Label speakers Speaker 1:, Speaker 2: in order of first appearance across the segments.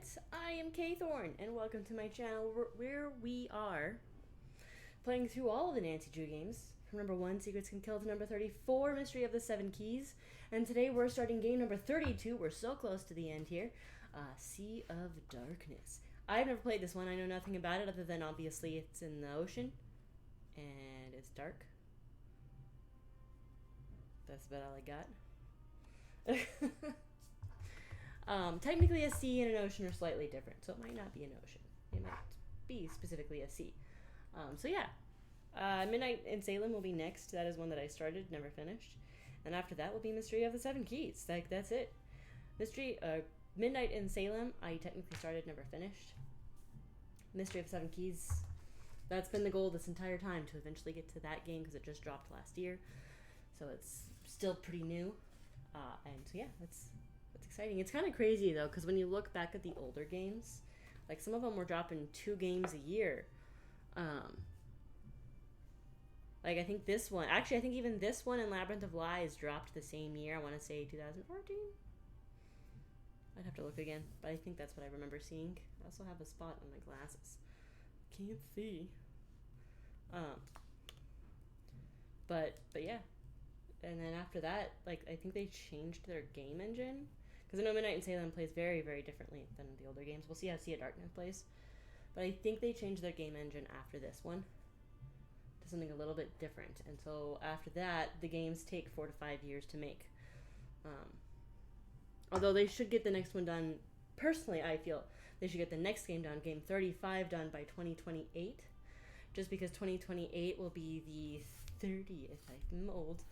Speaker 1: Internet, I am Kay Thorne, and welcome to my channel where we are playing through all of the Nancy Drew games, from number 1, Secrets Can Kill, to number 34, Mystery of the Seven Keys, and today we're starting game number 32, we're so close to the end here, Sea of Darkness. I've never played this one, I know nothing about it other than obviously it's in the ocean, and it's dark. That's about all I got. Technically a sea and an ocean are slightly different, so it might not be an ocean. It might be specifically a sea. So yeah, Midnight in Salem will be next. That is one that I started, never finished. And after that will be Mystery of the Seven Keys. Like, that's it. Midnight in Salem, I technically started, never finished. Mystery of the Seven Keys, that's been the goal this entire time, to eventually get to that game, because it just dropped last year. So it's still pretty new. And so yeah, that's exciting. It's kind of crazy though, because when you look back at the older games, like some of them were dropping 2 games a year. Like I think this one, actually I think even this one and Labyrinth of Lies dropped the same year. I want to say 2014. I'd have to look again, but I think that's what I remember seeing. I also have a spot on my glasses. Can't see. But yeah. And then after that, like, I think they changed their game engine. Because I know Midnight in Salem plays very, very differently than the older games. We'll see how Sea of Darkness plays. But I think they changed their game engine after this one to something a little bit different. And so after that, the games take 4 to 5 years to make. Although they should get the next one done, personally I feel, they should get the next game done, game 35, done by 2028. Just because 2028 will be the 30th, I'm old,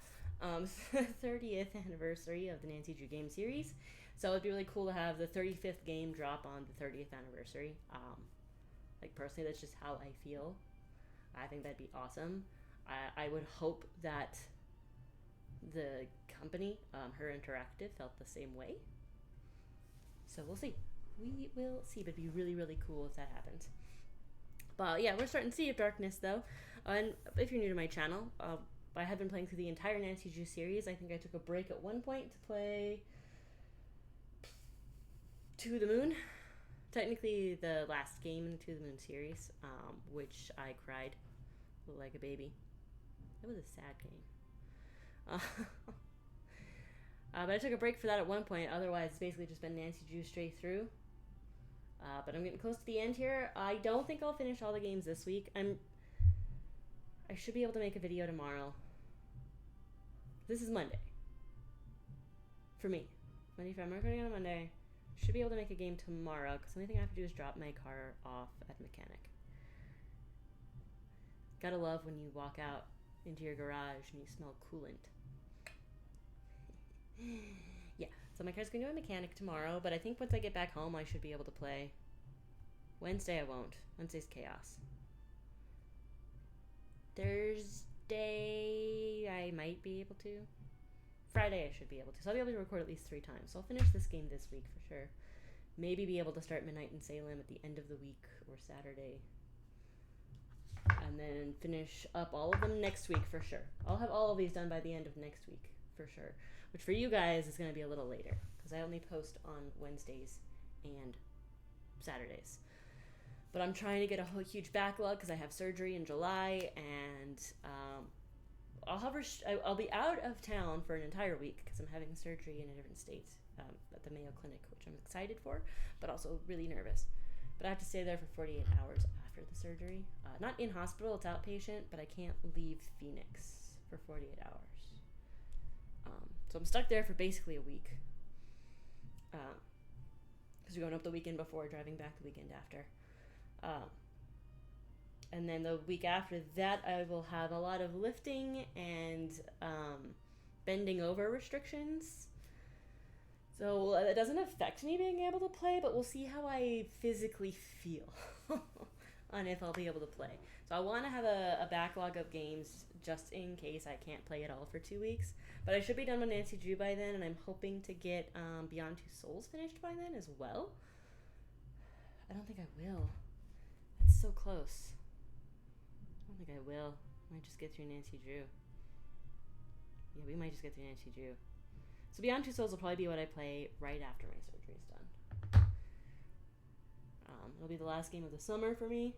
Speaker 1: 30th anniversary of the Nancy Drew game series. So it'd be really cool to have the 35th game drop on the 30th anniversary. Like personally, that's just how I feel. I think that'd be awesome. I would hope that the company, Her Interactive, felt the same way. So we'll see. We will see, but it'd be really, really cool if that happens. But yeah, we're starting Sea of Darkness though. And if you're new to my channel, I have been playing through the entire Nancy Drew series. I think I took a break at one point to play To the Moon. Technically the last game in the To the Moon series, which I cried like a baby. It was a sad game. But I took a break for that at one point. Otherwise, it's basically just been Nancy Drew straight through. But I'm getting close to the end here. I don't think I'll finish all the games this week. I should be able to make a video tomorrow. This is Monday. For me. Monday, I'm recording on a Monday. Should be able to make a game tomorrow, because the only thing I have to do is drop my car off at a mechanic. Gotta love when you walk out into your garage and you smell coolant. Yeah, so my car's going to a mechanic tomorrow, but I think once I get back home, I should be able to play. Wednesday, I won't. Wednesday's chaos. Thursday, I might be able to. Friday, I should be able to. So I'll be able to record at least 3 times. So I'll finish this game this week for sure. Maybe be able to start Midnight in Salem at the end of the week or Saturday. And then finish up all of them next week for sure. I'll have all of these done by the end of next week. For sure, which for you guys is going to be a little later because I only post on Wednesdays and Saturdays. But I'm trying to get a whole huge backlog because I have surgery in July, and I'll be out of town for an entire week because I'm having surgery in a different state at the Mayo Clinic, which I'm excited for, but also really nervous. But I have to stay there for 48 hours after the surgery. Not in hospital, it's outpatient, but I can't leave Phoenix for 48 hours. So I'm stuck there for basically a week. Because we're going up the weekend before, driving back the weekend after. And then the week after that, I will have a lot of lifting and bending over restrictions. So it doesn't affect me being able to play, but we'll see how I physically feel on if I'll be able to play. So I want to have a backlog of games just in case I can't play at all for 2 weeks. But I should be done with Nancy Drew by then, and I'm hoping to get Beyond Two Souls finished by then as well. I don't think I will. That's so close. I don't think I will. I might just get through Nancy Drew. Yeah, we might just get through Nancy Drew. So Beyond Two Souls will probably be what I play right after my surgery is done. It'll be the last game of the summer for me.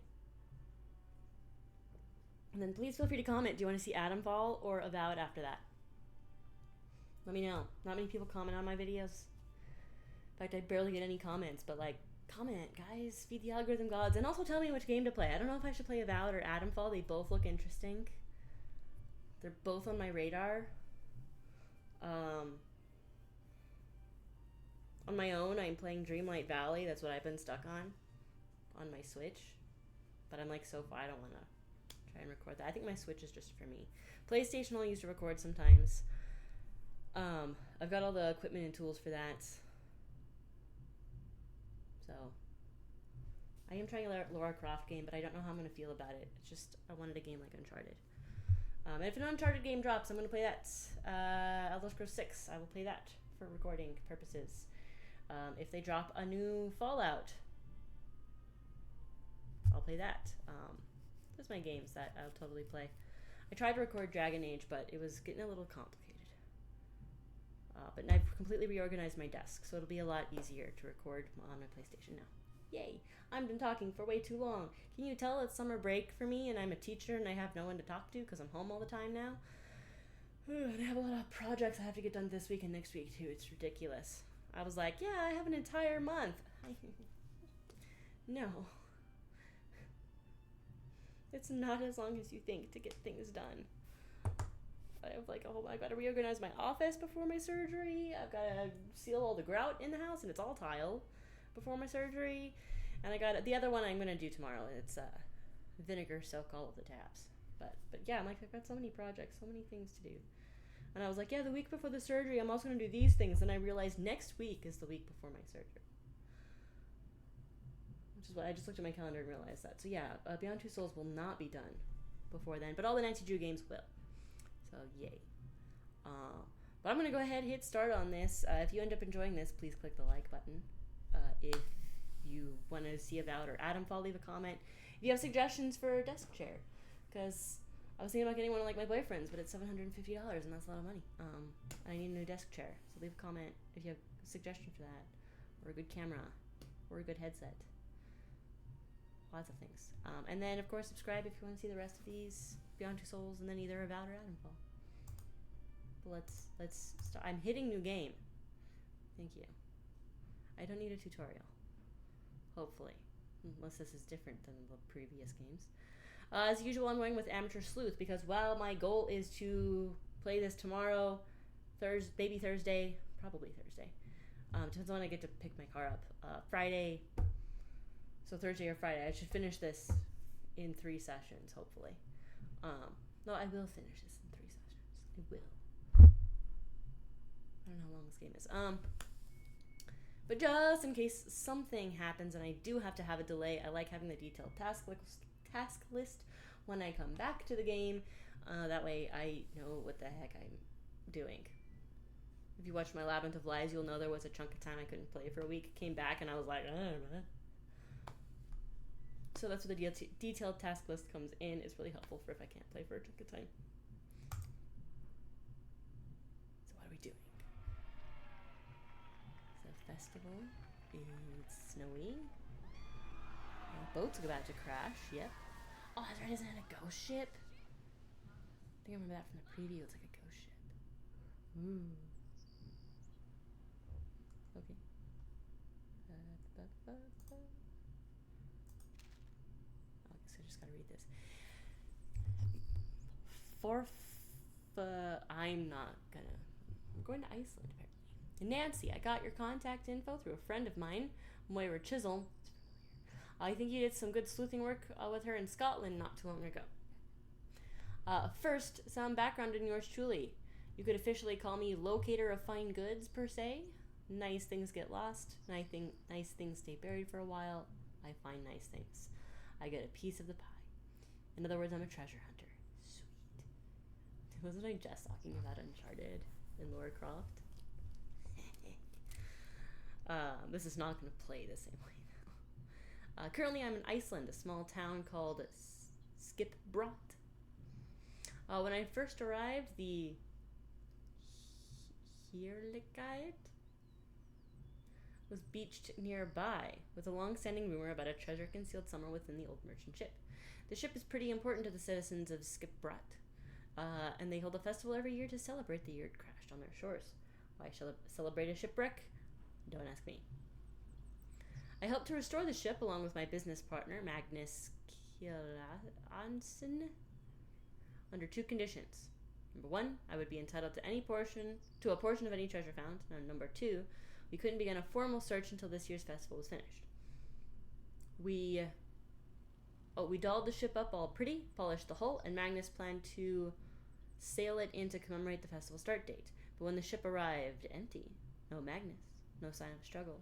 Speaker 1: And then please feel free to comment. Do you want to see Adamfall or Avowed after that? Let me know. Not many people comment on my videos. In fact, I barely get any comments, but like, comment, guys. Feed the algorithm gods. And also tell me which game to play. I don't know if I should play Avowed or Adamfall. They both look interesting. They're both on my radar. On my own, I'm playing Dreamlight Valley. That's what I've been stuck on my Switch. But I'm like, so far, I don't want to try and record that. I think my Switch is just for me. PlayStation I'll use to record sometimes. I've got all the equipment and tools for that. So, I am trying a Lara Croft game, but I don't know how I'm going to feel about it. It's just, I wanted a game like Uncharted. And if an Uncharted game drops, I'm going to play that. Elder Scrolls 6, I will play that for recording purposes. If they drop a new Fallout, I'll play that. Those are my games that I'll totally play. I tried to record Dragon Age, but it was getting a little complicated. But I've completely reorganized my desk, so it'll be a lot easier to record on my PlayStation now. Yay! I've been talking for way too long. Can you tell it's summer break for me, and I'm a teacher, and I have no one to talk to because I'm home all the time now? And I have a lot of projects I have to get done this week and next week, too. It's ridiculous. I was like, yeah, I have an entire month. No. It's not as long as you think to get things done. I have like I've got to reorganize my office before my surgery. I've got to seal all the grout in the house, and it's all tile before my surgery. And I got the other one I'm gonna do tomorrow. It's vinegar soak all of the tabs. But yeah, I'm like, I've got so many projects, so many things to do. And I was like, yeah, the week before the surgery, I'm also gonna do these things. And I realized next week is the week before my surgery. Which is what I just looked at my calendar and realized that. So yeah, Beyond Two Souls will not be done before then, but all the Nancy Drew games will. So yay. But I'm going to go ahead and hit start on this. If you end up enjoying this, please click the like button. If you want to see Avowed or Adamfall, leave a comment. If you have suggestions for a desk chair, because I was thinking about getting one like my boyfriend's, but it's $750 and that's a lot of money. I need a new desk chair, so leave a comment if you have a suggestion for that, or a good camera, or a good headset. Lots of things. And then, of course, subscribe if you want to see the rest of these Beyond Two Souls, and then either Avowed or Adamfall. But let's start. I'm hitting new game. Thank you. I don't need a tutorial. Hopefully. Unless this is different than the previous games. As usual, I'm going with Amateur Sleuth because while my goal is to play this tomorrow, maybe Thursday, probably Thursday. Depends on when I get to pick my car up. Friday. So Thursday or Friday. I should finish this in 3 sessions, hopefully. No, I will finish this in 3 sessions. I will. I don't know how long this game is. But just in case something happens and I do have to have a delay, I like having the detailed task list when I come back to the game. That way I know what the heck I'm doing. If you watched my Labyrinth of Lies, you'll know there was a chunk of time I couldn't play for a week. Came back and I was like, So that's where the detailed task list comes in. It's really helpful for if I can't play for a chunk of time. So what are we doing? The festival. It's snowy. The boat's about to crash. Yep. Oh, that's right. Isn't it a ghost ship? I think I remember that from the preview. It's like a ghost ship. Ooh. Okay. So I just gotta read this. I'm going to Iceland apparently. Nancy, I got your contact info through a friend of mine, Moira Chisholm. I think you did some good sleuthing work with her in Scotland not too long ago. First, some background in yours truly. You could officially call me locator of fine goods, per se. Nice things get lost. Nice things stay buried for a while. I find nice things. I get a piece of the pie. In other words, I'm a treasure hunter. Sweet. Wasn't I just talking about Uncharted and Lara Croft? This is not going to play the same way now. Currently, I'm in Iceland, a small town called Skipbrot. When I first arrived, the Hjörleguide was beached nearby, with a long-standing rumor about a treasure concealed somewhere within the old merchant ship. The ship is pretty important to the citizens of Skipbrat, and they hold a festival every year to celebrate the year it crashed on their shores. Why celebrate a shipwreck? Don't ask me. I helped to restore the ship along with my business partner, Magnus Kjelansson, under two conditions. Number one, I would be entitled to a portion of any treasure found. And number two, we couldn't begin a formal search until this year's festival was finished. We dolled the ship up all pretty, polished the hull, and Magnus planned to sail it in to commemorate the festival start date. But when the ship arrived, empty. No Magnus, no sign of a struggle,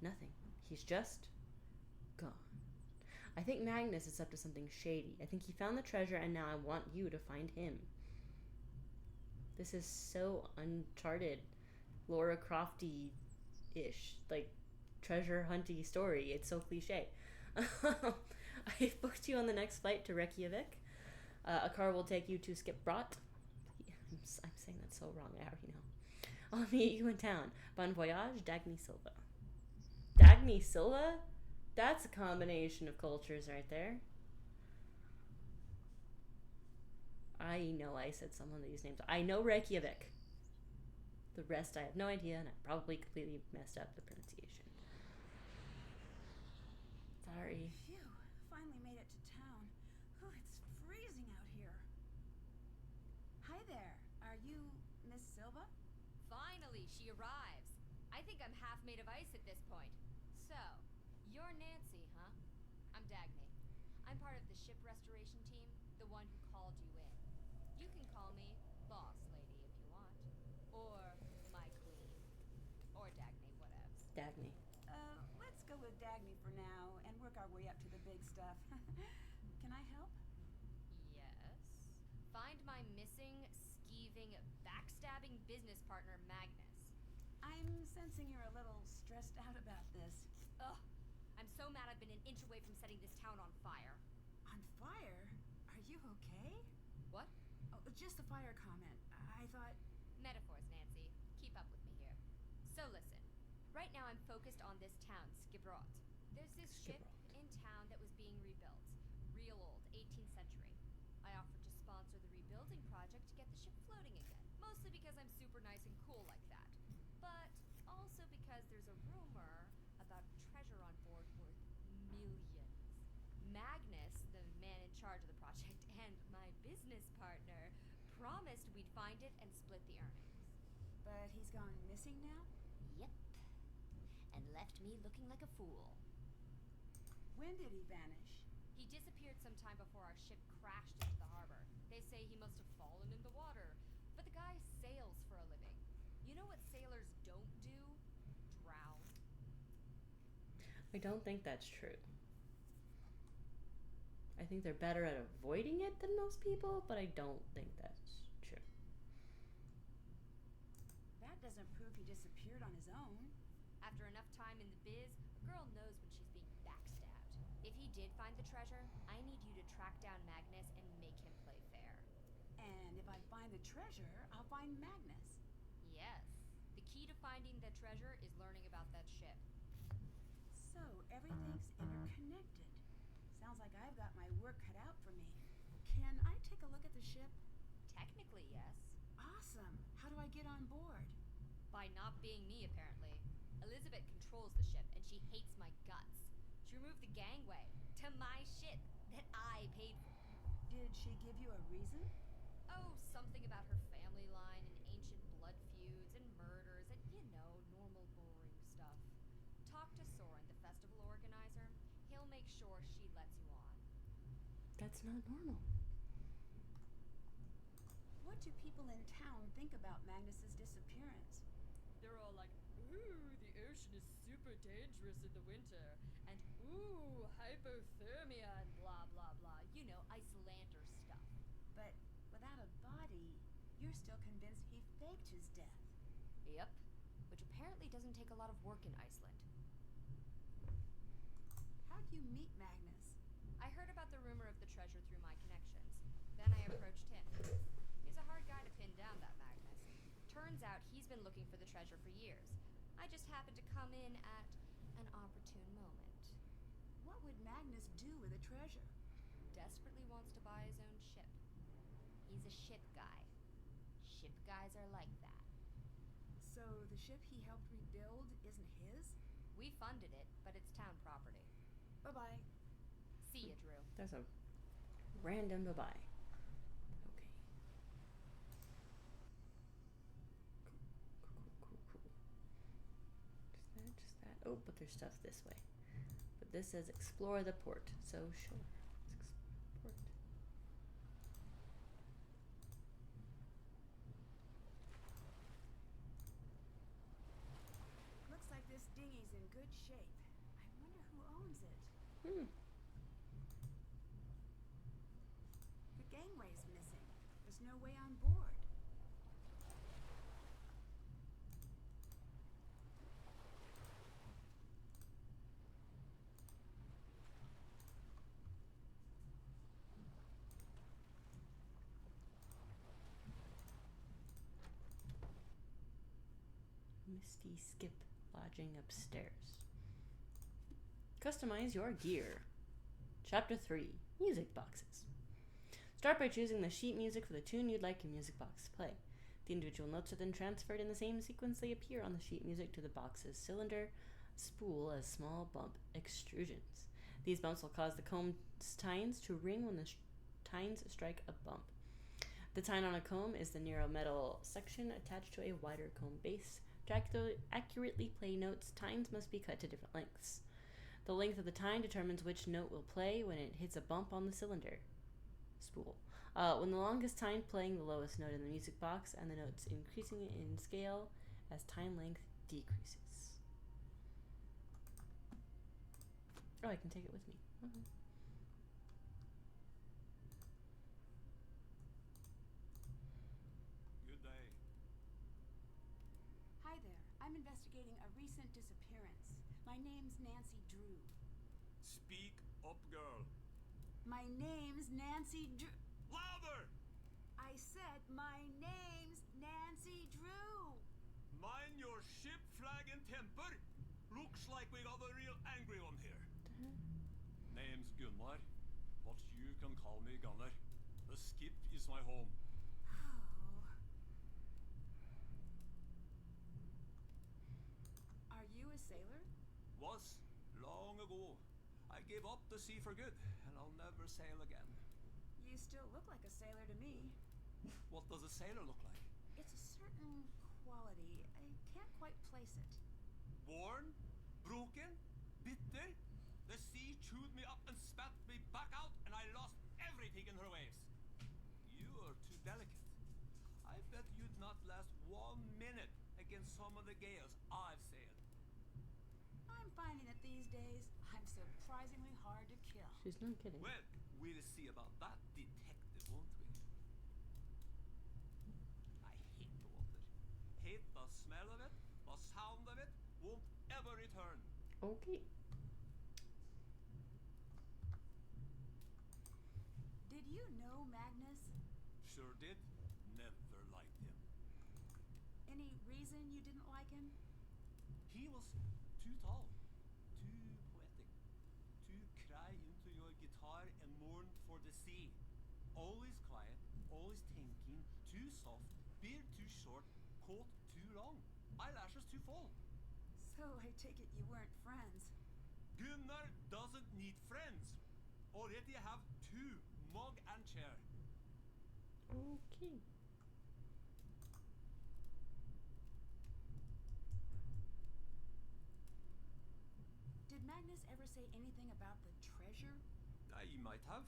Speaker 1: nothing. He's just gone. I think Magnus is up to something shady. I think he found the treasure, and now I want you to find him. This is so Uncharted, Lara Crofty-ish, like treasure hunty story. It's so cliche. I've booked you on the next flight to Reykjavik. A car will take you to Skipbrat. I'm saying that so wrong. I already know. I'll meet you in town. Bon voyage, Dagny Silva. Dagny Silva? That's a combination of cultures right there. I know I said some of these names. I know Reykjavik. The rest I have no idea, and I probably completely messed up the pronunciation. Sorry.
Speaker 2: Phew, finally made it to town. Oh, it's freezing out here. Hi there. Are you Miss Silva?
Speaker 3: Finally, she arrives. I think I'm half made of ice at this point. So, you're Nancy, huh? I'm Dagny. I'm part of the ship restoration team, the one who called you in. You can call me Boss Lady if you want. Or my queen. Or Dagny, whatevs.
Speaker 1: Dagny.
Speaker 2: Let's go with Dagny for now and work our way up to the big stuff. Can I help?
Speaker 3: Yes. Find my missing, skeeving, backstabbing business partner, Magnus.
Speaker 2: I'm sensing you're a little stressed out about this.
Speaker 3: Ugh. I'm so mad I've been an inch away from setting this town on fire.
Speaker 2: On fire? Are you okay?
Speaker 3: What?
Speaker 2: Oh, just the fire comment. I thought...
Speaker 3: Metaphors, Nancy. Keep up with me here. So listen. Right now I'm focused on this town, Skibberot. There's this ship in town that was being rebuilt. Real old, 18th century. I offered to sponsor the rebuilding project to get the ship floating again. Mostly because I'm super nice and cool like that. But also because there's a rumor about treasure on board worth millions. Magnus, the man in charge of the project, and my business partner promised we'd find it and split the earnings.
Speaker 2: But he's gone missing now?
Speaker 3: Yep. And left me looking like a fool.
Speaker 2: When did he vanish?
Speaker 3: He disappeared sometime before our ship crashed into the harbor. They say he must have fallen in the water. But the guy sails for a living. You know what sailors don't do? Drown.
Speaker 1: I don't think that's true. I think they're better at avoiding it than most people, but I don't think that's true.
Speaker 2: That doesn't prove he disappeared on his own.
Speaker 3: After enough time in the biz, a girl knows when she's being backstabbed. If he did find the treasure, I need you to track down Magnus and make him play fair.
Speaker 2: And if I find the treasure, I'll find Magnus.
Speaker 3: Yes. The key to finding the treasure is learning about that ship.
Speaker 2: So everything's interconnected. Sounds like I've got my work cut out for me. Can I take a look at the ship?
Speaker 3: Technically, yes.
Speaker 2: Awesome. How do I get on board?
Speaker 3: By not being me, apparently. Elizabeth controls the ship, and she hates my guts. She removed the gangway to my ship that I paid for.
Speaker 2: Did she give you a reason?
Speaker 3: Oh, something about her family line and ancient blood feuds and murders and, normal boring stuff. Talk to Soren, the festival organizer. He'll make sure she lets you on.
Speaker 1: That's not normal.
Speaker 2: What do people in town think about Magnus's disappearance?
Speaker 3: They're all like, ooh, the ocean is super dangerous in the winter. And ooh, hypothermia and blah, blah, blah. Icelander stuff.
Speaker 2: But without a body, you're still convinced he faked his death.
Speaker 3: Yep. Which apparently doesn't take a lot of work in Iceland.
Speaker 2: How'd you meet Magnus?
Speaker 3: I heard about the rumor of the treasure through my connections. Then I approached him. He's a hard guy to pin down, that Magnus. Turns out he's been looking for the treasure for years. I just happened to come in at an opportune moment.
Speaker 2: What would Magnus do with the treasure?
Speaker 3: Desperately wants to buy his own ship. He's a ship guy. Ship guys are like that.
Speaker 2: So the ship he helped rebuild isn't his?
Speaker 3: We funded it, but it's town property.
Speaker 2: Bye-bye.
Speaker 3: See ya, Drew.
Speaker 1: That's a random bye-bye. Okay. Cool. Just that. Oh, but there's stuff this way. But this says explore the port, so sure. Let's explore the port.
Speaker 2: Looks like this dinghy's in good shape. I wonder who owns it. The gangway's missing. There's no way on board.
Speaker 1: Misty Skip lodging upstairs. Customize your gear. Chapter 3. Music boxes. Start by choosing the sheet music for the tune you'd like your music box to play. The individual notes are then transferred in the same sequence they appear on the sheet music to the box's cylinder spool as small bump extrusions. These bumps will cause the comb's tines to ring when the tines strike a bump. The tine on a comb is the narrow metal section attached to a wider comb base. To accurately play notes, tines must be cut to different lengths. The length of the tine determines which note will play when it hits a bump on the cylinder spool. When the longest tine playing the lowest note in the music box, and the notes increasing in scale as tine length decreases. Oh, I can take it with me. Okay.
Speaker 4: Good day.
Speaker 2: Hi there. I'm investigating a recent disappearance. My name's Nancy Drew.
Speaker 4: Speak up, girl.
Speaker 2: My name's Nancy Drew.
Speaker 4: Louder!
Speaker 2: I said my name's Nancy Drew.
Speaker 4: Mind your ship, flag, and temper. Looks like we got a real angry one here. Name's Gunnar, but you can call me Gunnar. The skip is my home.
Speaker 2: Oh. Are you a sailor?
Speaker 4: Was long ago. I gave up the sea for good, and I'll never sail again.
Speaker 2: You still look like a sailor to me.
Speaker 4: What does a sailor look like?
Speaker 2: It's a certain quality. I can't quite place it.
Speaker 4: Worn? Broken? Bitter? The sea chewed me up and spat me back out, and I lost everything in her waves. You are too delicate. I bet you'd not last 1 minute against some of the gales I've sailed.
Speaker 2: I'm finding that these days I'm surprisingly hard to kill.
Speaker 1: She's not kidding.
Speaker 4: Well, we'll see about that, detective, won't we? I hate the water. Hate the smell of it, the sound of it, won't ever return.
Speaker 1: Okay.
Speaker 2: Did you know Magnus?
Speaker 4: Sure did. Never liked him.
Speaker 2: Any reason you didn't like him?
Speaker 4: He was too tall, too poetic, too cry into your guitar and mourn for the sea. Always quiet, always thinking, too soft, beard too short, coat too long, eyelashes too full.
Speaker 2: So I take it you weren't friends.
Speaker 4: Gunnar doesn't need friends. Already have 2, mug and chair.
Speaker 1: Okay.
Speaker 2: Did Magnus ever say anything about the treasure?
Speaker 4: I might have.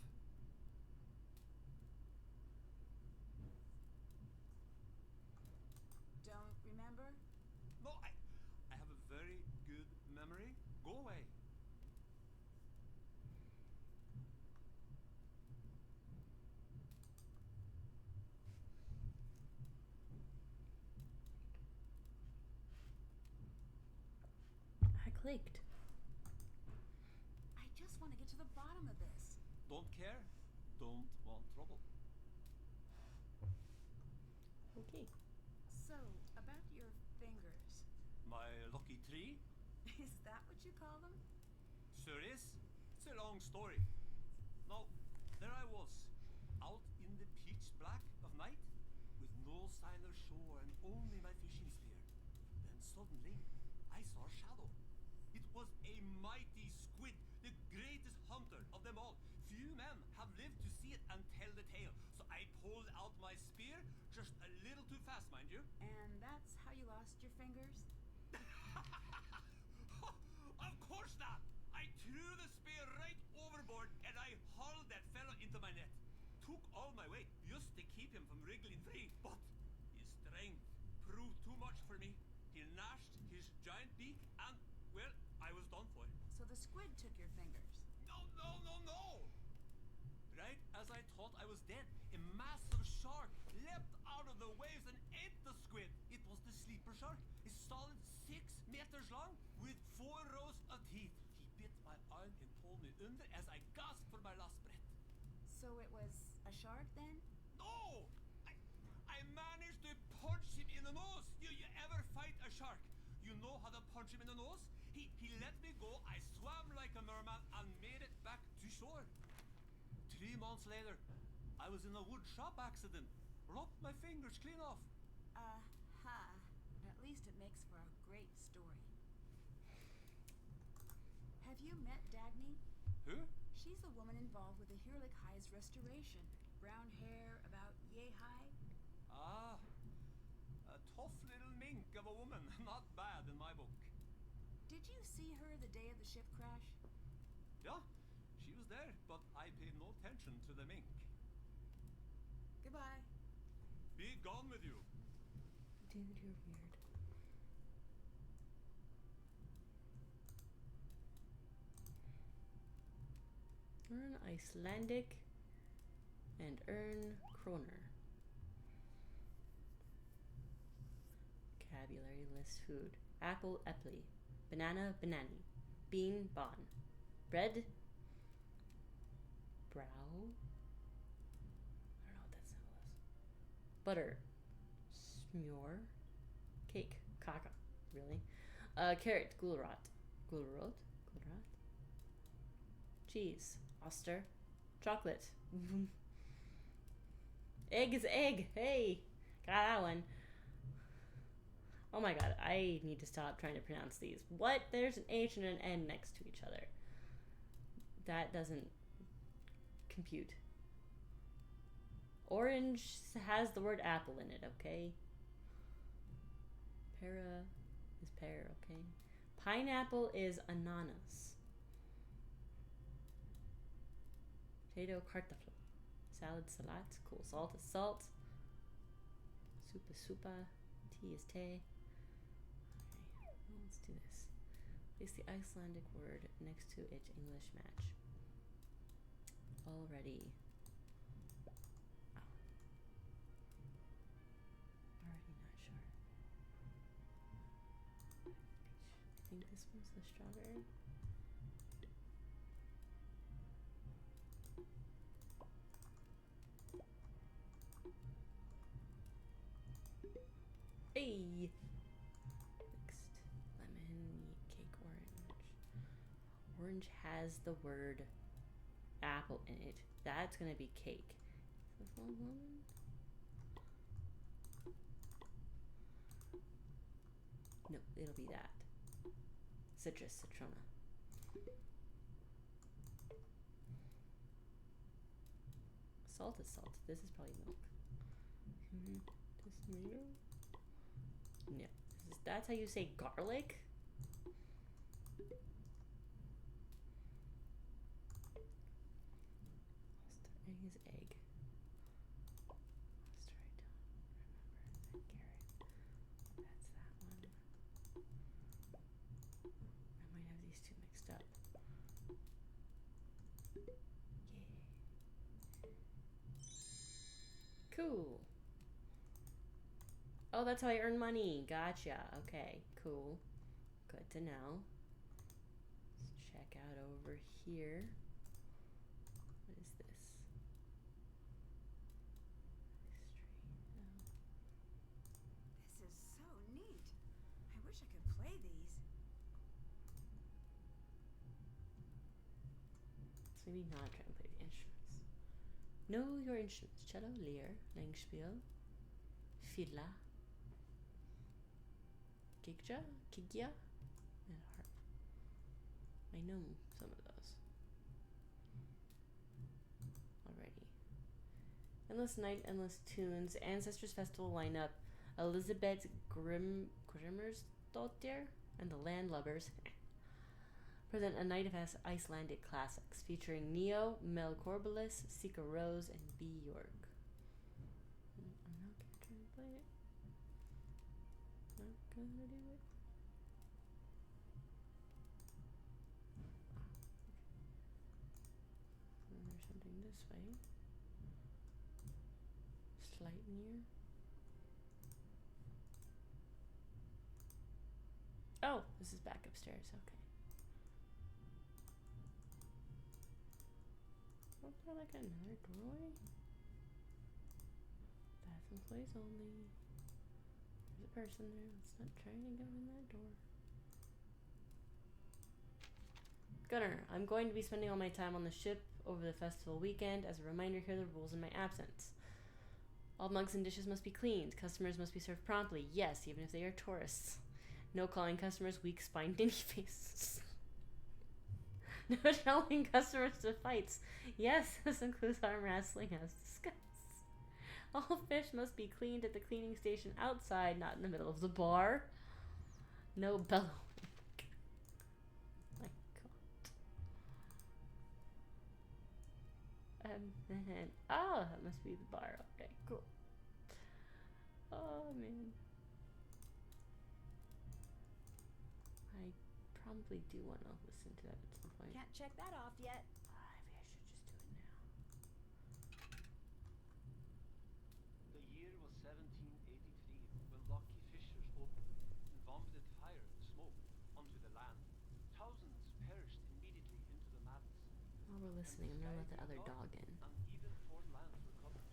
Speaker 2: Don't remember?
Speaker 4: No, I have a very good memory. Go away.
Speaker 1: I clicked.
Speaker 2: I just want to get to the bottom of this.
Speaker 4: Don't care. Don't want trouble.
Speaker 1: Okay.
Speaker 2: So, about your fingers.
Speaker 4: my lucky tree.
Speaker 2: Is that what you call them?
Speaker 4: Sure is. It's a long story. Now, there I was, out in the pitch black of night, with no sign of shore and only my fishing spear. Then suddenly, I saw a shadow. It was a mighty squid, the greatest hunter of them all. Few men have lived to see it and tell the tale. So I pulled out my spear, just a little too fast, mind you.
Speaker 2: And that's how you lost your fingers?
Speaker 4: Of course not! I threw the spear right overboard and I hauled that fellow into my net. Took all my weight just to keep him from wriggling free, but his strength proved too much for me. He gnashed his giant beak and, well, I was done for.
Speaker 2: So the squid took your fingers?
Speaker 4: No, no, no, no! Right as I thought I was dead, a massive shark leapt out of the waves and ate the squid. It was the sleeper shark, a solid 6 meters long with 4 rows of teeth. He bit my arm and pulled me under as I gasped for my last breath.
Speaker 2: So it was a shark then?
Speaker 4: No! I managed to punch him in the nose. You ever fight a shark? You know how to punch him in the nose? He let me go. I swam like a merman and made it back to shore. 3 months later, I was in a wood shop accident. Lopped my fingers clean off.
Speaker 2: Aha. At least it makes for a great story. Have you met Dagny?
Speaker 4: Who?
Speaker 2: She's the woman involved with the Hurlik High's restoration. Brown hair, about yay high.
Speaker 4: Ah, a tough little mink of a woman. Not bad in my book.
Speaker 2: Did you see her the day of the ship crash?
Speaker 4: Yeah, she was there, but I paid no attention to the mink.
Speaker 2: Goodbye.
Speaker 4: Be gone with you.
Speaker 1: Dude, you're weird. Earn Icelandic and earn kroner. Vocabulary list food. Apple, epli. Banana, banani. Bean, bon. Bread, brow. I don't know what that symbol is. Butter, smør. Cake, kaka. Really? Carrot, gulrot. Gulrot? Gulrot? Cheese, oster. Chocolate. Egg is egg. Hey, got that one. Oh my god, I need to stop trying to pronounce these. What? There's an H and an N next to each other. That doesn't compute. Orange has the word apple in it, okay? Para is pear, okay? Pineapple is ananas. Potato, kartoffel. Salad, salat. Cool. Salt is salt. Soup is soupa. Tea is te. Okay, well, let's do this. Place the Icelandic word next to its English match. Already. Oh. Already not sure. I think this one's the strawberry. Hey! Next, lemon, cake, orange. Orange has the word apple in it. That's gonna be cake. Is this one lemon? No, it'll be that. Citrus, citrona. Salt is salt. This is probably milk. This milk? No. That's how you say garlic? Egg is egg. Let's try to remember. Carrot. That's that one. I might have these two mixed up. Yeah. Cool. Oh, that's how I earn money. Gotcha. Okay, cool. Good to know. Let's check out over here. What is this?
Speaker 2: This is so neat. I wish I could play
Speaker 1: maybe not try and play the instruments. Know your instruments. Cello, lyre, langspiel, fiddle, kigja, and harp. I know some of those already. Endless Night, Endless Tunes, Ancestors Festival lineup, Elizabeth Grimmersdottir and the Landlubbers present a night of Icelandic classics featuring Neo, Mel Corbelis, Sika Rose, and B. York. I'm not gonna try and play it. Not gonna do it. And there's something this way. Sleipnir. Oh, this is back upstairs. Okay. Was there like another doorway? Bathroom employees only. There's a person there. Let's not try to go in that door. Gunnar, I'm going to be spending all my time on the ship over the festival weekend. As a reminder, here are the rules in my absence. All mugs and dishes must be cleaned. Customers must be served promptly. Yes, even if they are tourists. No calling customers weak spine ninny faces. No telling customers to fights. Yes, this includes arm wrestling as discussed. All fish must be cleaned at the cleaning station outside, not in the middle of the bar. No bellowing. My God. Then, oh, that must be the bar. Okay, cool. Oh, man. I probably do want to listen to that at some point.
Speaker 2: Can't check that off yet.
Speaker 1: Maybe I should just do it now.
Speaker 4: The year was 1783 when Lucky Fishers opened and vomited fire and smoke onto the land. Thousands perished immediately into the madness.
Speaker 1: While we're listening, I'm gonna let the other dog in.
Speaker 4: And even foreign lands were covered.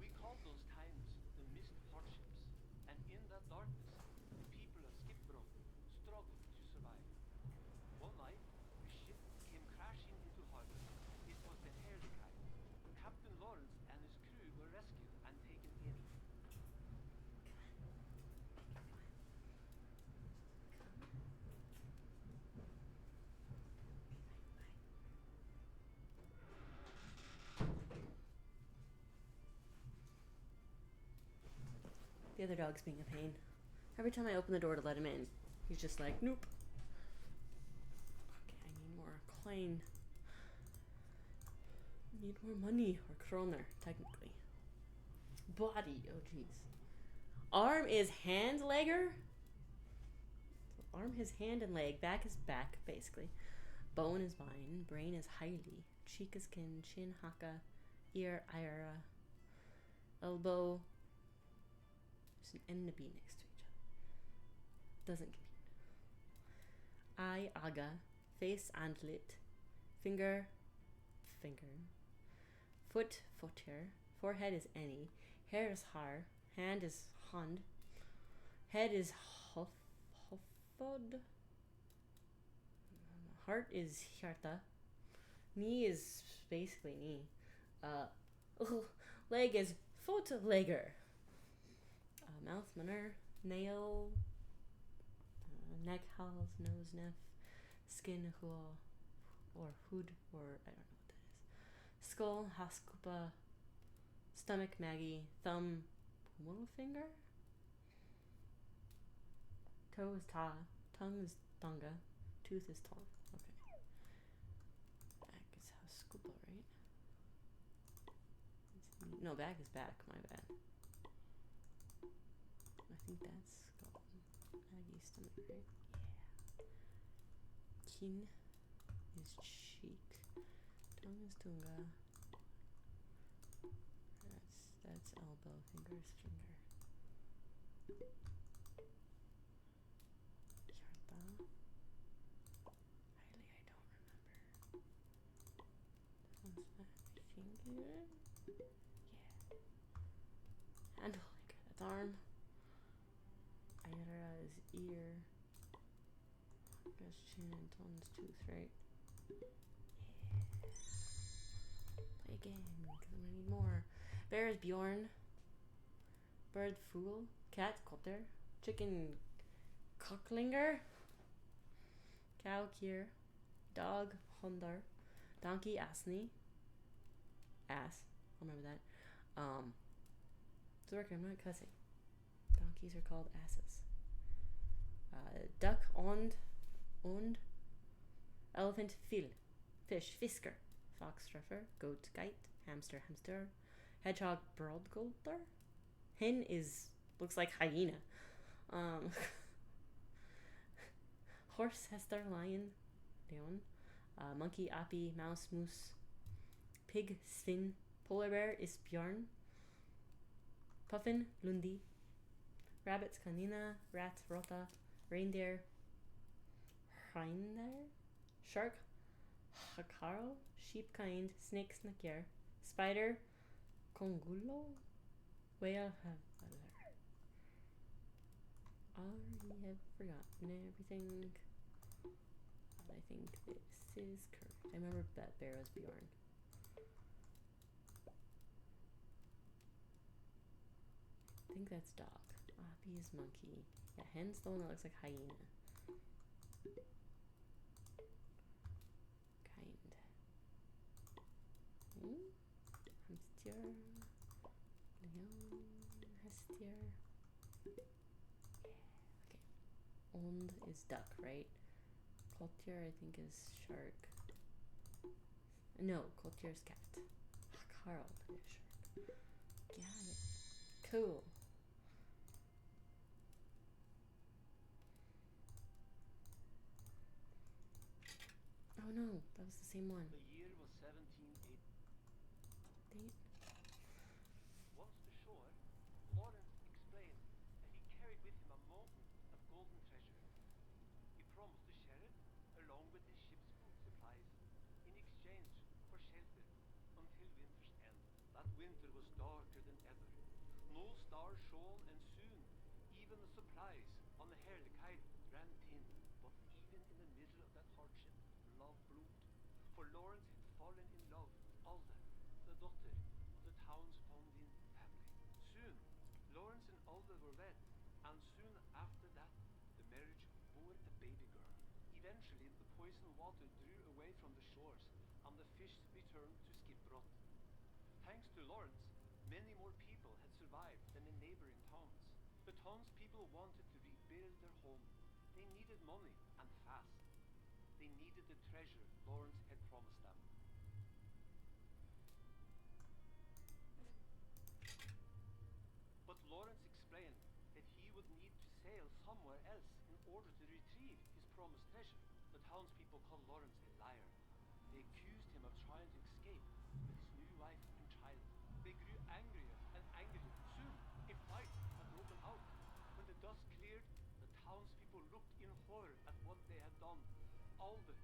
Speaker 4: We called those times the mist hardships, and in that darkness, the people of Skipbro struggled to survive. One night, a ship came crashing into harbor. It was the Herlikai. Captain Lawrence and his crew were rescued and taken in.
Speaker 1: The other dog's being a pain. Every time I open the door to let him in, he's just like, nope. Okay, I need more coin. I need more money, or kroner, technically. Body, oh jeez. Arm is hand legger? So arm is hand and leg, back is back, basically. Bone is vine, brain is highly, cheek is kin, chin haka, ear ira, elbow. There's an N and a B next to each other. Doesn't compute. Eye, aga. Face, antlit. Finger, finger. Foot, footer. Forehead is any. Hair is har. Hand is hand. Head is hofod. Heart is hjarta. Knee is basically knee. Leg is fotlegger. Mouth, manner, nail, neck, hals, nose, neff, skin, hua, or hood, or I don't know what that is. Skull, haskupa, stomach, Maggie, thumb, middle finger. Toe is ta, tongue is tonga, tooth is tong. Okay. Back is haskupa, right? No, back is back, my bad. I think that's skull. Maggie's stomach, right? Yeah. Kin is cheek. Tongue is tunga. That's elbow. Finger is finger. Hjarta. Highly, I don't remember. That one's my finger. Yeah. Handle, like that's arm. Ira is ear. I guess chin and tongue's tooth, right? Yeah. again because I'm gonna need more. Bear is Bjorn. Bird Fool. Cat Kotter. Chicken Cocklinger. Cow Kier. Dog Hundar. Donkey Asni. Ass. I'll remember that. It's working, I'm not cussing. Donkeys are called asses. Duck Und. Elephant Fil. Fish Fisker. Fox Struffer. Goat Geit. Hamster Hamster. Hedgehog Broadgolter. Hen looks like hyena. Horse Hester Lion Leon. Monkey Api Mouse Moose. Pig Sven. Polar bear is Bjorn. Puffin Lundi. Rabbits Kanina. Rat Rota. Reindeer Hreiner. Shark Hakaro. Sheep Kind. Snake Snakier. Spider Congulo. Whale Havaler. Already have forgotten everything. But I think this is correct. I remember that bear was Bjorn. I think that's dog. Oppie is monkey. Yeah, hen's the one that looks like hyena. Kind. Hamster. Leon. Hestier. Yeah. Okay. Und is duck, right? Coultier, I think, is shark. No, Coultier is cat. Carl is shark. Got it. Cool. Oh no, that was the same one.
Speaker 4: The year was 1780.
Speaker 1: Date?
Speaker 4: Once to shore, Lawrence explained that he carried with him a mountain of golden treasure. He promised to share it along with his ship's food supplies in exchange for shelter until winter's end. That winter was darker than ever. No stars shone, and soon even the supplies on the Herlikheid ran thin. But even in the middle of that hardship, love bloomed. For Lawrence had fallen in love with Alda, the daughter of the townsfolk family. Soon, Lawrence and Alda were wed, and soon after that, the marriage bore a baby girl. Eventually, the poison water drew away from the shores, and the fish returned to Skipbrot. Thanks to Lawrence, many more people had survived than in neighboring towns. The townspeople wanted to rebuild their home. They needed money, and fast. They needed the treasure Lawrence had promised them. But Lawrence explained that he would need to sail somewhere else in order to retrieve his promised treasure. The townspeople called Lawrence a liar. They accused him of trying to escape with his new wife and child. They grew angrier and angrier. Soon, a fight had broken out. When the dust cleared, the townspeople looked in horror at what they had done. Alda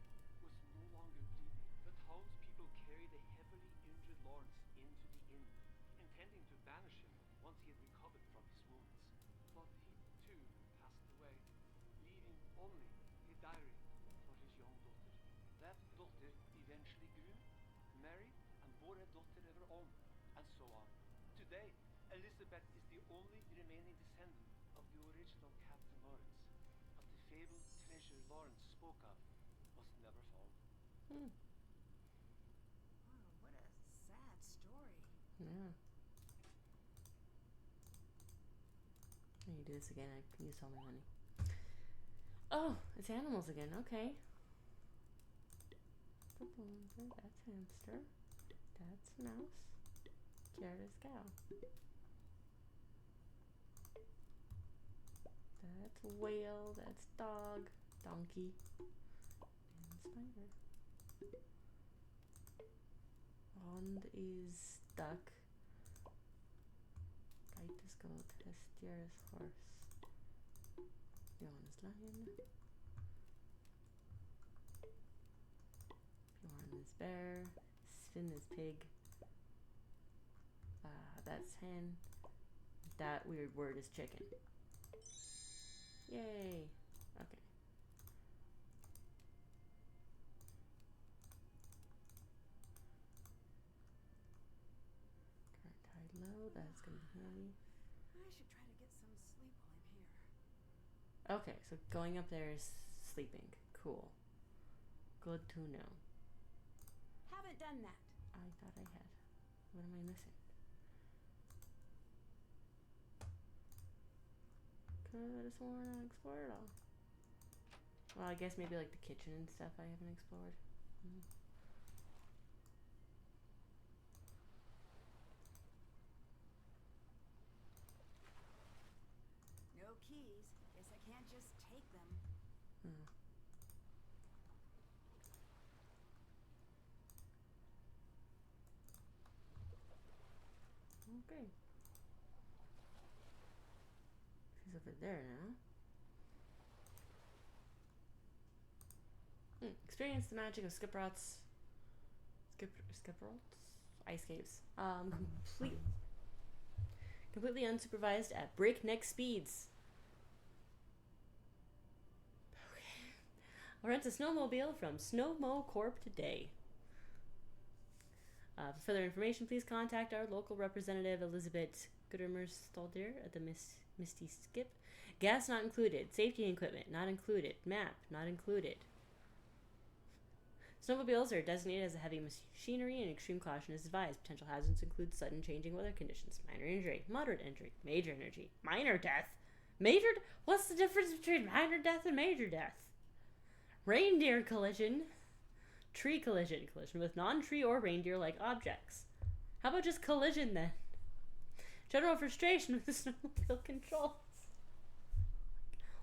Speaker 4: was no longer bleeding. The townspeople carried a heavily injured Lawrence into the inn, intending to banish him once he had recovered from his wounds. But he too passed away, leaving only a diary for his young daughter. That daughter eventually grew, married, and bore a daughter of her own, and so on. Today, Elizabeth is the only remaining descendant of the original Captain Lawrence, but the fabled treasure Lawrence spoke of was never found.
Speaker 1: Hmm.
Speaker 2: Wow, what a sad story.
Speaker 1: Yeah. I need to do this again. I used all my money. Oh, it's animals again. Okay. That's hamster. That's mouse. Carrot is cow. That's whale. That's dog. Donkey. And spider. Pond is duck. Kite is goat. Hestier is horse. Bjorn is lion. Bjorn is bear. Sven is pig. That's hen. That weird word is chicken. Yay. Okay. gonna be handy.
Speaker 2: I should try to get some sleep while I'm here.
Speaker 1: Okay, so going up there is sleeping. Cool. Good to know.
Speaker 2: Haven't done that.
Speaker 1: I thought I had. What am I missing? Could have sworn I explored it all. Well, I guess maybe like the kitchen and stuff I haven't explored.
Speaker 2: No keys. Guess I can't just take them.
Speaker 1: Okay. She's over there now. Experience the magic of Skiprots. Skiprots? Ice caves. Completely unsupervised at breakneck speeds. Okay. I'll rent a snowmobile from Snowmo Corp today. For further information, please contact our local representative, Elizabeth Goodermer-Stalder at the Misty Skip. Gas not included. Safety equipment not included. Map not included. Snowmobiles are designated as a heavy machinery and extreme caution is advised. Potential hazards include sudden changing weather conditions, minor injury, moderate injury, major injury, minor death. What's the difference between minor death and major death? Reindeer collision. Tree collision with non-tree or reindeer-like objects. How about just collision then? General frustration with the snowmobile controls.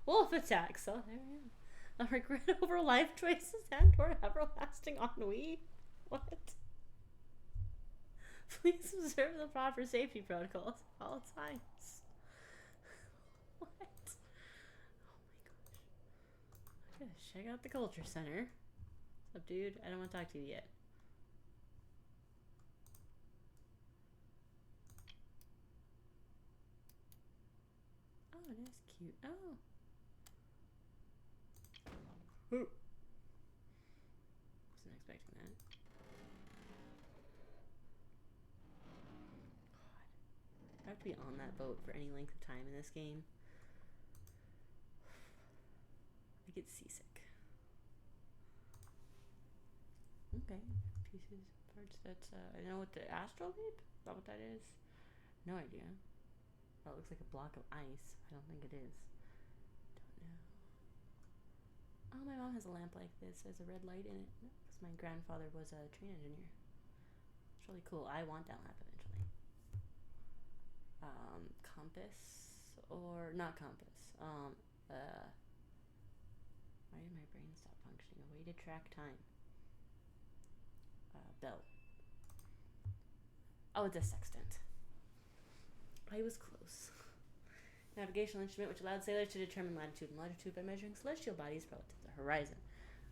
Speaker 1: Wolf attacks. Oh, there we go. A regret over life choices and or everlasting ennui. What? Please observe the proper safety protocols at all times. What? Oh my gosh. Check out the culture center. What's up, dude? I don't want to talk to you yet. Oh, that's cute. Oh. Ooh. Wasn't expecting that. God. I have to be on that boat for any length of time in this game. I get seasick. Okay. Pieces, parts, that's, I know what the astral leap? Is that what that is? No idea. That looks like a block of ice. I don't think it is. Don't know. Oh, my mom has a lamp like this. There's a red light in it. Because my grandfather was a train engineer. It's really cool. I want that lamp eventually. Compass. Or, not compass. Why did my brain stop functioning? A way to track time. Bell. Oh, it's a sextant. I was close. Navigational instrument which allowed sailors to determine latitude and longitude by measuring celestial bodies relative to the horizon.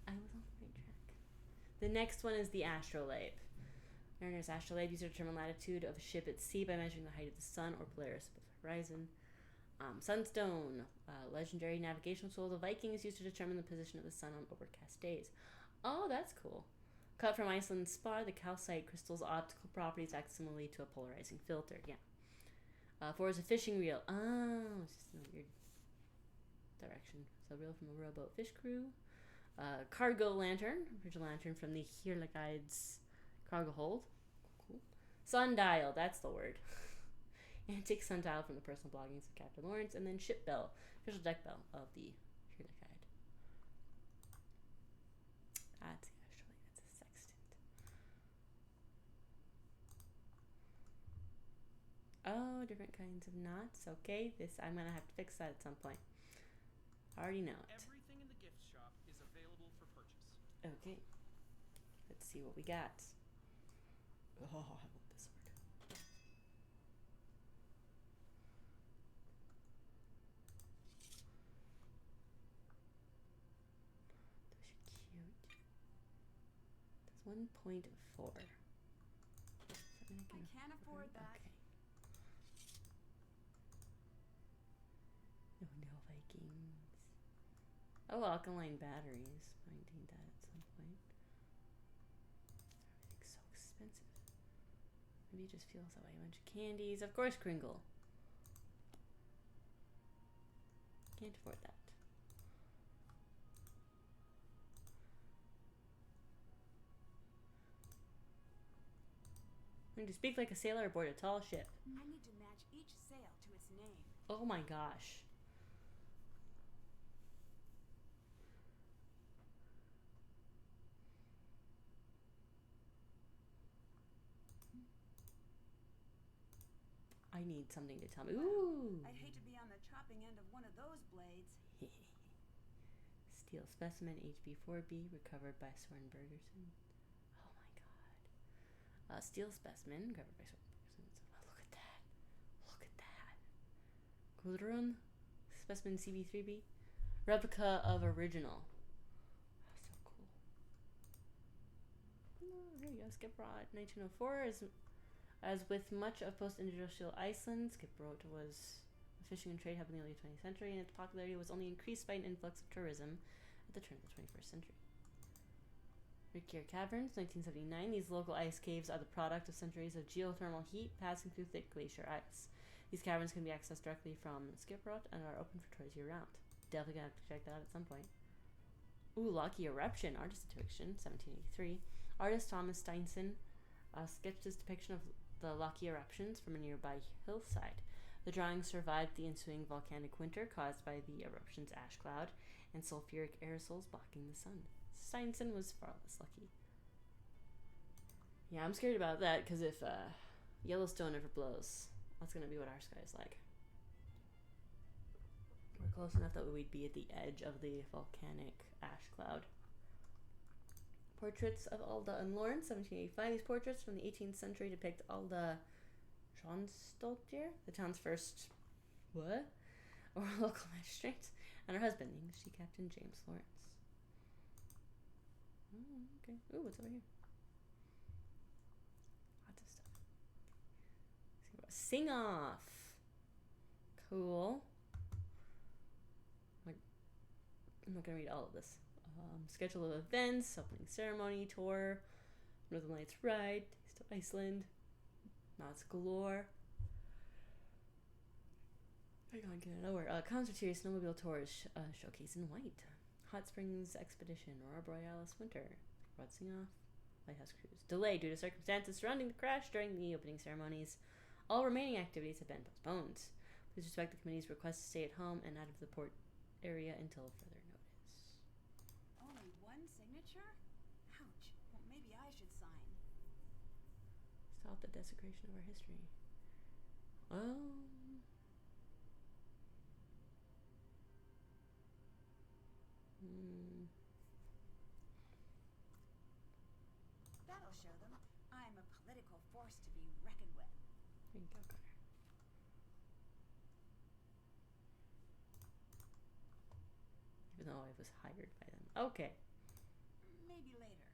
Speaker 1: I was on the right track. The next one is the astrolabe. Mariner's astrolabe used to determine latitude of a ship at sea by measuring the height of the sun or Polaris above the horizon. Sunstone, legendary navigational tool. The Vikings used to determine the position of the sun on overcast days. Oh, that's cool. Cut from Iceland's spar, the calcite crystal's optical properties act similarly to a polarizing filter. Yeah. 4 is a fishing reel. Oh, it's just in a weird direction. So, reel from a rowboat fish crew. Cargo lantern. Original lantern from the Guide's cargo hold. Cool. Sundial. That's the word. Antique sundial from the personal bloggings of Captain Lawrence. And then ship bell. Official deck bell of the Guide. That's actually, that's a sextant. Oh, different kinds of knots. Okay, I'm gonna have to fix that at some point. I already know it.
Speaker 5: Everything in the gift shop is available for purchase.
Speaker 1: Okay. Let's see what we got. Oh, I want this word. Those are cute. That's 1.4.
Speaker 2: I can't afford that.
Speaker 1: Okay. No Vikings. Oh, alkaline batteries. Might need that at some point. Everything's so expensive. I Maybe it just feels that way. A bunch of candies. Of course, Kringle. Can't afford that. Learn to speak like a sailor aboard a tall ship.
Speaker 2: I need to match each sail to its name.
Speaker 1: Oh my gosh. I need something to tell me. Ooh.
Speaker 2: I'd hate to be on the chopping end of one of those blades.
Speaker 1: Steel specimen HB4B recovered by Soren Bergerson. Oh my god. Steel specimen recovered by Soren Bergerson. Oh, look at that. Look at that. Gudrun specimen CB3B. Replica of original. Oh, so cool. Oh, here you go. Skip Rod. 1904 as with much of post-industrial Iceland, Skipbrot was a fishing and trade hub in the early 20th century, and its popularity was only increased by an influx of tourism at the turn of the 21st century. Rikir Caverns, 1979. These local ice caves are the product of centuries of geothermal heat passing through thick glacier ice. These caverns can be accessed directly from Skipbrot and are open for tours year-round. Definitely gonna have to check that out at some point. Ooh, Lucky Eruption, artist depiction, 1783. Artist Thomas Steinson sketched his depiction of the Lucky eruptions from a nearby hillside. The drawing survived the ensuing volcanic winter caused by the eruption's ash cloud and sulfuric aerosols blocking the sun. Steinson was far less lucky. Yeah, I'm scared about that because if Yellowstone ever blows, that's going to be what our sky's like. We're close enough that we'd be at the edge of the volcanic ash cloud. Portraits of Alda and Lawrence, 1785. These portraits from the 18th century depict Alda Schonstoltier, the town's first or local magistrate, and her husband, the English sea captain James Lawrence. Oh, okay. Ooh, what's over here? Lots of stuff. Sing off. Cool. I'm not gonna read all of this. Schedule of events, opening ceremony, tour, Northern Lights ride, Taste of Iceland, knots galore. I can't get it nowhere. Concert series, snowmobile tours, showcase in white, Hot Springs expedition, Aurora Borealis winter, Rod Sing Off, lighthouse cruise. Delay due to circumstances surrounding the crash during the opening ceremonies. All remaining activities have been postponed. Please respect the committee's request to stay at home and out of the port area until further notice.
Speaker 2: Only one signature? Ouch. Well, maybe I should sign.
Speaker 1: Stop the desecration of our history. Oh.
Speaker 2: That'll show them I'm a political force to be reckoned with.
Speaker 1: There you go, Connor. Even though I was hired by them. Okay.
Speaker 2: Maybe later.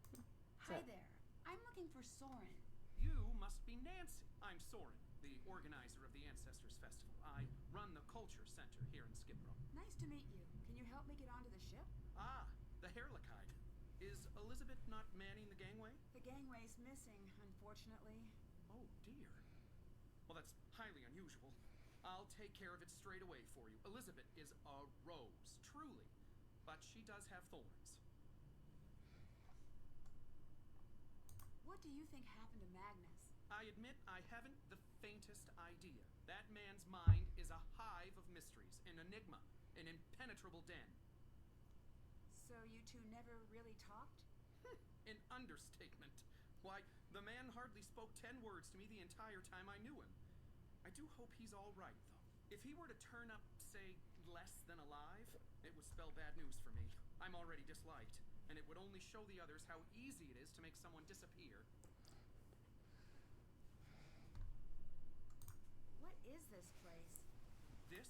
Speaker 1: So-
Speaker 2: Hi there. I'm looking for Soren.
Speaker 5: You must be Nancy. I'm Soren, the organizer of the Ancestors Festival. I run the Culture Center here in Skipbrook.
Speaker 2: Nice to meet you. Can you help me get onto the ship?
Speaker 5: Ah, the Herlichide. Is Elizabeth not manning the gangway?
Speaker 2: The gangway's missing, unfortunately.
Speaker 5: Oh, dear. Well, that's highly unusual. I'll take care of it straight away for you. Elizabeth is a rose, truly. But she does have thorns.
Speaker 2: What do you think happened to Magnus?
Speaker 5: I admit I haven't the faintest idea. That man's mind is a hive of mysteries, an enigma, an impenetrable den.
Speaker 2: So you two never really talked?
Speaker 5: An understatement. Why, the man hardly spoke 10 words to me the entire time I knew him. I do hope he's all right, though. If he were to turn up, say, less than alive, it would spell bad news for me. I'm already disliked, and it would only show the others how easy it is to make someone disappear.
Speaker 2: What is this place?
Speaker 5: This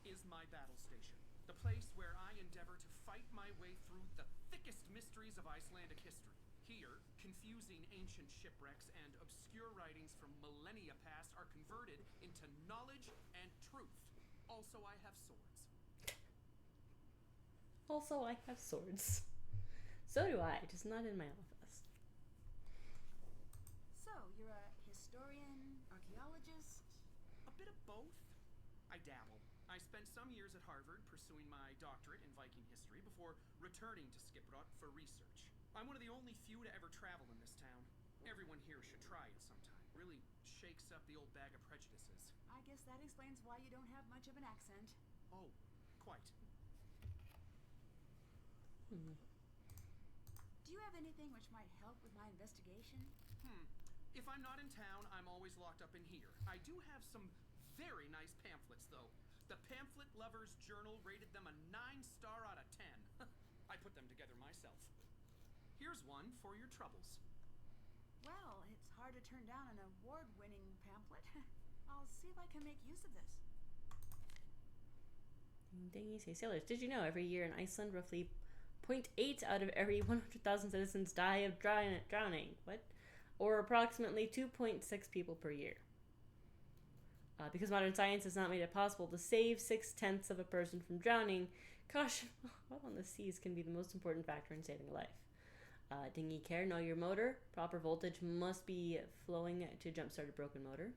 Speaker 5: is my battle station. The place where I endeavor to fight my way through the thickest mysteries of Icelandic history. Here, confusing ancient shipwrecks and obscure writings from millennia past are converted into knowledge and truth. Also, I have swords.
Speaker 1: Also, I have swords. So do I, just not in my office.
Speaker 2: So, you're a historian, archaeologist?
Speaker 5: A bit of both. I dabble. I spent some years at Harvard pursuing my doctorate in Viking history before returning to Skiprot for research. I'm one of the only few to ever travel in this town. Everyone here should try it sometime. Really shakes up the old bag of prejudices.
Speaker 2: I guess that explains why you don't have much of an accent.
Speaker 5: Oh, quite.
Speaker 2: Do you have anything which might help with my investigation?
Speaker 5: If I'm not in town, I'm always locked up in here. I do have some very nice pamphlets, though. The Pamphlet Lovers Journal rated them a 9-star out of 10. I put them together myself. Here's one for your troubles.
Speaker 2: Well, it's hard to turn down an award-winning pamphlet. I'll see if I can make use of this.
Speaker 1: Dingy say, sailors, did you know every year in Iceland, roughly 0.8 out of every 100,000 citizens die of drowning? What? Or approximately 2.6 people per year. Because modern science has not made it possible to save 0.6 of a person from drowning, caution while on the seas can be the most important factor in saving a life. Dinghy care, know your motor. Proper voltage must be flowing to jumpstart a broken motor.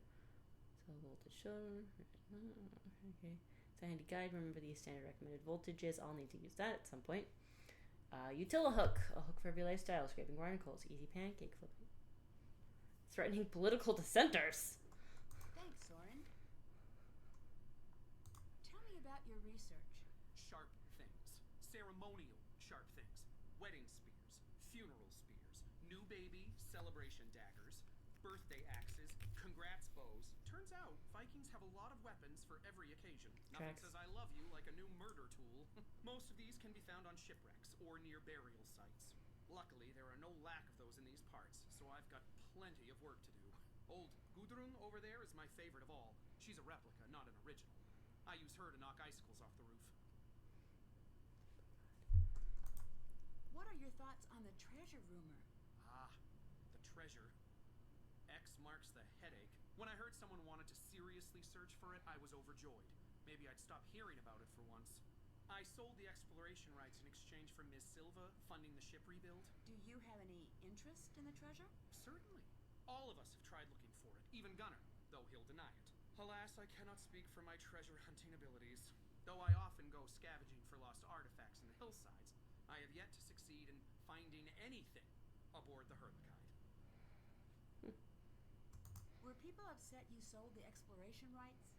Speaker 1: So voltage shown. Okay. It's a handy guide. Remember these standard recommended voltages. I'll need to use that at some point. Utila hook. A hook for every lifestyle. Scraping barnacles. Easy pancake flipping. Threatening political dissenters.
Speaker 2: Thanks, Soren. Tell me about your research.
Speaker 5: Sharp things. Ceremonial sharp things. Wedding spears. Funeral spears. New baby celebration daggers. Birthday axes. Congrats bows. Turns out Vikings have a lot of weapons for every occasion. Nothing says I love you like a new murder tool. Most of these can be found on shipwrecks or near burial sites. Luckily, there are no lack of those in these parts, so I've got plenty of work to do. Old Gudrun over there is my favorite of all. She's a replica, not an original. I use her to knock icicles off the roof.
Speaker 2: What are your thoughts on the treasure rumor?
Speaker 5: The treasure. X marks the headache. When I heard someone wanted to seriously search for it, I was overjoyed. Maybe I'd stop hearing about it for once. I sold the exploration rights in exchange for Ms. Silva funding the ship rebuild.
Speaker 2: Do you have any interest in the treasure?
Speaker 5: Certainly. All of us have tried looking for it, even Gunnar, though he'll deny it. Alas, I cannot speak for my treasure hunting abilities. Though I often go scavenging for lost artifacts in the hillsides, I have yet to succeed in finding anything aboard the Herlikide.
Speaker 2: Were people upset you sold the exploration rights?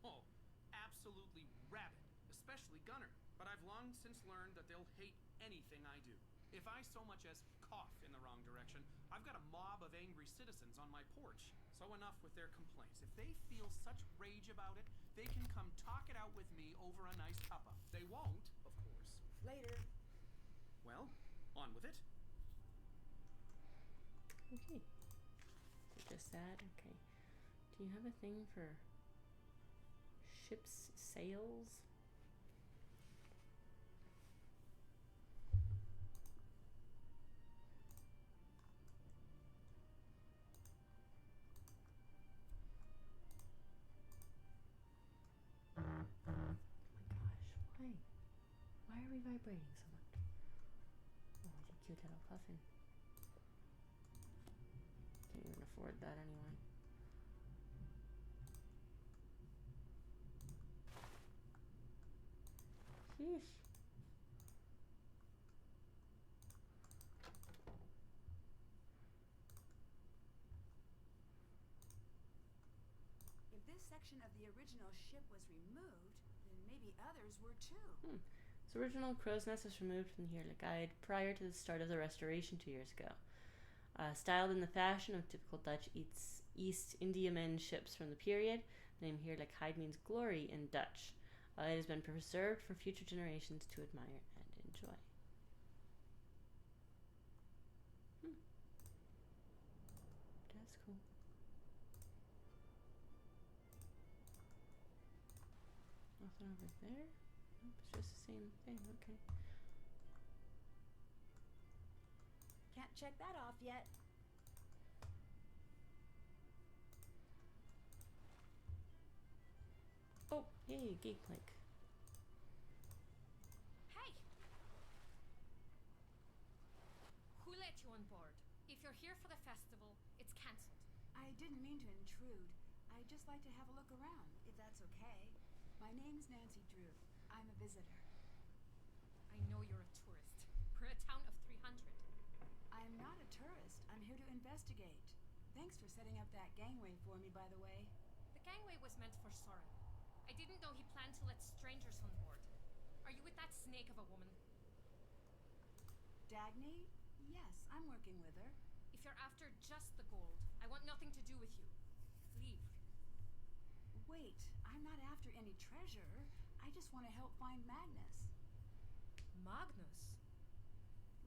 Speaker 5: Oh, absolutely rabid, especially Gunnar. But I've long since learned that they'll hate anything I do. If I so much as cough in the wrong direction, I've got a mob of angry citizens on my porch. So enough with their complaints. If they feel such rage about it, they can come talk it out with me over a nice cuppa. They won't, of course.
Speaker 2: Later.
Speaker 5: Well, on with it.
Speaker 1: Okay. Just that. Okay. Do you have a thing for ship's sails? Why are we vibrating so much? Oh, you cute little puffin. Can't even afford that anyway. Sheesh.
Speaker 2: If this section of the original ship was removed, then maybe others were too.
Speaker 1: This original crow's nest was removed from the Heerlijkheid prior to the start of the restoration 2 years ago. Styled in the fashion of typical Dutch East Indiaman ships from the period, the name Heerlijkheid means glory in Dutch. It has been preserved for future generations to admire and enjoy. That's cool. Nothing over there? Nope, it's just the same thing. Okay.
Speaker 2: Can't check that off yet.
Speaker 1: Oh, hey, gate plank.
Speaker 3: Hey! Who let you on board? If you're here for the festival, it's cancelled.
Speaker 2: I didn't mean to intrude. I'd just like to have a look around, if that's okay. My name's Nancy Drew. I'm a visitor.
Speaker 3: I know you're a tourist. We're a town of 300.
Speaker 2: I'm not a tourist. I'm here to investigate. Thanks for setting up that gangway for me, by the way.
Speaker 3: The gangway was meant for Soren. I didn't know he planned to let strangers on board. Are you with that snake of a woman?
Speaker 2: Dagny? Yes, I'm working with her.
Speaker 3: If you're after just the gold, I want nothing to do with you. Leave.
Speaker 2: Wait, I'm not after any treasure. I just want to help find Magnus.
Speaker 3: Magnus?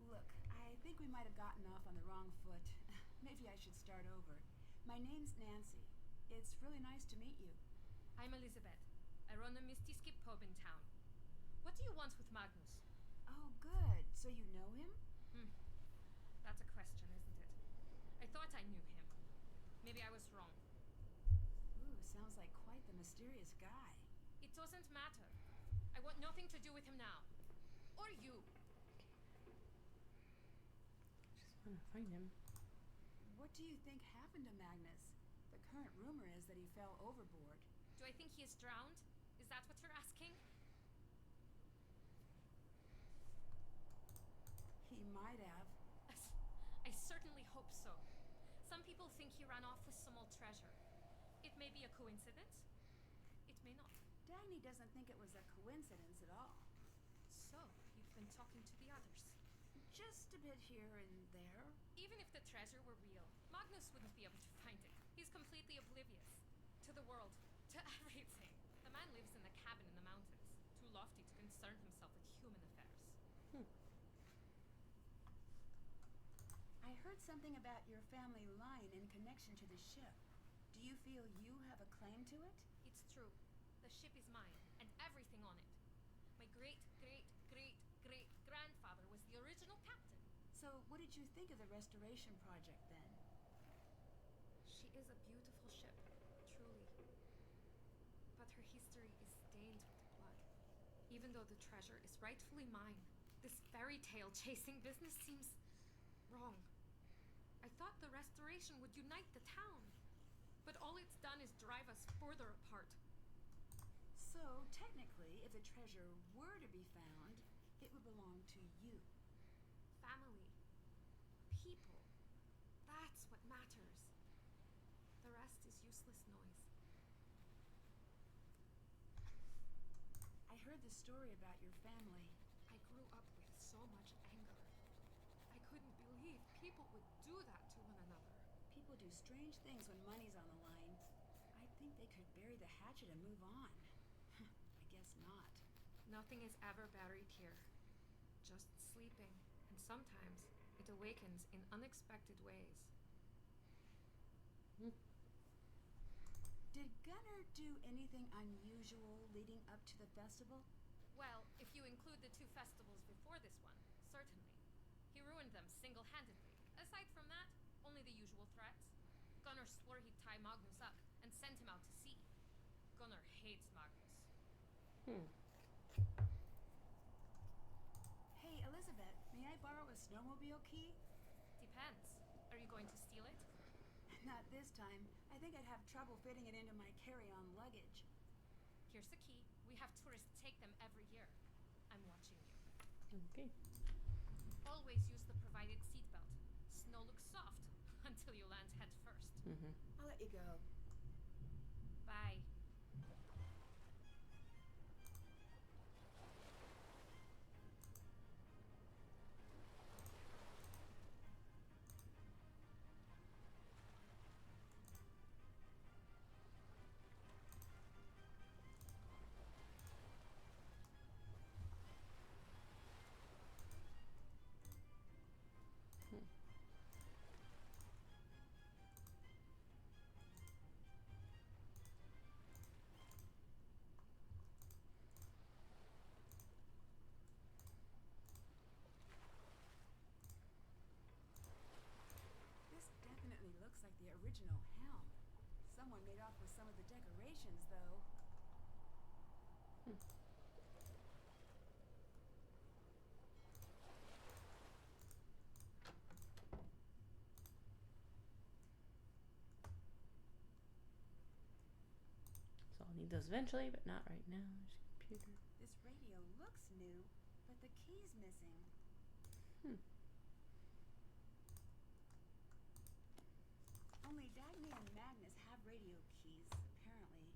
Speaker 2: Look, I think we might have gotten off on the wrong foot. Maybe I should start over. My name's Nancy. It's really nice to meet you.
Speaker 3: I'm Elizabeth. I run a Misty Skip pub in town. What do you want with Magnus?
Speaker 2: Oh, good. So you know him?
Speaker 3: That's a question, isn't it? I thought I knew him. Maybe I was wrong.
Speaker 2: Ooh, sounds like quite the mysterious guy.
Speaker 3: It doesn't matter. I want nothing to do with him now. Or you.
Speaker 1: Just want to find him.
Speaker 2: What do you think happened to Magnus? The current rumor is that he fell overboard.
Speaker 3: Do I think he is drowned? Is that what you're asking?
Speaker 2: He might have.
Speaker 3: I certainly hope so. Some people think he ran off with some old treasure. It may be a coincidence. It may not.
Speaker 2: Dagny doesn't think it was a coincidence at all.
Speaker 3: So, you've been talking to the others.
Speaker 2: Just a bit here and there.
Speaker 3: Even if the treasure were real, Magnus wouldn't be able to find it. He's completely oblivious. To the world. To everything. The man lives in a cabin in the mountains. Too lofty to concern himself with human affairs.
Speaker 2: I heard something about your family line in connection to the ship. Do you feel you have a claim to it?
Speaker 3: It's true. The ship is mine, and everything on it. My great-great-great-great-grandfather was the original captain.
Speaker 2: So what did you think of the restoration project then?
Speaker 3: She is a beautiful ship, truly. But her history is stained with blood. Even though the treasure is rightfully mine, this fairy tale chasing business seems wrong. I thought the restoration would unite the town, but all it's done is drive us further apart.
Speaker 2: So, technically, if the treasure were to be found, it would belong to you.
Speaker 3: Family. People. That's what matters. The rest is useless noise.
Speaker 2: I heard the story about your family.
Speaker 3: I grew up with so much anger. I couldn't believe people would do that to one another.
Speaker 2: People do strange things when money's on the line. I think they could bury the hatchet and move on. I guess not.
Speaker 3: Nothing is ever buried here. Just sleeping, and sometimes it awakens in unexpected ways.
Speaker 2: Did Gunnar do anything unusual leading up to the festival?
Speaker 3: Well, if you include the 2 festivals before this one, certainly. He ruined them single-handedly. Aside from that, only the usual threats. Gunnar swore he'd tie Magnus up and send him out to sea. Gunnar hates Magnus.
Speaker 2: Hey, Elizabeth, may I borrow a snowmobile key?
Speaker 3: Depends. Are you going to steal it?
Speaker 2: Not this time. I think I'd have trouble fitting it into my carry-on luggage.
Speaker 3: Here's the key. We have tourists take them every year. I'm watching you.
Speaker 1: Okay.
Speaker 3: Always use the provided seatbelt. Snow looks soft until you land head first.
Speaker 2: I'll let you go.
Speaker 3: Bye.
Speaker 2: This definitely looks like the original helm. Someone made off with some of the decorations, though.
Speaker 1: those eventually, but not right now. There's a computer.
Speaker 2: This radio looks new, but the key's missing. Only Dagny and Magnus have radio keys, apparently.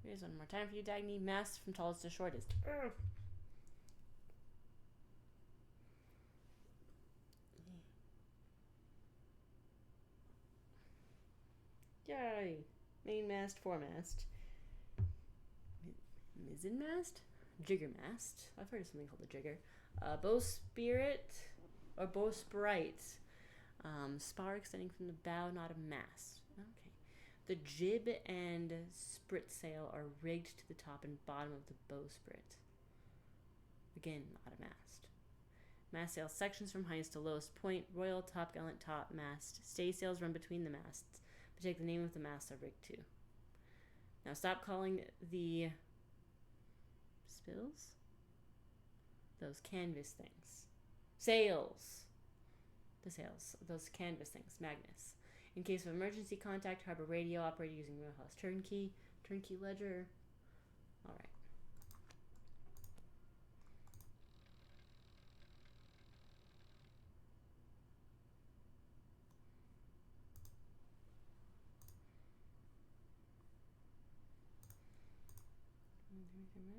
Speaker 1: Here's one more time for you, Dagny. Mass from tallest to shortest. Ugh. Yay! Main mast, foremast. Mizzen mast? Jigger mast. I've heard of something called a jigger. Bowsprit or bowsprit. Spar extending from the bow, not a mast. Okay. The jib and sprit sail are rigged to the top and bottom of the bowsprit. Again, not a mast. Mast sail sections from highest to lowest point. Royal, topgallant, top mast. Staysails run between the masts, but take the name of the mast are rigged to. Now stop calling the spills those canvas things. Sails. The sails. Those canvas things. Magnus. In case of emergency, contact harbor radio operator using wheelhouse turnkey. Turnkey ledger. Alright.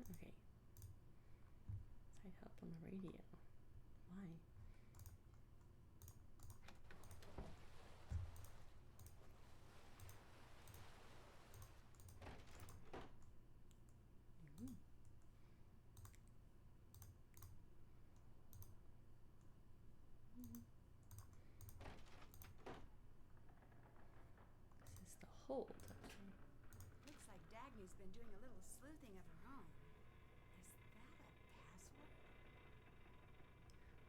Speaker 1: Okay. Side help on the radio. Why? This is the hold. Okay.
Speaker 2: Looks like Dagny's been doing a little sleuthing of her own. Is that a password?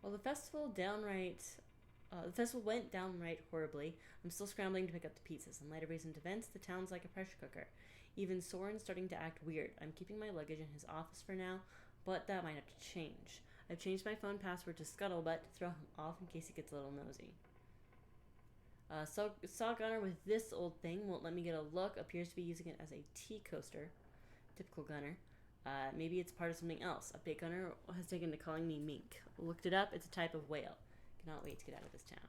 Speaker 1: Well, the festival went downright horribly. I'm still scrambling to pick up the pieces. In light of recent events, the town's like a pressure cooker. Even Soren's starting to act weird. I'm keeping my luggage in his office for now, but that might have to change. I've changed my phone password to Scuttlebutt to throw him off in case he gets a little nosy. Saw Gunner with this old thing won't let me get a look. Appears to be using it as a tea coaster. Typical Gunner. Maybe it's part of something else. Update Gunner has taken to calling me mink. Looked it up. It's a type of whale. Cannot wait to get out of this town.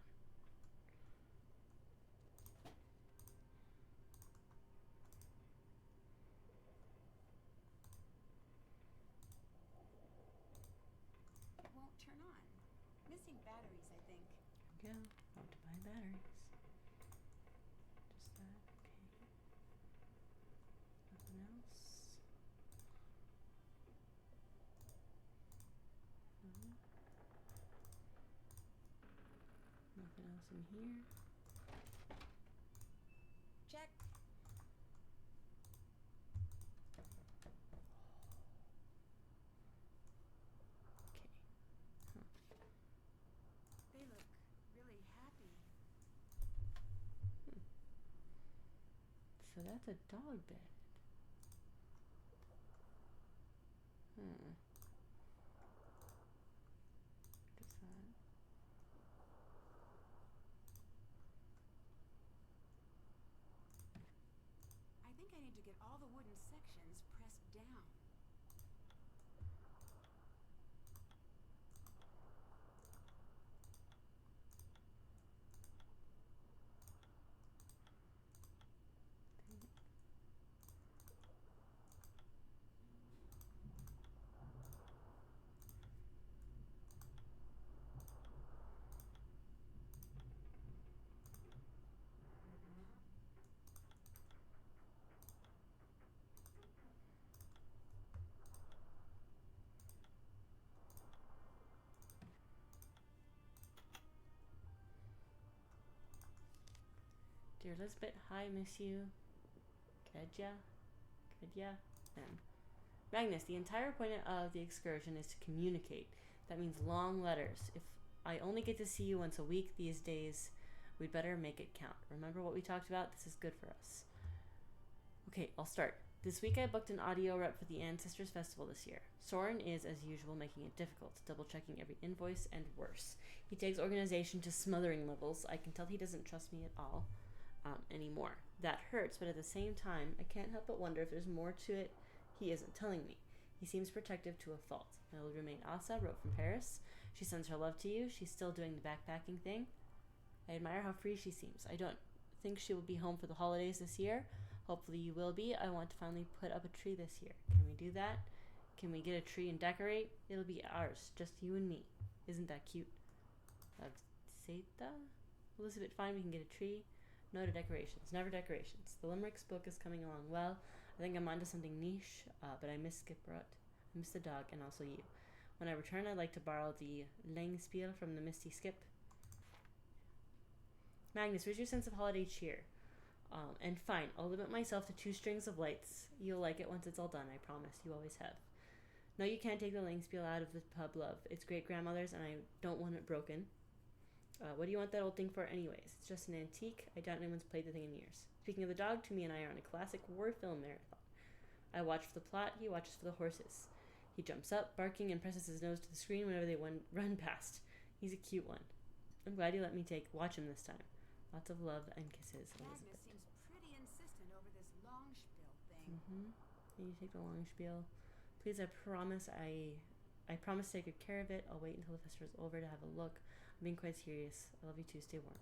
Speaker 2: It won't turn on. Missing batteries, I think.
Speaker 1: There we go. How to buy batteries. Just that. Okay. Nothing else. No. Nothing else in here.
Speaker 2: Check.
Speaker 1: Okay. Huh.
Speaker 2: They look really happy.
Speaker 1: So that's a dog bed. Hmm. Guess that.
Speaker 2: I think I need to get all the wooden sections pressed down.
Speaker 1: Dear Elizabeth, hi, miss you. Kedya? Magnus, the entire point of the excursion is to communicate. That means long letters. If I only get to see you once a week these days, we'd better make it count. Remember what we talked about? This is good for us. Okay, I'll start. This week I booked an audio rep for the Ancestors Festival this year. Soren is, as usual, making it difficult, double-checking every invoice and worse. He takes organization to smothering levels. I can tell he doesn't trust me at all anymore. That hurts, but at the same time, I can't help but wonder if there's more to it he isn't telling me. He seems protective to a fault. My old roommate Asa wrote from Paris. She sends her love to you. She's still doing the backpacking thing. I admire how free she seems. I don't think she will be home for the holidays this year. Hopefully you will be. I want to finally put up a tree this year. Can we do that? Can we get a tree and decorate? It'll be ours, just you and me. Isn't that cute? Seta? Elizabeth, fine, we can get a tree. No to decorations. Never decorations. The Limericks book is coming along well. I think I'm onto something niche, but I miss Skipperot. I miss the dog and also you. When I return, I'd like to borrow the Langspiel from the Misty Skip. Magnus, where's your sense of holiday cheer? And fine, I'll limit myself to 2 strings of lights. You'll like it once it's all done, I promise. You always have. No, you can't take the Langspiel out of the pub, love. It's great-grandmother's, and I don't want it broken. What do you want that old thing for anyways? It's just an antique. I doubt anyone's played the thing in years. Speaking of the dog, Toomey and I are on a classic war film marathon. I watch for the plot, he watches for the horses. He jumps up, barking, and presses his nose to the screen whenever they run past. He's a cute one. I'm glad you let me watch him this time. Lots of love and kisses,
Speaker 2: Magnus
Speaker 1: Elizabeth.
Speaker 2: seems pretty insistent over this long spiel thing.
Speaker 1: Can you take the long spiel? Please, I promise to take good care of it. I'll wait until the festival's over to have a look. I'm being quite serious. I love you too. Stay warm.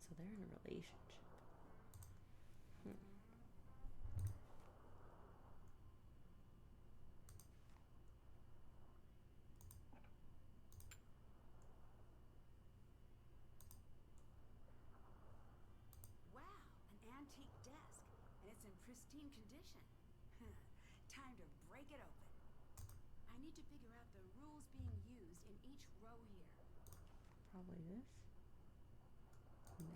Speaker 1: So they're in a relationship.
Speaker 2: Wow, an antique desk, and it's in pristine condition. Time to break it open. I need to figure out the rules being used in each row here.
Speaker 1: Probably this. No.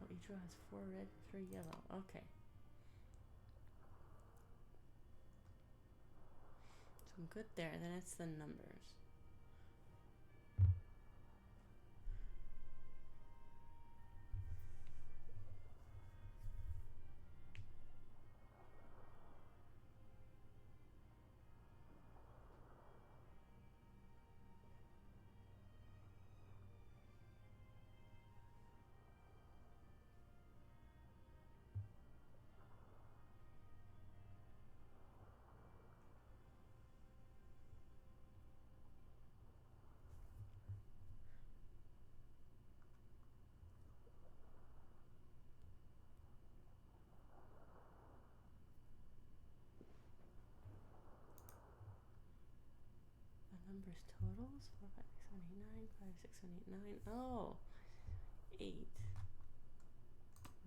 Speaker 1: Oh, each row has 4 red, 3 yellow. Okay. So I'm good there. Then it's the numbers. The numbers totals 4, 5, 6, 7, 8, 9, 5, 6, 7, 8, 9. Oh, 8,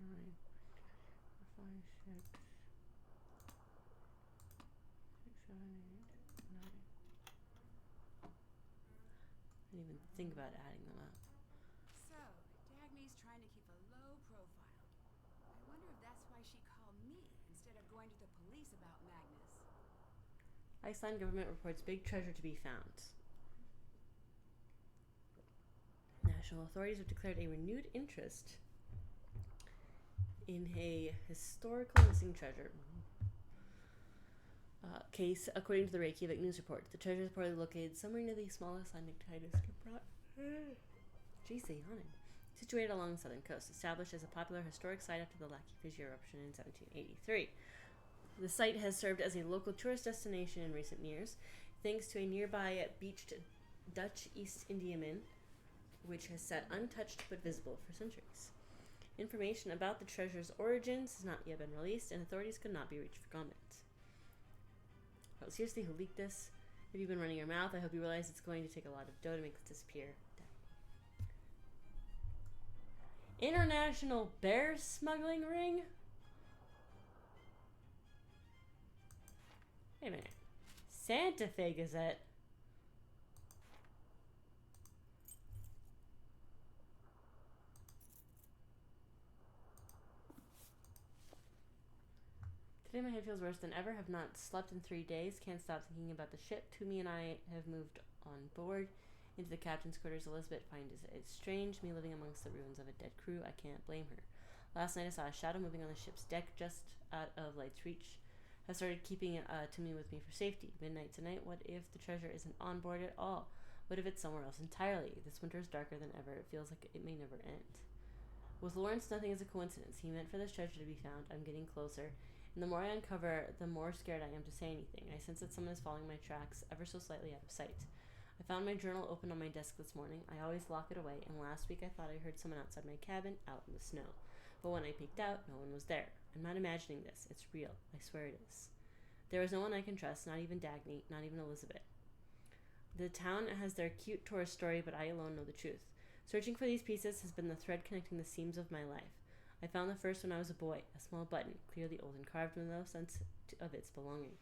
Speaker 1: 9, 4, 5, 6, 6, 7, 8, 9. I didn't even think about adding them up.
Speaker 2: So, Dagny's trying to keep a low profile. I wonder if that's why she called me instead of going to the police about Magnus.
Speaker 1: Iceland government reports big treasure to be found. National authorities have declared a renewed interest in a historical missing treasure case, according to the Reykjavik news report. The treasure is reportedly located somewhere near the small Icelandic Jeez, they yawning. Situated along the southern coast, established as a popular historic site after the Lackey Fissure eruption in 1783. The site has served as a local tourist destination in recent years, thanks to a nearby beached Dutch East Indiaman, which has sat untouched but visible for centuries. Information about the treasure's origins has not yet been released, and authorities could not be reached for comment. Oh, seriously, who leaked this? If you've been running your mouth, I hope you realize it's going to take a lot of dough to make this disappear. International bear smuggling ring? Wait a minute. Santa Fe Gazette. Today my head feels worse than ever. Have not slept in 3 days. Can't stop thinking about the ship. Toomey and I have moved on board into the captain's quarters. Elizabeth finds it strange, me living amongst the ruins of a dead crew. I can't blame her. Last night I saw a shadow moving on the ship's deck just out of light's reach. I started keeping Toomey with me for safety. Midnight tonight. What if the treasure isn't on board at all? What if it's somewhere else entirely? This winter is darker than ever. It feels like it may never end. With Lawrence, nothing is a coincidence. He meant for this treasure to be found. I'm getting closer. And the more I uncover, the more scared I am to say anything. I sense that someone is following my tracks ever so slightly out of sight. I found my journal open on my desk this morning. I always lock it away, and last week I thought I heard someone outside my cabin, out in the snow. But when I peeked out, no one was there. I'm not imagining this. It's real. I swear it is. There is no one I can trust, not even Dagny, not even Elizabeth. The town has their cute tourist story, but I alone know the truth. Searching for these pieces has been the thread connecting the seams of my life. I found the first when I was a boy, a small button, clearly old and carved with no sense of its belonging.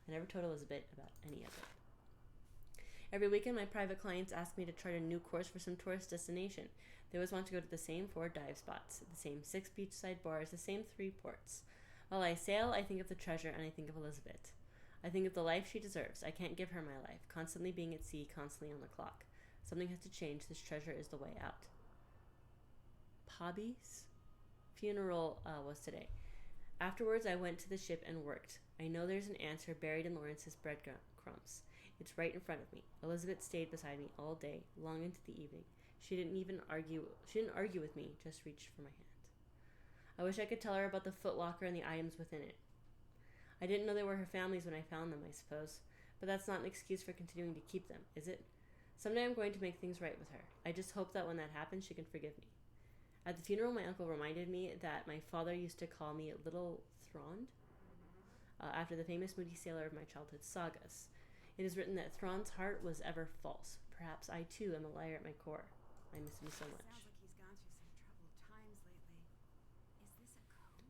Speaker 1: I never told Elizabeth about any of it. Every weekend, my private clients ask me to chart a new course for some tourist destination. They always want to go to the same 4 dive spots, the same 6 beachside bars, the same 3 ports. While I sail, I think of the treasure and I think of Elizabeth. I think of the life she deserves. I can't give her my life, constantly being at sea, constantly on the clock. Something has to change. This treasure is the way out. Pobby's funeral was today. Afterwards, I went to the ship and worked. I know there's an answer buried in Lawrence's breadcrumbs. It's right in front of me. Elizabeth stayed beside me all day, long into the evening. She didn't argue with me, just reached for my hand. I wish I could tell her about the footlocker and the items within it. I didn't know they were her family's when I found them, I suppose. But that's not an excuse for continuing to keep them, is it? Someday I'm going to make things right with her. I just hope that when that happens, she can forgive me. At the funeral, my uncle reminded me that my father used to call me Little Thrond, after the famous moody sailor of my childhood sagas. It is written that Thron's heart was ever false. Perhaps I too am a liar at my core. I miss him so much.
Speaker 2: Sounds like he's gone through some troubled times lately. Is this a code?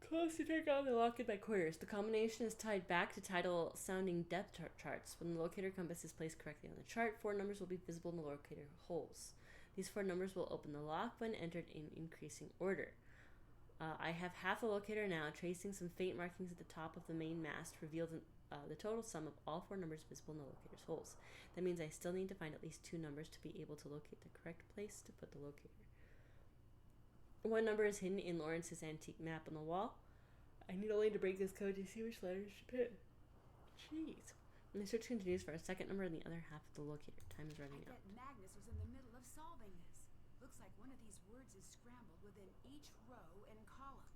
Speaker 1: Close to take out the lock in my quarters. The combination is tied back to tidal sounding depth charts. When the locator compass is placed correctly on the chart, 4 numbers will be visible in the locator holes. These 4 numbers will open the lock when entered in increasing order. I have half the locator now. Tracing some faint markings at the top of the main mast revealed the total sum of all 4 numbers visible in the locator's holes. That means I still need to find at least 2 numbers to be able to locate the correct place to put the locator. 1 number is hidden in Lawrence's antique map on the wall. I need only to break this code to see which letters to put. Jeez. And the search continues for a second number in the other half of the locator. Time is running
Speaker 2: I
Speaker 1: out.
Speaker 2: bet Magnus was in the middle of solving this. Looks like one of these words is scrambled within each row and column.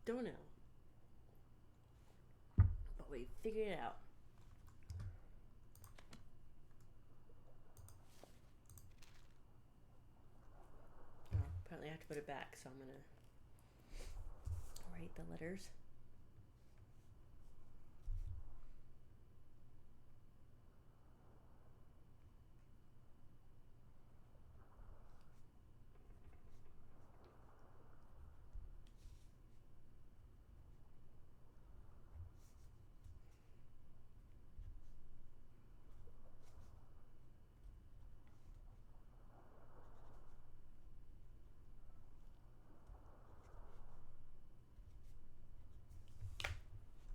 Speaker 1: Don't know. But we figured it out. Oh, apparently I have to put it back, so I'm gonna write the letters.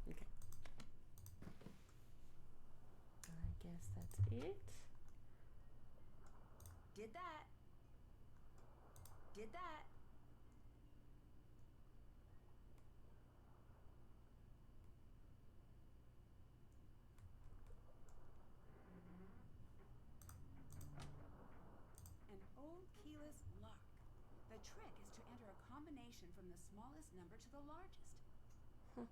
Speaker 1: Okay. I guess that's it.
Speaker 2: Did that. Did that. An old keyless lock. The trick is to enter a combination from the smallest number to the largest.
Speaker 1: Huh.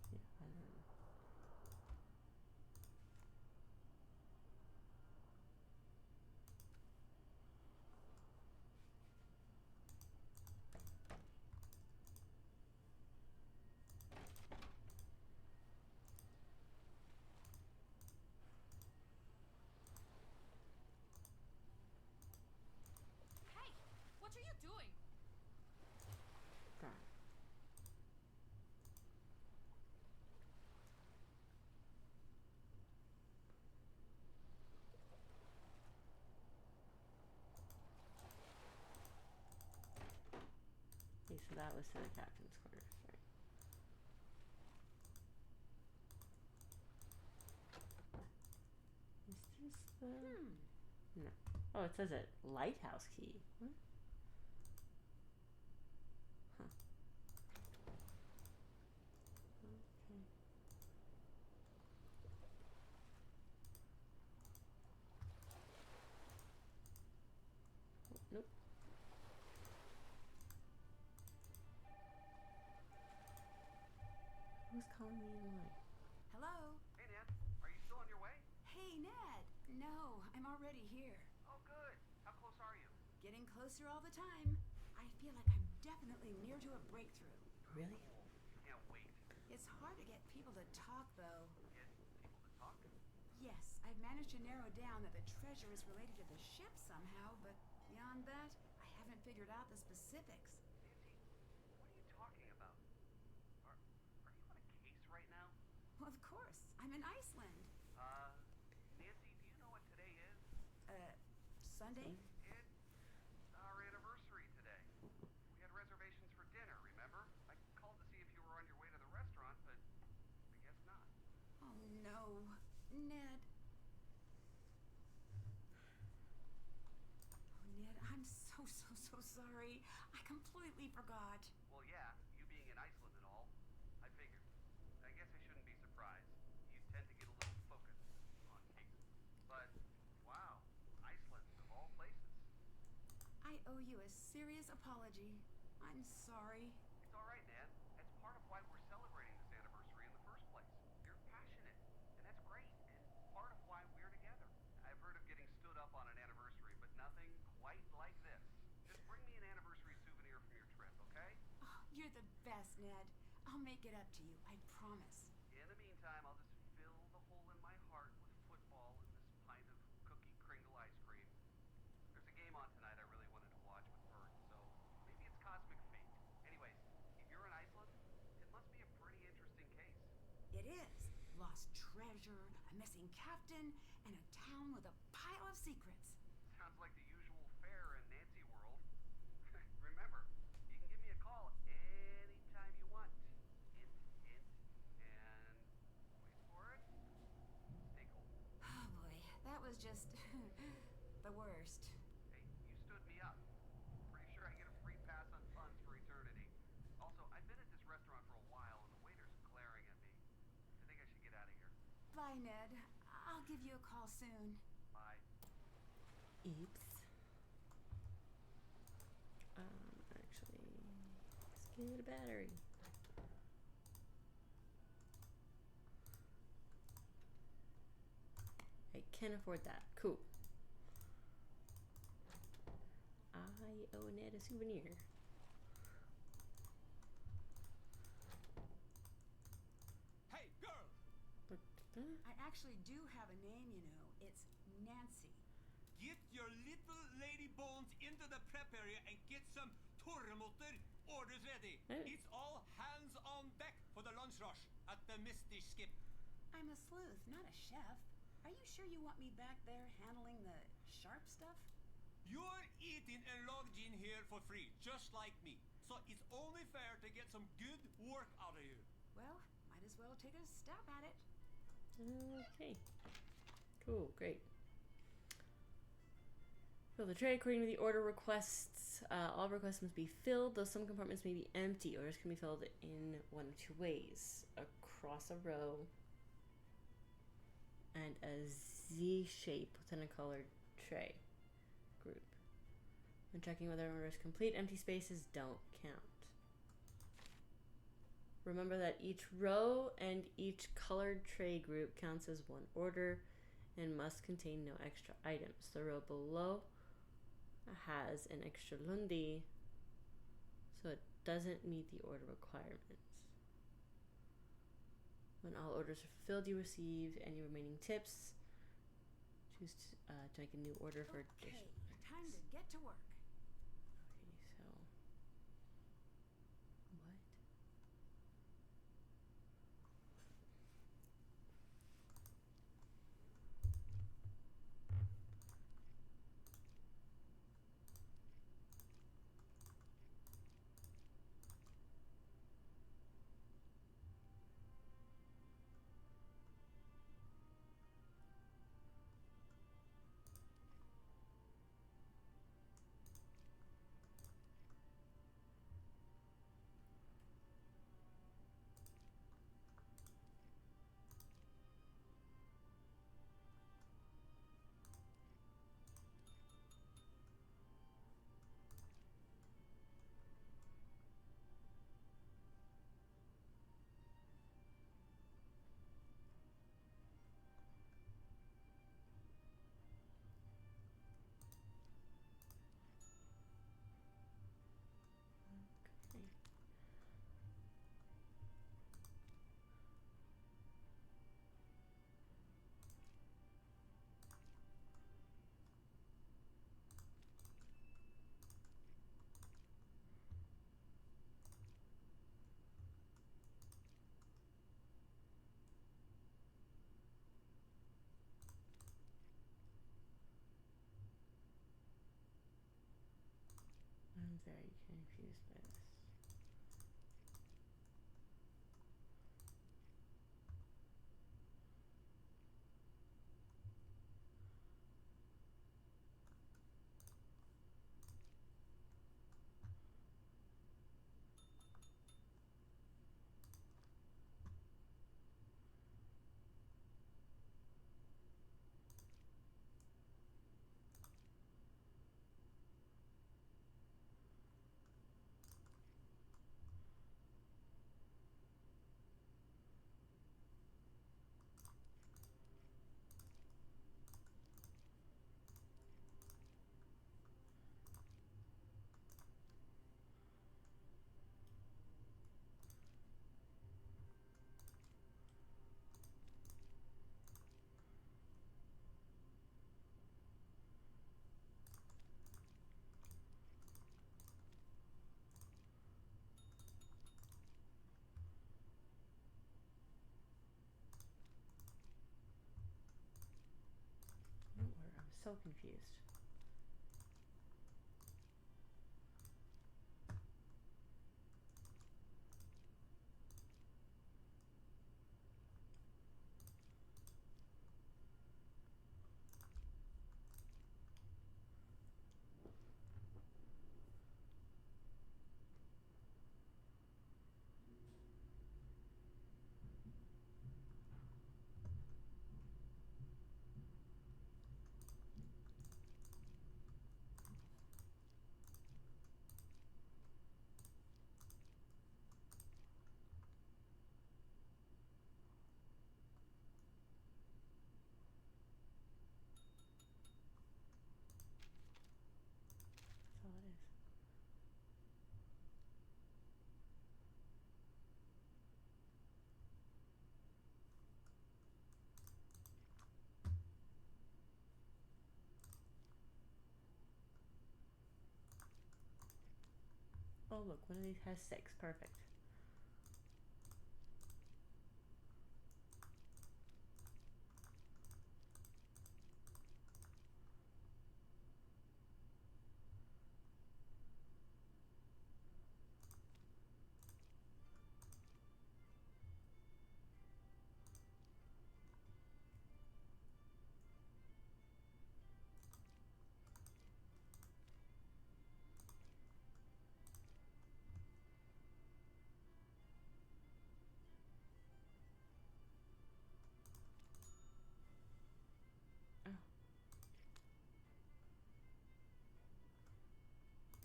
Speaker 1: Yeah, I don't know.
Speaker 3: Hey, what are you doing?
Speaker 1: Darn. Okay, so that was to the captain's quarters, right? Is this the... No. Oh, it says it. Lighthouse key. What? Huh. Okay. Nope. Who's calling me in line?
Speaker 2: Hello?
Speaker 5: Hey, Ned. Are you still on your way?
Speaker 2: Hey, Ned. No, I'm already here.
Speaker 5: Oh, good. How close are you?
Speaker 2: Getting closer all the time. I feel like I'm definitely near to a breakthrough.
Speaker 1: Really?
Speaker 5: Can't wait.
Speaker 2: It's hard to get people to talk, though.
Speaker 5: Get people to talk.
Speaker 2: Yes, I've managed to narrow down that the treasure is related to the ship somehow, but beyond that, I haven't figured out the specifics.
Speaker 5: Nancy, what are you talking about? Are you on a case right now?
Speaker 2: Well, of course. I'm in Iceland.
Speaker 5: Nancy, do you know what today is?
Speaker 2: Sunday?
Speaker 5: It's our anniversary today. We had reservations for dinner, remember? I called to see if you were on your way to the restaurant, but I guess not.
Speaker 2: Oh, no. Ned. Oh, Ned, I'm so sorry. I completely forgot.
Speaker 5: Well, yeah, you being in Iceland and all, I figured. I guess I shouldn't be surprised. You tend to get a little focused on cases. But, wow, Iceland, of all places.
Speaker 2: I owe you a serious apology. I'm sorry.
Speaker 5: It's all right, Nan. That's part of why we're celebrating this anniversary in the first place. You're passionate, and that's great, and part of why we're together. I've heard of getting stood up on an anniversary, but nothing quite like this. Just bring me an anniversary souvenir from your trip, okay?
Speaker 2: Oh, you're the best, Ned. I'll make it up to you, I promise.
Speaker 5: In the meantime, I'll just fill the hole in my heart with football and this pint of cookie kringle ice cream. There's a game on tonight I really wanted to watch with Bert, so maybe it's cosmic fate. Anyways, if you're in Iceland, it must be a pretty interesting case.
Speaker 2: It is. Lost treasure, a missing captain, and a town with a pile of secrets.
Speaker 5: Sounds like the usual fare in Nancy world. Remember, you can give me a call anytime you want. Hint, hint, and wait for it. Stay cold.
Speaker 2: Oh boy, that was just the worst.
Speaker 5: Hey, you stood me up. Pretty sure I get a free pass on funds for eternity. Also, I've been at this restaurant for a while, and the waiter's glaring at me. I think I should get out of here.
Speaker 2: Bye, Ned. I'll give you a call soon.
Speaker 5: Bye.
Speaker 1: Oops. Actually, let's get a battery. I can afford that. Cool. I owe Ned a souvenir.
Speaker 4: Hey, girl!
Speaker 1: What the?
Speaker 2: I actually do have a name, you know. It's Nancy.
Speaker 4: Get your little lady bones into the prep area and get some torremotter orders ready.
Speaker 1: Hey.
Speaker 4: It's all hands on deck for the lunch rush at the Misty Skip.
Speaker 2: I'm a sleuth, not a chef. Are you sure you want me back there handling the sharp stuff?
Speaker 4: You're eating and logged in here for free, just like me. So it's only fair to get some good work out of you.
Speaker 2: Well, might as well take a stab at it.
Speaker 1: Okay. Cool, great. Fill the tray according to the order requests. All requests must be filled, though some compartments may be empty. Orders can be filled in one of two ways. Across a row and a Z shape within a colored tray group. When checking whether an order is complete, empty spaces don't count. Remember that each row and each colored tray group counts as one order and must contain no extra items. The row below has an extra lundi, so it doesn't meet the order requirements. When all orders are fulfilled, you receive any remaining tips. Choose to make a new order for
Speaker 2: Okay,
Speaker 1: additional.
Speaker 2: time to get to work.
Speaker 1: Okay, so what? Okay. I'm very confused by this. New order. I'm so confused. Oh, look, one of these has 6. Perfect.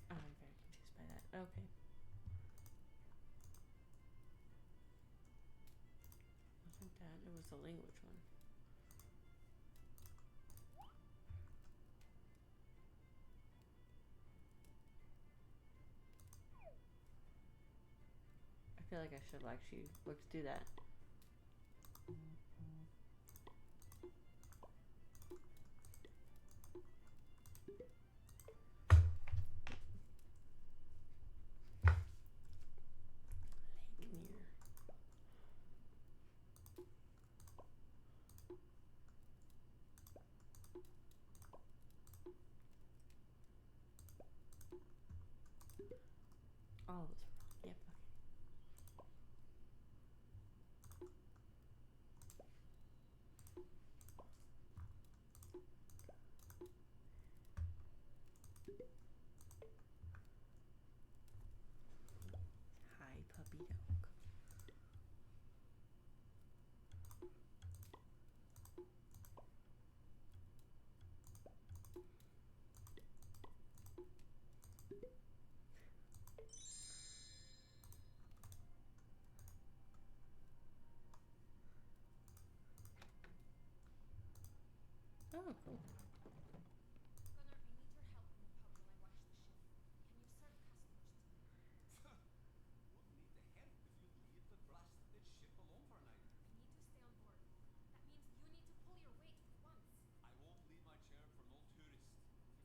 Speaker 1: Oh, I'm very confused by that. Okay. Wasn't that? It was the language one. I feel like I should have actually looked through that. Lake near. All of those were wrong. Yep, okay. Hi, puppy dog. Oh, cool.
Speaker 3: Gunnar, I need your help in the pub while I watch the ship. Can you serve customers tonight?
Speaker 4: Wouldn't need the help if you'd leave the blasted ship alone for a night.
Speaker 3: I need to stay on board. That means you need to pull your weight for once.
Speaker 4: I won't leave my chair for no tourist.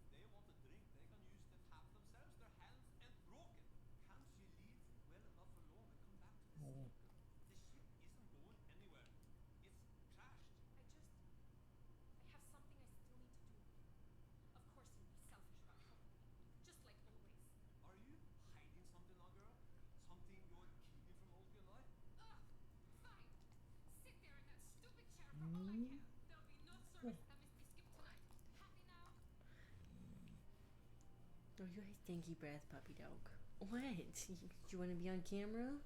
Speaker 4: If they want a drink, they can use the tap themselves, their hands and broken. Can't you leave well enough alone and come back to the sea? The ship isn't going anywhere. It's crashed.
Speaker 3: I have something I still need to do. Of course you'll be selfish about helping me, just like always.
Speaker 4: Are you hiding something, now, girl? Something you're keeping from Olga and I?
Speaker 3: Ugh, fine. Sit there in that stupid chair for all I care. There'll be no service that missed the skip tonight. Happy now?
Speaker 1: Oh, you a stinky breath, puppy dog. What? Do you want to be on camera?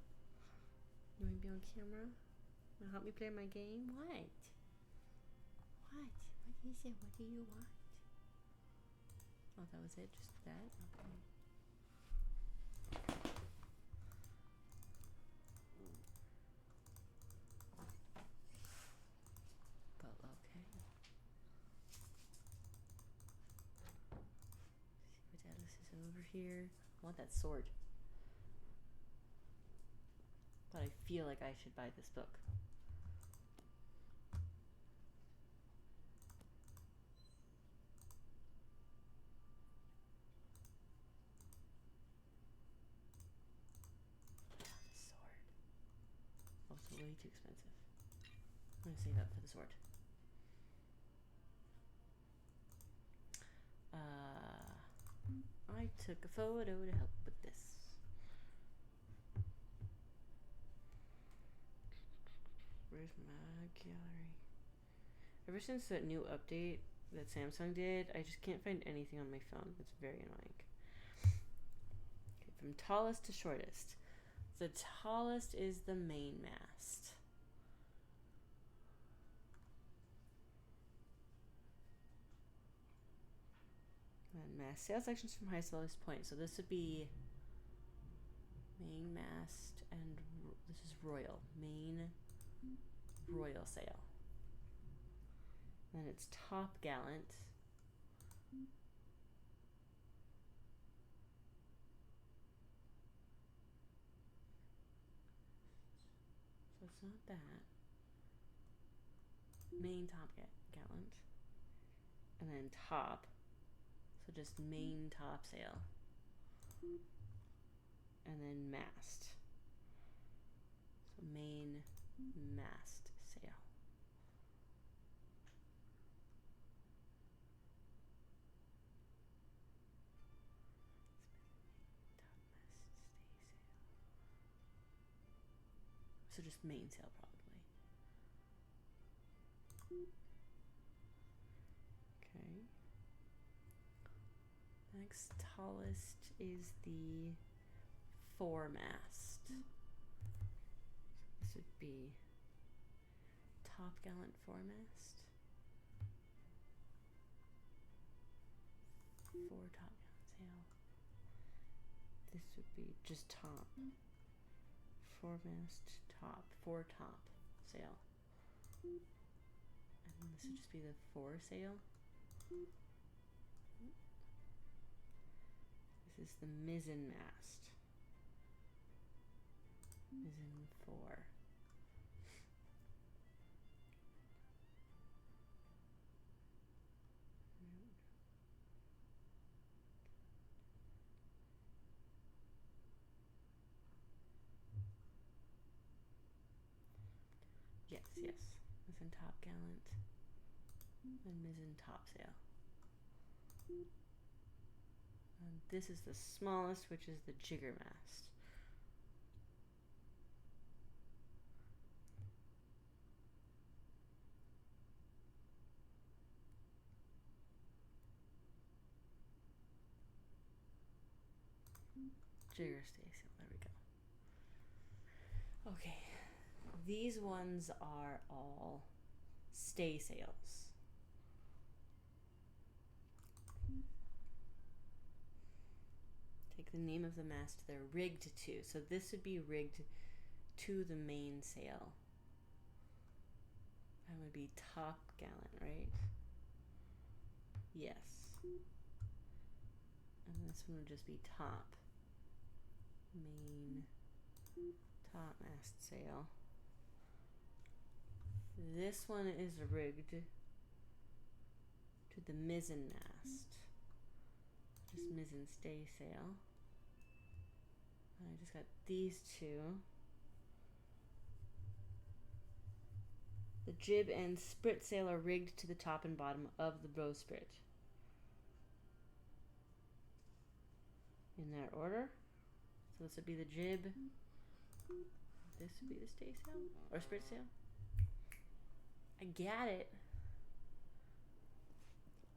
Speaker 1: You want to be on camera? Want to help me play my game? What? What? What is it? What do you want? Oh, that was it? Just that? Okay. But okay. See what Alice is over here. I want that sword. But I feel like I should buy this book. The sword. Also way too expensive. I'm gonna save up for the sword. I took a photo to help with this. Where's my gallery? Ever since that new update that Samsung did, I just can't find anything on my phone. It's very annoying. Okay, from tallest to shortest. The tallest is the mainmast. And mast sail sections from highest to lowest point. So this would be mainmast, and this is royal. Main royal sail. Then it's top gallant. So it's not that. Main top gallant. And then top. So just main topsail. and then mast. So main mast sail. So just mainsail probably. Okay. Next tallest is the foremast. This would be top gallant foremast. 4 top gallant sail. This would be just top. Foremast top. 4 top sail. And then this would just be the foresail. This is the mizzen mast. Mizzen 4. Yes, yes. Mizzen top gallant. And mizzen topsail. And this is the smallest, which is the jiggermast. Jigger staysail. There we go. Okay. These ones are all staysails. Take the name of the mast they're rigged to. So this would be rigged to the mainsail. That would be top gallant, right? Yes. And this one would just be top. Main topmast sail. This one is rigged to the mizzen mast. Just mizzen staysail. And I just got these two. The jib and spritsail are rigged to the top and bottom of the bowsprit. In that order. So this would be the jib. This would be the staysail or spritsail. I got it.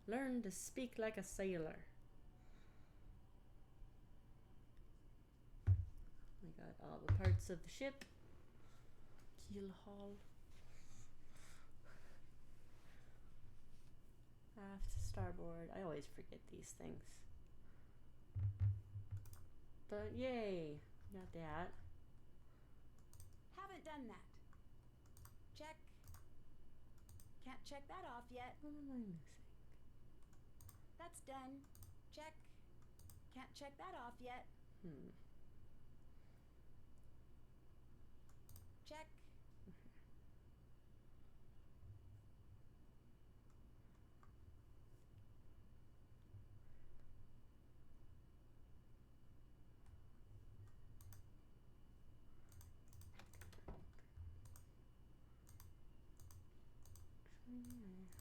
Speaker 1: Learn to speak like a sailor. We got all the parts of the ship. Keel haul. Aft, starboard. I always forget these things. But yay, got that.
Speaker 2: Haven't done that. Check. Can't check that off yet.
Speaker 1: What am I missing?
Speaker 2: That's done. Check. Can't check that off yet. Check.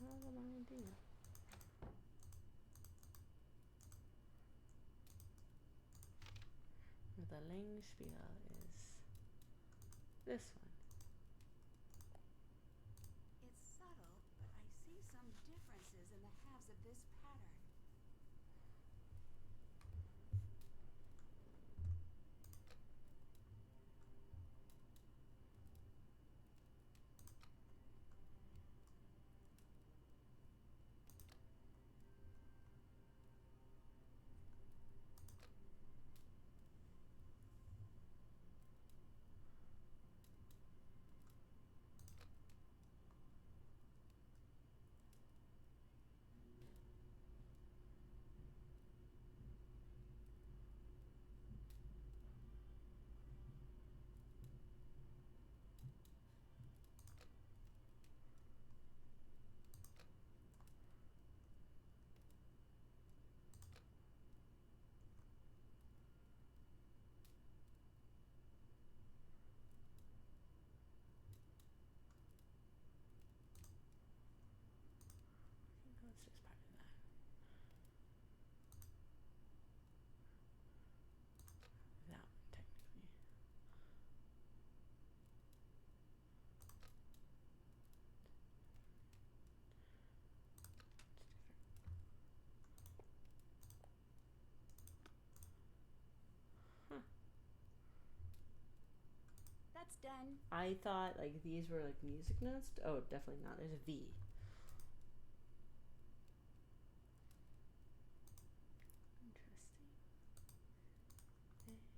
Speaker 1: How am I doing? The Langspiel is this one.
Speaker 2: It's subtle, but I see some differences in the halves of this pattern. done.
Speaker 1: I thought like these were like music notes. Oh, definitely not. There's a V. Interesting.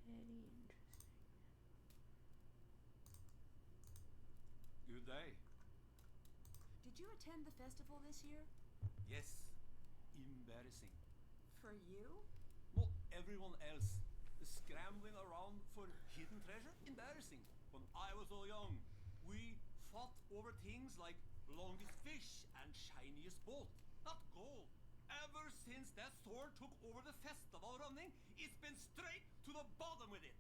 Speaker 1: Very interesting.
Speaker 4: Good day.
Speaker 2: Did you attend the festival this year?
Speaker 4: Yes. Embarrassing.
Speaker 2: For you?
Speaker 4: Not everyone else. Scrambling around for hidden treasure? Embarrassing. When I was so young, we fought over things like longest fish and shiniest boat. Not gold. Ever since that sword took over the festival running, it's been straight to the bottom with it.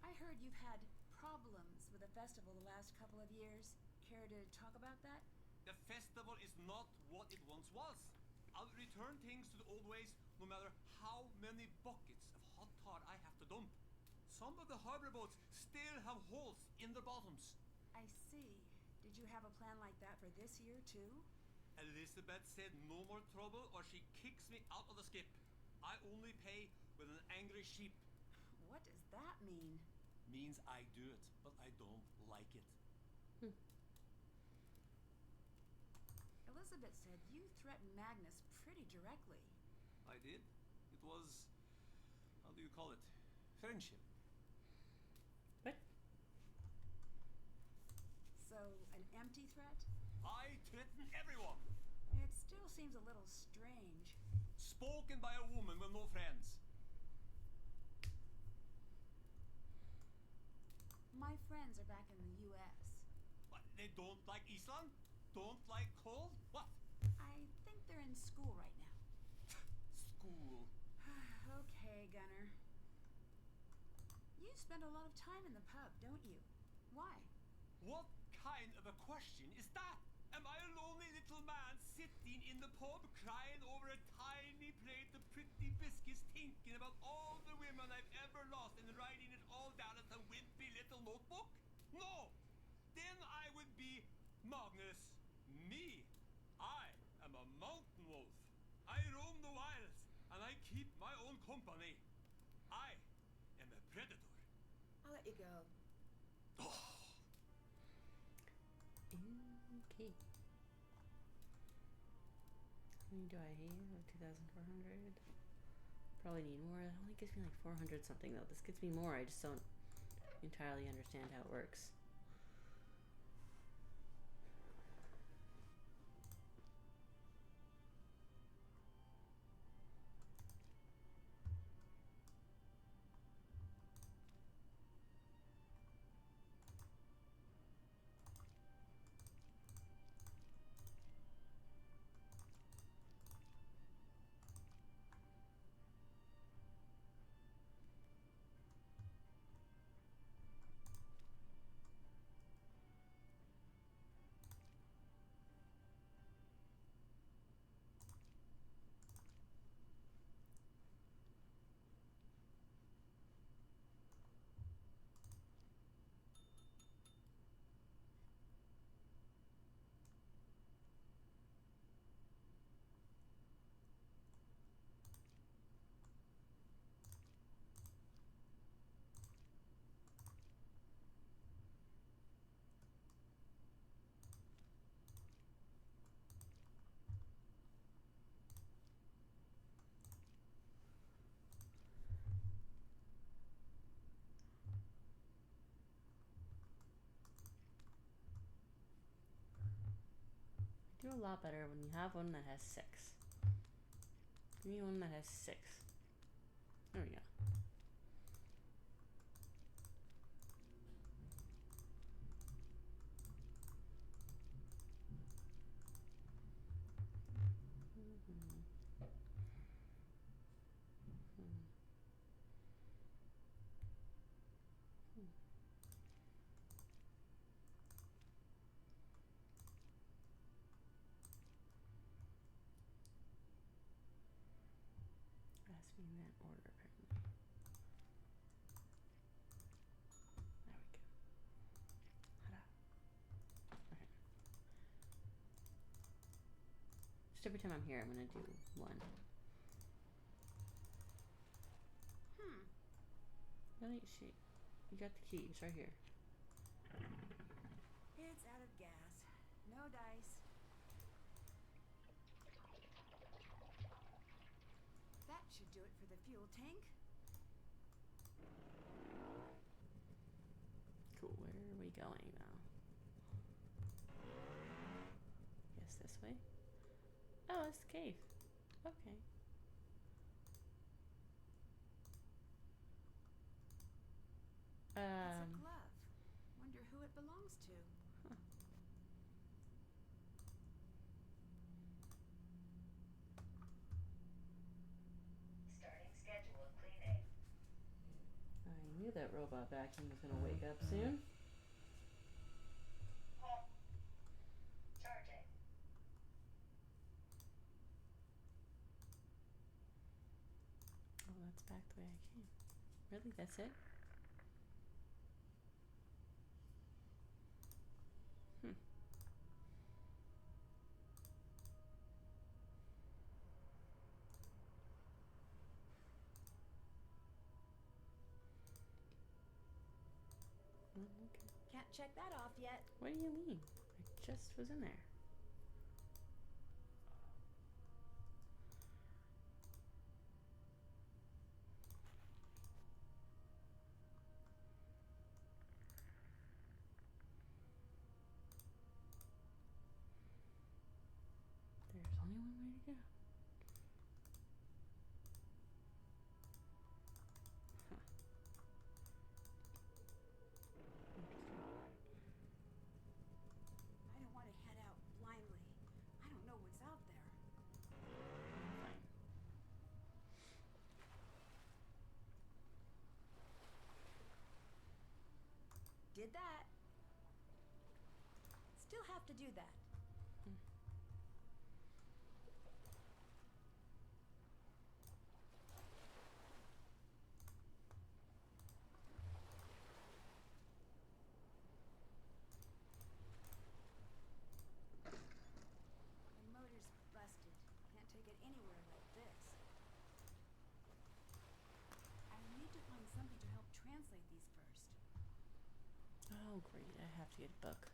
Speaker 2: I heard you've had problems with the festival the last couple of years. Care to talk about that?
Speaker 4: The festival is not what it once was. I'll return things to the old ways no matter how many buckets of hot tar I have to dump. Some of the harbor boats still have holes in their bottoms.
Speaker 2: I see. Did you have a plan like that for this year, too?
Speaker 4: Elizabeth said no more trouble or she kicks me out of the skip. I only pay with an angry sheep.
Speaker 2: What does that mean?
Speaker 4: Means I do it, but I don't like it.
Speaker 2: Elizabeth said you threatened Magnus pretty directly.
Speaker 4: I did. It was, how do you call it? Friendship.
Speaker 1: What?
Speaker 2: So, an empty threat?
Speaker 4: I threaten everyone.
Speaker 2: It still seems a little strange.
Speaker 4: Spoken by a woman with no friends.
Speaker 2: My friends are back in the U.S.
Speaker 4: What, they don't like Iceland? Don't like cold? What?
Speaker 2: I think they're in school right now.
Speaker 4: School.
Speaker 2: Okay, Gunnar. You spend a lot of time in the pub, don't you? Why?
Speaker 4: What kind of a question is that? Am I a lonely little man sitting in the pub crying over a tiny plate of pretty biscuits thinking about all the women I've ever lost and writing it all down in some wimpy little notebook? No! Then I would be Magnus. Me. I am a mountain wolf. I roam the wilds and I keep my own company. I am a predator.
Speaker 2: I'll let you go.
Speaker 4: Oh.
Speaker 1: Okay. How many do I have? 2,400. Probably need more. It only gives me like 400 something though. This gets me more. I just don't entirely understand how it works. Do a lot better when you have one that has 6. Give me one that has 6. There we go. Has to be in that order, apparently. There we go. Hada. Okay. Just every time I'm here, I'm gonna do 1. Really? You got the key. It's right here.
Speaker 2: It's out of gas. No dice. That should do it for the fuel tank.
Speaker 1: Cool. Where are we going now? Guess this way. Oh, it's the cave. Okay.
Speaker 2: It's a glove. Wonder who it belongs to.
Speaker 1: Huh.
Speaker 6: Starting schedule of cleaning.
Speaker 1: I knew that robot vacuum was gonna wake up soon.
Speaker 6: Home. Charging.
Speaker 1: Oh, that's back the way I came. Really? That's it? Hmm. Okay.
Speaker 2: Can't check that off yet.
Speaker 1: What do you mean? I just was in there. There's only one way to go. Huh.
Speaker 2: I don't want to head out blindly. I don't know what's out there.
Speaker 1: Fine.
Speaker 2: Did that. Still have to do that. The motor's busted. Can't take it anywhere like this. I need to find something to help translate these first.
Speaker 1: Oh, great. I have to get a book.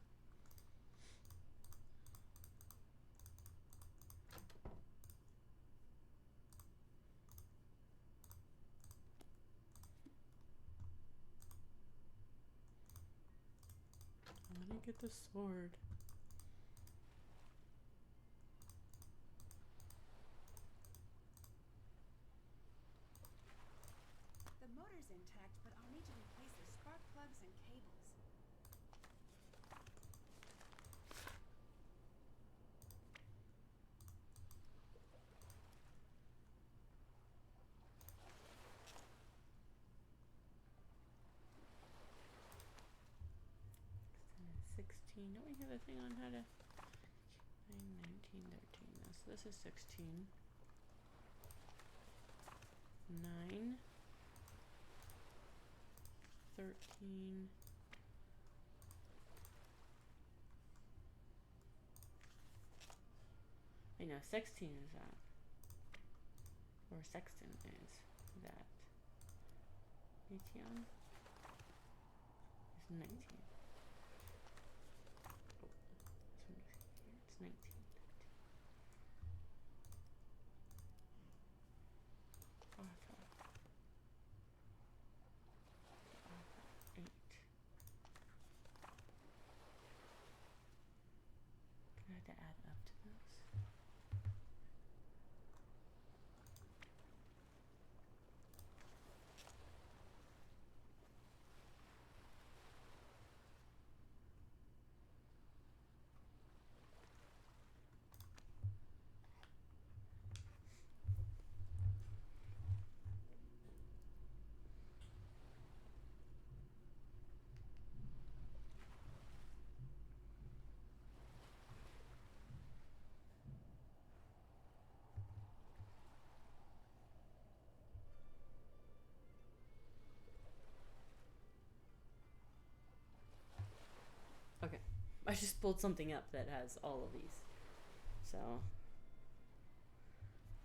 Speaker 1: I'm gonna get the sword.
Speaker 2: The motor's intact, but I'll need to replace the spark plugs and cables.
Speaker 1: Extended 16. Don't we have a thing on how to... 9, 19, 13. No, so this is 16. 9. 13. I know, 16 is that. Or sexton is that. 18 is 19. Oh, this one is here. It's 19. Alpha. Alpha 8. I have to add up to those. Okay. I just pulled something up that has all of these. So.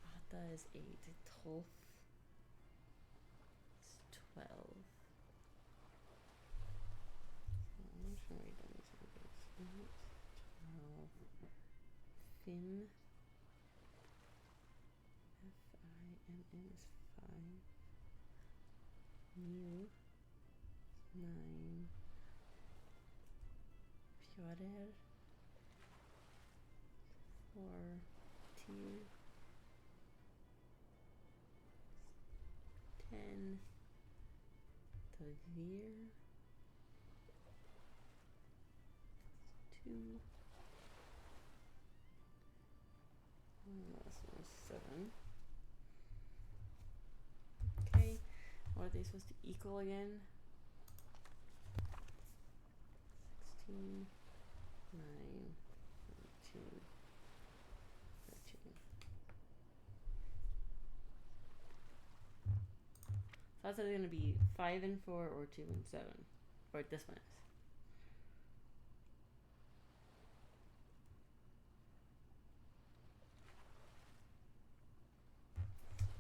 Speaker 1: Ata is 8. Tolf is 12. Fin. F-I-N-N is 5. New. 9. Fjorir. 4. 2. 10. Tavir. 2. Last one is 7. Okay. What are they supposed to equal again? 16, 9, 13, 13. So that's either going to be 5 and 4 or 2 and 7. Or this one is.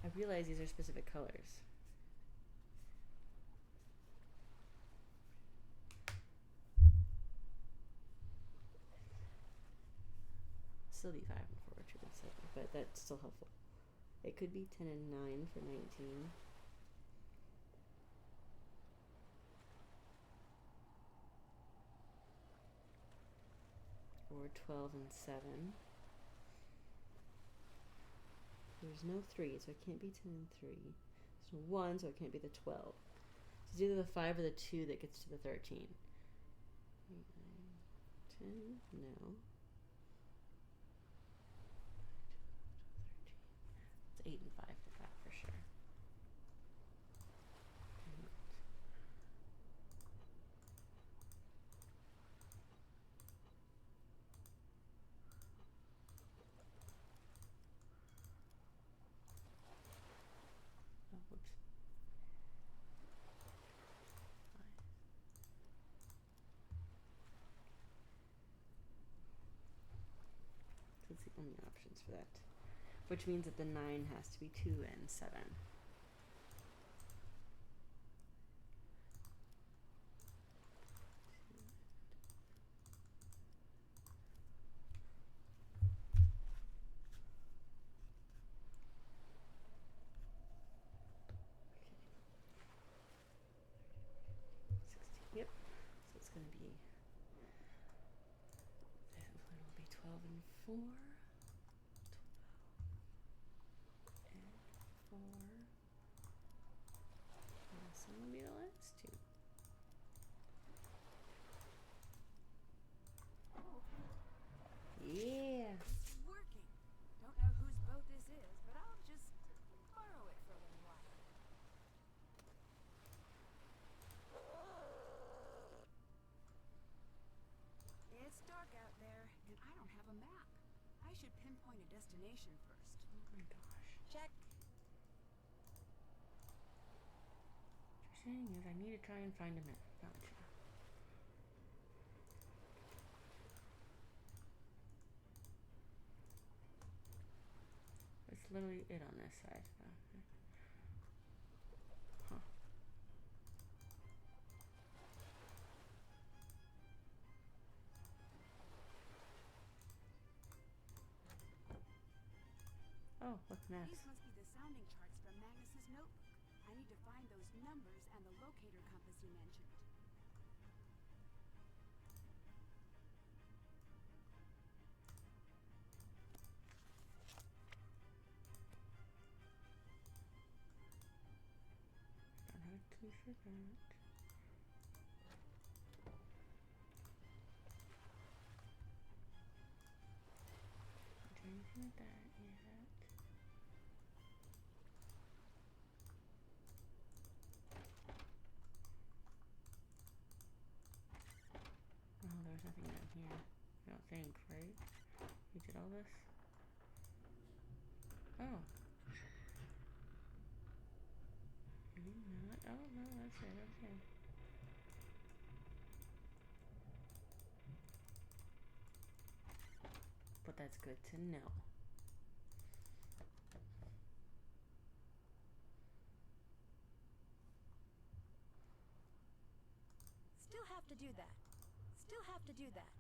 Speaker 1: I realize these are specific colors. Still be 5 and 4, 2 and 7, but that's still helpful. It could be 10 and 9 for 19. Or 12 and 7. There's no 3, so it can't be 10 and 3. There's no 1, so it can't be the 12. So it's either the 5 or the 2 that gets to the 13. 8, 9, 10, no. It's 8 and 5 for that for sure. Oh, whoops. 5. That's the only options for that. Which means that the 9 has to be 2 and 7. Yep. So it's going to be, that one will be 12 and 4. 12 and 4. And this one will be the last 2. Yeah.
Speaker 2: It's working. Don't know whose boat this is, but I'll just borrow it for a little while. It's dark out there, and I don't have a map. I should pinpoint a destination first.
Speaker 1: Oh my gosh.
Speaker 2: Check.
Speaker 1: What you're saying is I need to try and find a map. Gotcha. It's literally it on this side. Huh. Oh, look, maps.
Speaker 2: These must be the sounding charts from Magnus's notebook. I need to find those numbers and the locator compass he mentioned.
Speaker 1: Don't have a key for that. Don't do anything with that yet. Oh, there's nothing down here. I don't think, right? We did all this? Oh. Not. Oh, no, that's it. Okay. But that's good to know.
Speaker 2: Still have to do that. Still have to do that.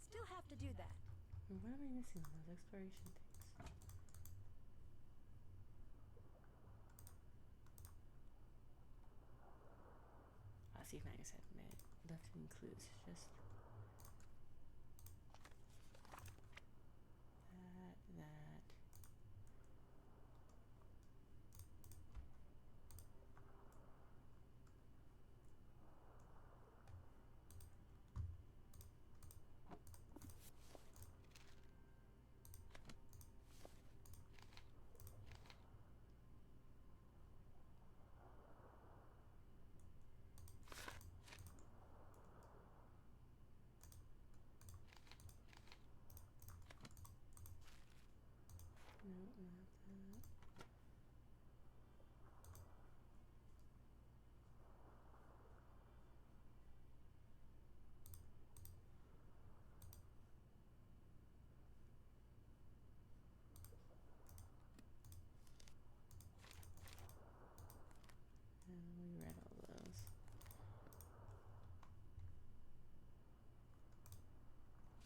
Speaker 2: Still have to do that.
Speaker 1: What am I missing on those exploration things? I'll see if Magus had left any clues. Just that. No, not that. We read all those.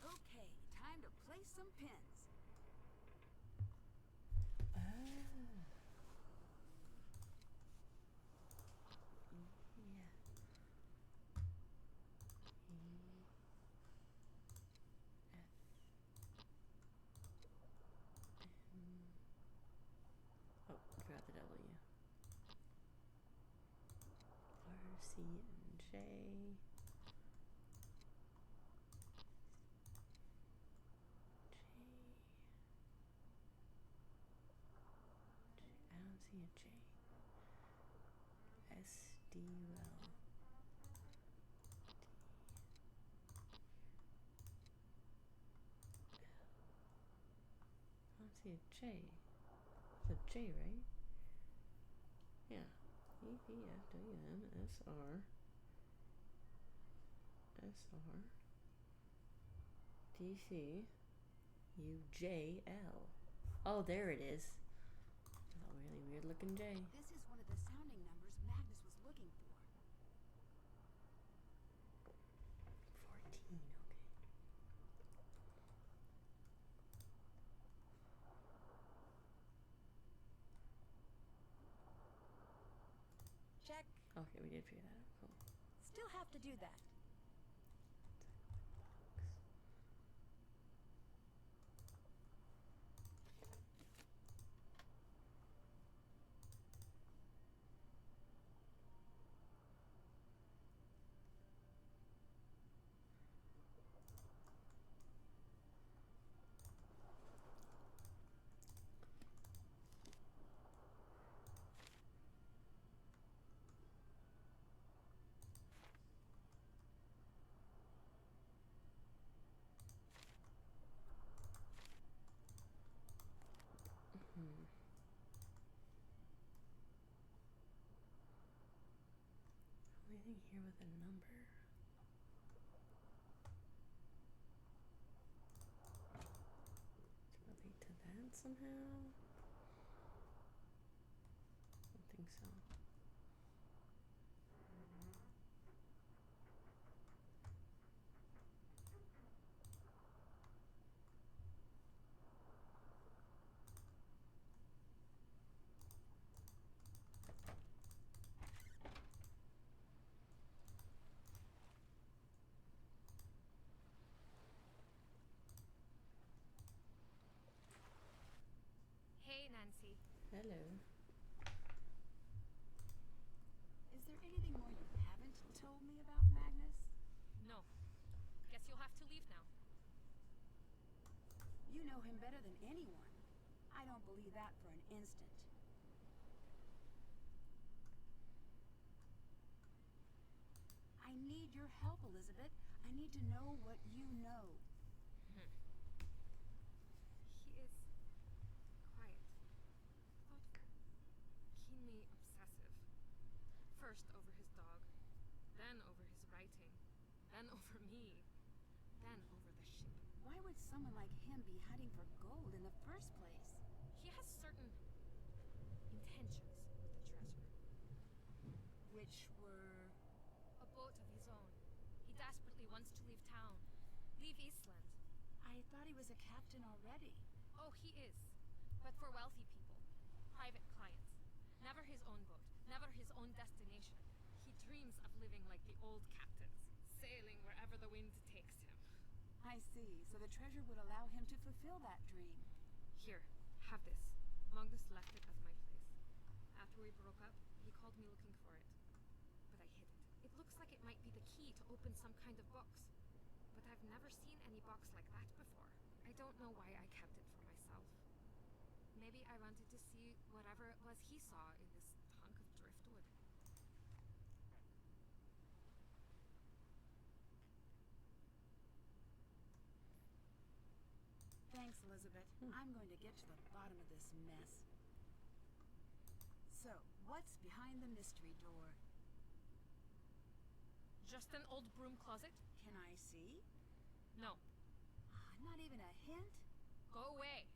Speaker 2: Okay, time to place some pins.
Speaker 1: Yeah. Oh, forgot the W. R, C, and J. I don't see a J. S, D, L. I don't see a J. It's a J, right? Yeah. E, P, F, W, M, S, R. S, R. D, C. U, J, L. Oh, there it is. A really weird looking J.
Speaker 2: This is one of the sounding numbers Magnus was looking for.
Speaker 1: 14, okay.
Speaker 2: Check.
Speaker 1: Okay, we did figure that out. Cool.
Speaker 2: Still have to do that.
Speaker 1: Only thing here with a number. To relate to that somehow? I don't think so.
Speaker 3: Hey, Nancy.
Speaker 1: Hello.
Speaker 2: Is there anything more you haven't told me about Magnus?
Speaker 3: No. Guess you'll have to leave now.
Speaker 2: You know him better than anyone. I don't believe that for an instant. I need your help, Elizabeth. I need to know what you know.
Speaker 3: He is quiet, thoughtful, keenly obsessive. First over his dog, then over his writing, then over me, then over the ship.
Speaker 2: Why would someone like him be hunting for gold in the first place?
Speaker 3: He has certain intentions with the treasure.
Speaker 2: Which were...
Speaker 3: A boat of his own. He desperately wants to leave town. Leave Iceland.
Speaker 2: I thought he was a captain already.
Speaker 3: Oh, he is. But for wealthy people. Private clients. Never his own boat. Never his own destination. He dreams of living like the old captains. Sailing wherever the wind takes him.
Speaker 2: I see. So the treasure would allow him to fulfill that dream.
Speaker 3: Here, have this. Magnus left it at my place. After we broke up, he called me looking for it. But I hid it. It looks like it might be the key to open some kind of box. But I've never seen any box like that before. I don't know why I kept it for myself. Maybe I wanted to see whatever it was he saw in this hunk of driftwood.
Speaker 2: Thanks, Elizabeth. I'm going to get to the bottom of this mess. So, what's behind the mystery door?
Speaker 3: Just an old broom closet?
Speaker 2: Can I see?
Speaker 3: No.
Speaker 2: Not even a hint?
Speaker 3: Go away.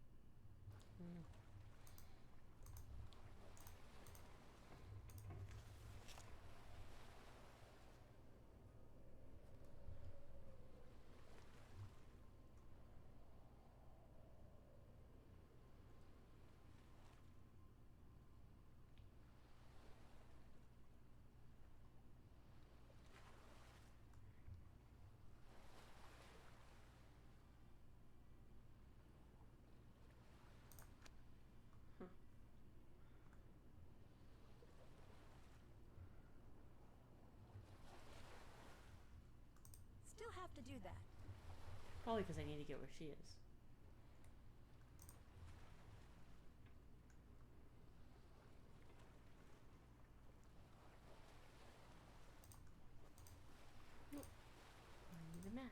Speaker 2: Still have to do that.
Speaker 1: Probably because I need to get where she is. Nope. I need a map.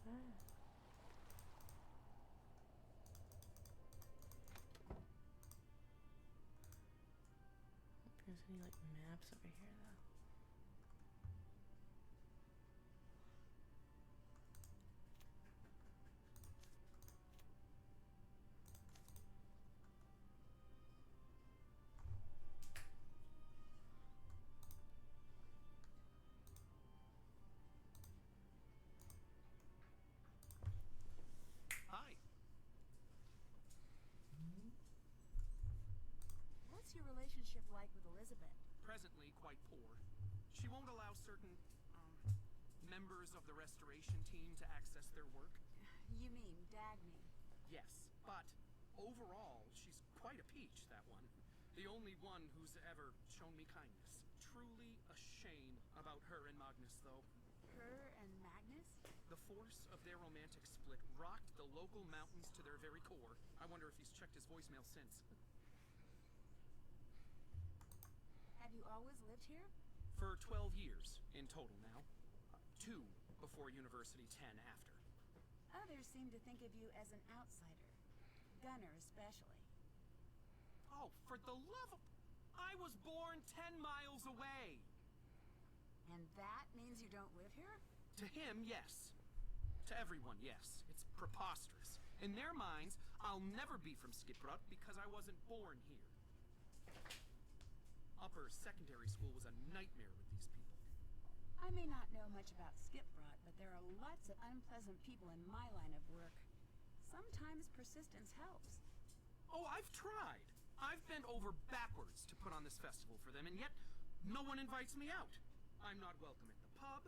Speaker 1: Ah. There's any like maps over here though.
Speaker 5: Hi.
Speaker 2: What's your relationship like with Elizabeth?
Speaker 5: Presently quite poor. She won't allow certain, members of the restoration team to access their work.
Speaker 2: You mean Dagny?
Speaker 5: Yes, but overall, she's quite a peach, that one. The only one who's ever shown me kindness. Truly a shame about her and Magnus, though.
Speaker 2: Her and Magnus?
Speaker 5: The force of their romantic split rocked the local mountains to their very core. I wonder if he's checked his voicemail since.
Speaker 2: Have you always lived here?
Speaker 5: For 12 years in total now. 2 before university, 10 after.
Speaker 2: Others seem to think of you as an outsider. Gunner especially.
Speaker 5: Oh, for the love of... I was born 10 miles away!
Speaker 2: And that means you don't live here?
Speaker 5: To him, yes. To everyone, yes. It's preposterous. In their minds, I'll never be from Skidbrot because I wasn't born here. Upper secondary school was a nightmare with these people.
Speaker 2: I may not know much about Skipbrot, but there are lots of unpleasant people in my line of work. Sometimes persistence helps.
Speaker 5: Oh, I've tried. I've bent over backwards to put on this festival for them, and yet no one invites me out. I'm not welcome at the pub.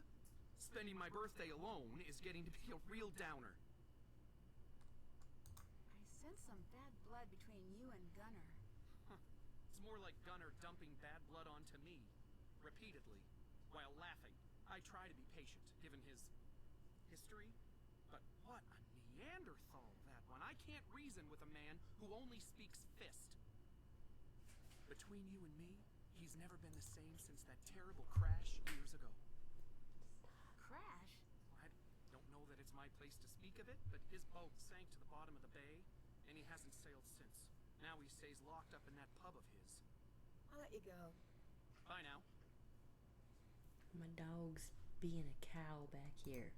Speaker 5: Spending my birthday alone is getting to be a real downer.
Speaker 2: I sense some bad blood between you and Gunner.
Speaker 5: It's more like Gunner dumping bad blood onto me, repeatedly, while laughing. I try to be patient, given his history, but what a Neanderthal, that one. I can't reason with a man who only speaks fist. Between you and me, he's never been the same since that terrible crash years ago.
Speaker 2: Crash?
Speaker 5: I don't know that it's my place to speak of it, but his boat sank to the bottom of the bay, and he hasn't sailed since. Now he stays locked up in that pub of his.
Speaker 2: I'll let you go.
Speaker 5: Bye now.
Speaker 1: My dog's being a cow back here.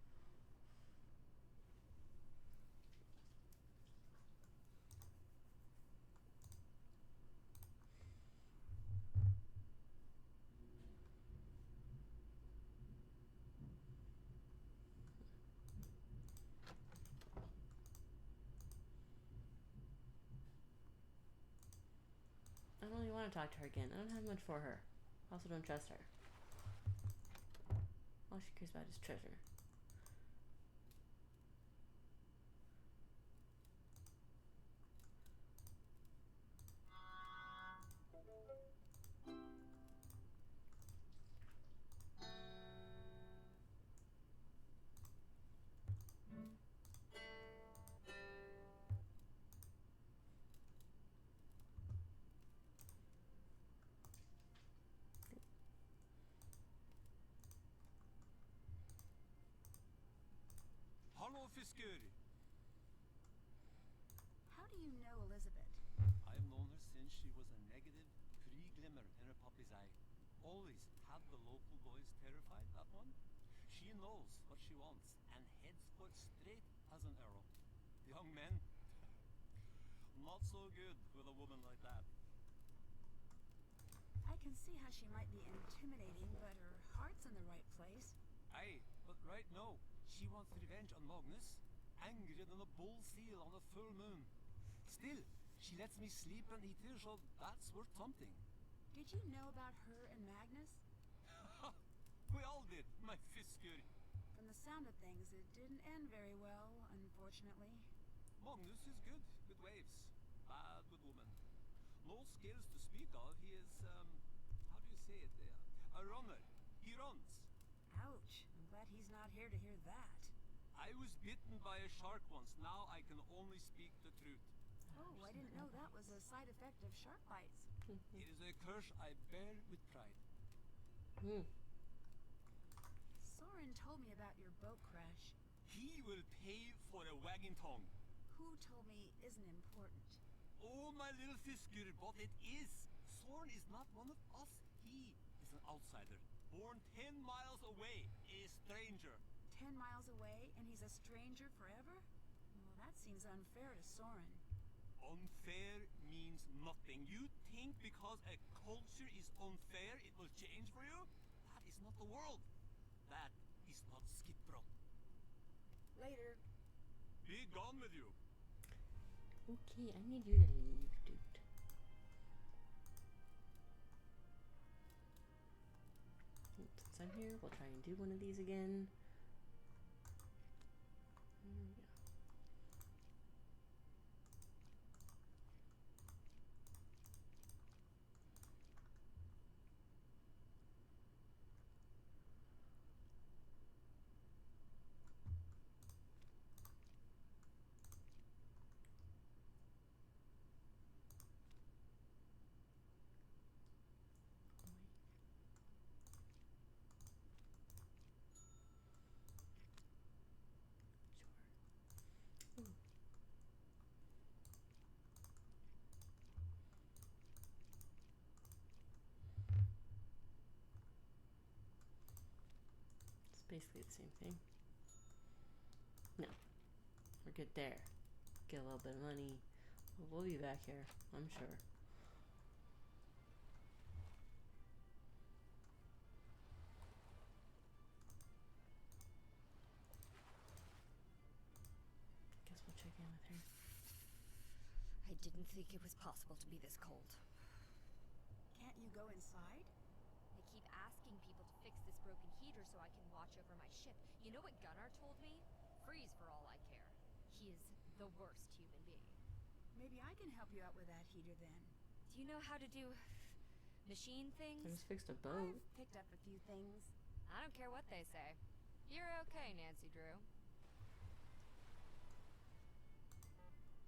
Speaker 1: want to talk to her again. I don't have much for her. I also don't trust her. All she cares about is treasure.
Speaker 4: Hallo, fisker!
Speaker 2: How do you know Elizabeth?
Speaker 4: I've known her since she was a negative, pre-glimmer in her puppy's eye. Always had the local boys terrified, that one. She knows what she wants and heads for it straight as an arrow. Young men, not so good with a woman like that.
Speaker 2: I can see how she might be intimidating, but her heart's in the right place.
Speaker 4: Aye, but right now, she wants revenge on Magnus, angrier than a bull seal on a full moon. Still, she lets me sleep and eat her, so that's worth something.
Speaker 2: Did you know about her and Magnus?
Speaker 4: We all did, my fisker.
Speaker 2: From the sound of things, it didn't end very well, unfortunately.
Speaker 4: Magnus is good with waves, bad with women. No skills to speak of. He is, how do you say it? A runner. He runs.
Speaker 2: Ouch. I'm glad he's not here to hear that.
Speaker 4: I was bitten by a shark once. Now I can only speak the truth.
Speaker 2: Oh, I didn't know that was a side effect of shark bites.
Speaker 4: It is a curse I bear with pride.
Speaker 2: Soren told me about your boat crash.
Speaker 4: He will pay for a wagging tongue.
Speaker 2: Who told me isn't important.
Speaker 4: Oh, my little fisker, but it is. Soren is not one of us. He is an outsider, born 10 miles away, a stranger.
Speaker 2: 10 miles away, and he's a stranger forever? Well, that seems unfair to Soren.
Speaker 4: Unfair means nothing. You think because a culture is unfair, it will change for you? That is not the world. That is not Skidbro.
Speaker 2: Later.
Speaker 4: Be gone with you.
Speaker 1: Okay, I need you to leave, dude. Since I'm here, we'll try and do one of these again. There we go. Basically the same thing. No, we're good there. Get a little bit of money. We'll be back here, I'm sure. Guess we'll check in with her.
Speaker 3: I didn't think it was possible to be this cold.
Speaker 2: Can't you go inside?
Speaker 3: I keep asking people to fix this broken heater so I can watch over my ship. You know what Gunnar told me? Freeze for all I care. He is the worst human being.
Speaker 2: Maybe I can help you out with that heater then.
Speaker 3: Do you know how to do machine things?
Speaker 1: I just fixed a boat.
Speaker 2: I've picked up a few things.
Speaker 3: I don't care what they say. You're okay, Nancy Drew.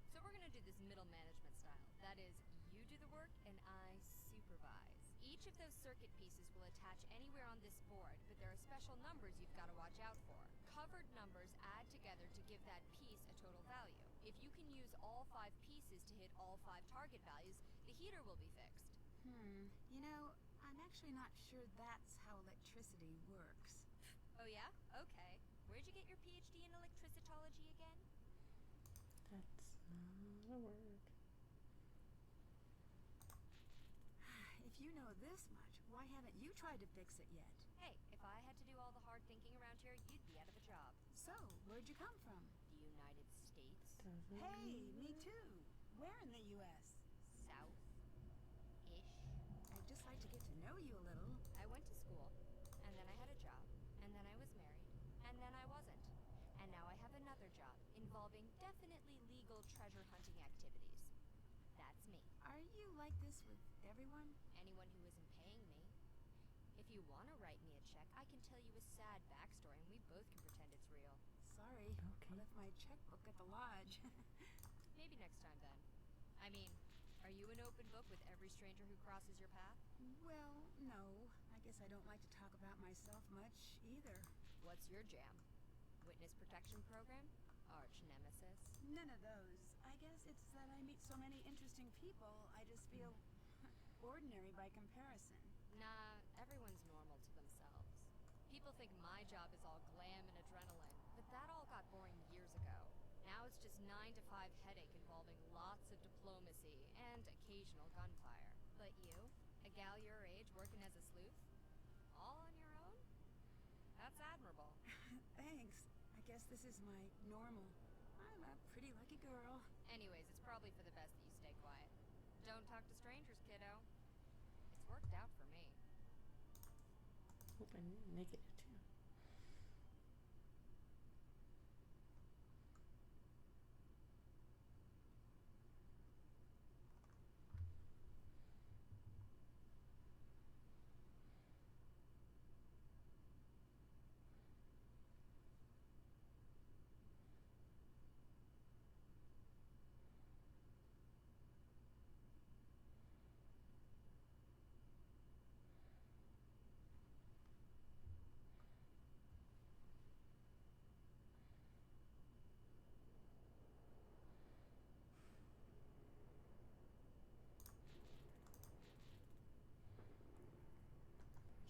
Speaker 3: So we're gonna do this middle management style. That is, you do the work and I supervise. Each of those circuit pieces will attach anywhere on this board, but there are special numbers you've got to watch out for. Covered numbers add together to give that piece a total value. If you can use all 5 pieces to hit all 5 target values, the heater will be fixed.
Speaker 2: You know, I'm actually not sure that's how electricity works.
Speaker 3: Oh yeah? Okay. Where'd you get your PhD in electricitology again?
Speaker 1: That's not a word.
Speaker 2: If you know this much, why haven't you tried to fix it yet?
Speaker 3: Hey, if I had to do all the hard thinking around here, you'd be out of a job.
Speaker 2: So, where'd you come from?
Speaker 3: The United States?
Speaker 1: Doesn't
Speaker 2: Hey, me too. Where in the U.S.?
Speaker 3: South-ish?
Speaker 2: excited to get to know you a little.
Speaker 3: I went to school, and then I had a job, and then I was married, and then I wasn't. And now I have another job involving definitely legal treasure hunting activities. That's me.
Speaker 2: Are you like this with everyone?
Speaker 3: Anyone who isn't paying me. If you want to write me a check, I can tell you a sad backstory and we both can pretend it's real.
Speaker 2: Sorry.
Speaker 1: Okay.
Speaker 2: I left my checkbook at the lodge.
Speaker 3: Maybe next time then. I mean, are you an open book with every stranger who crosses your path?
Speaker 2: Well, no. I guess I don't like to talk about myself much either.
Speaker 3: What's your jam? Witness protection program? Arch nemesis?
Speaker 2: None of those. I guess it's that I meet so many interesting people, I just feel ordinary by comparison.
Speaker 3: Nah, everyone's normal to themselves. People think my job is all glam and adrenaline, but that all got boring years ago. Now it's just 9 to 5 headache involving lots of diplomacy and occasional gunfire. But you, a gal your age working as a sleuth? All on your own? That's admirable.
Speaker 2: Thanks. I guess this is my normal. I'm a pretty lucky girl.
Speaker 3: Anyways, it's probably for the best that you stay quiet. Don't talk to strangers, kiddo. It's worked out for me.
Speaker 1: Hope I'm negative too.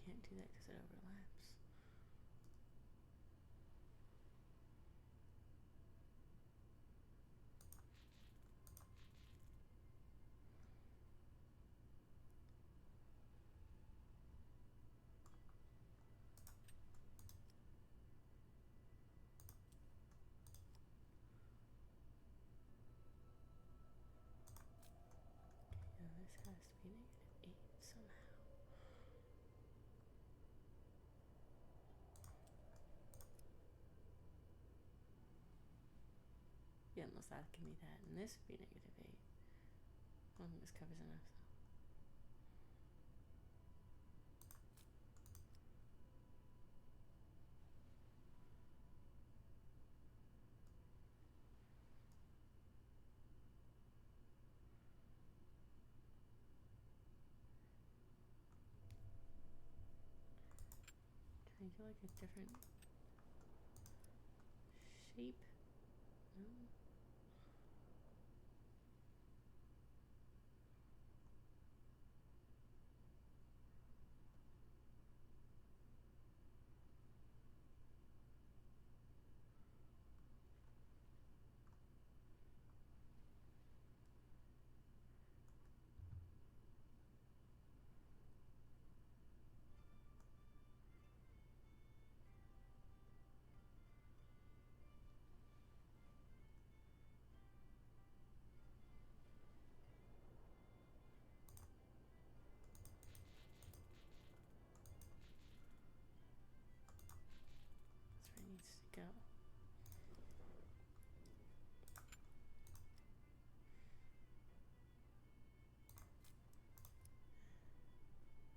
Speaker 1: Can't do that because it overlaps. Okay, now this has to be -8 somehow. Yeah, unless that can be that, and this would be -8. I don't think this covers enough though. Can I do like a different shape? No. That's where it needs to go.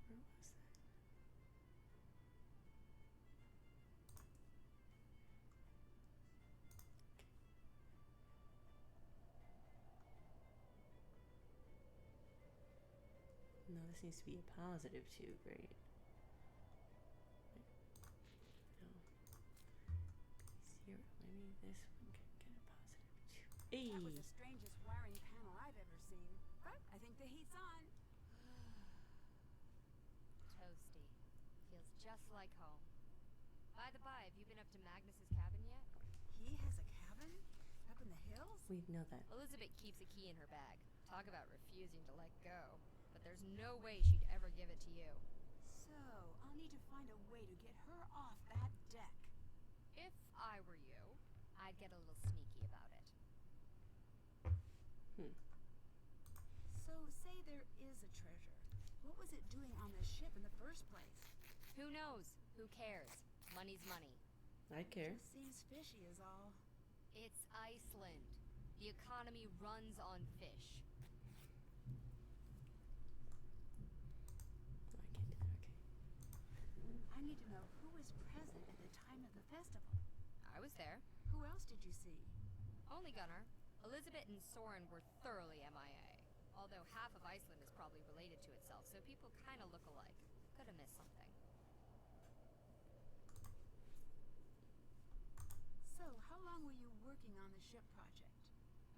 Speaker 1: Where was that? No, this needs to be a +2, great. No. 0. Maybe this one can get a +2. Hey!
Speaker 2: That was the strangest wiring panel I've ever seen. But I think the heat's on.
Speaker 3: Toasty. Feels just like home. By the by, have you been up to Magnus's cabin yet?
Speaker 2: He has a cabin? Up in the hills?
Speaker 1: We know that.
Speaker 3: Elizabeth keeps a key in her bag. Talk about refusing to let go. But there's no way she'd ever give it to you.
Speaker 2: So, I'll need to find a way to get her off that deck.
Speaker 3: If I were you, I'd get a little sneaky about it.
Speaker 1: Hmm.
Speaker 2: So, say there is a treasure. What was it doing on the ship in the first place?
Speaker 3: Who knows? Who cares? Money's money.
Speaker 1: I care.
Speaker 2: Just seems fishy is all.
Speaker 3: It's Iceland. The economy runs on fish.
Speaker 1: Oh, I can't do that. Okay.
Speaker 2: I need to know who was present at the time of the festival.
Speaker 3: I was there.
Speaker 2: Who else did you see?
Speaker 3: Only Gunnar. Elizabeth and Soren were thoroughly MIA. Although half of Iceland is probably related to itself, so people kind of look alike. Could have missed something.
Speaker 2: So, how long were you working on the ship project?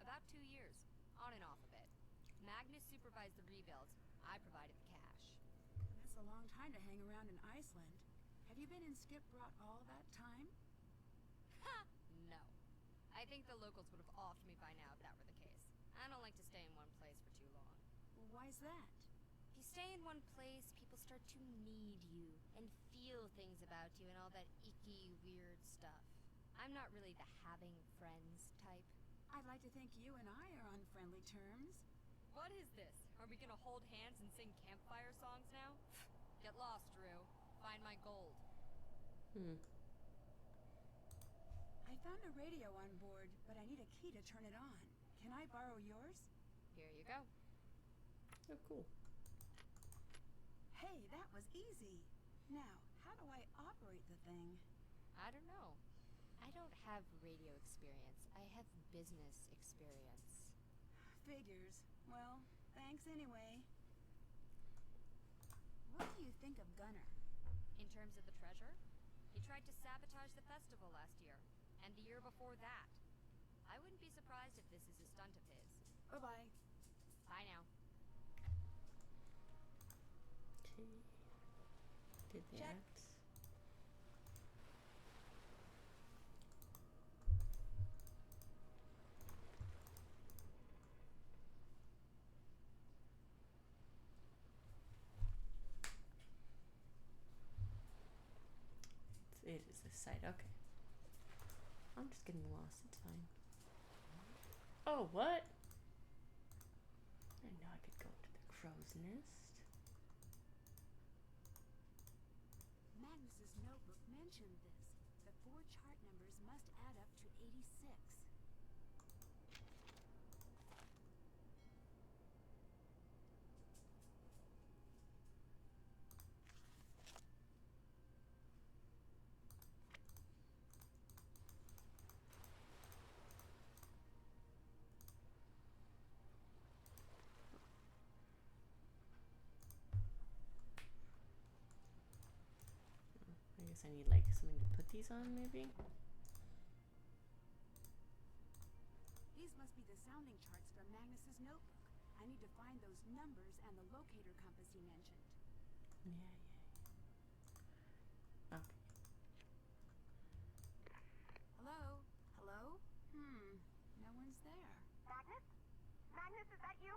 Speaker 3: About 2 years. On and off a bit. Magnus supervised the rebuilds. I provided the cash.
Speaker 2: That's a long time to hang around in Iceland. Have you been in Skipbrot all that time?
Speaker 3: Ha! No. I think the locals would have offed me by now if that were the case. I don't like to stay in one place for too long.
Speaker 2: Well, why's that?
Speaker 3: If you stay in one place, people start to need you and feel things about you and all that icky, weird stuff. I'm not really the having friends type.
Speaker 2: I'd like to think you and I are on friendly terms.
Speaker 3: What is this? Are we gonna hold hands and sing campfire songs now? Get lost, Drew. Find my gold.
Speaker 2: I found a radio on board, but I need a key to turn it on. Can I borrow yours?
Speaker 3: Here you go.
Speaker 1: Oh, cool.
Speaker 2: Hey, that was easy. Now, how do I operate the thing?
Speaker 3: I don't know. I don't have radio experience. I have business experience.
Speaker 2: Figures. Well, thanks anyway. What do you think of Gunnar?
Speaker 3: In terms of the treasure, he tried to sabotage the festival last year, and the year before that. I wouldn't be surprised if this is a stunt of his.
Speaker 2: Bye-bye.
Speaker 3: Bye now.
Speaker 1: Okay. Did
Speaker 2: Check.
Speaker 1: that. It is this side. Okay. I'm just getting lost. It's fine. Oh, what? I didn't know I could go to the crow's nest.
Speaker 2: Magnus's notebook mentioned this. The 4 chart numbers must add up to 86.
Speaker 1: I guess I need like something to put these on, maybe.
Speaker 2: These must be the sounding charts from Magnus's notebook. I need to find those numbers and the locator compass he mentioned.
Speaker 1: Yeah. Okay.
Speaker 2: Hello? Hello? No one's there.
Speaker 6: Magnus? Magnus, is that you?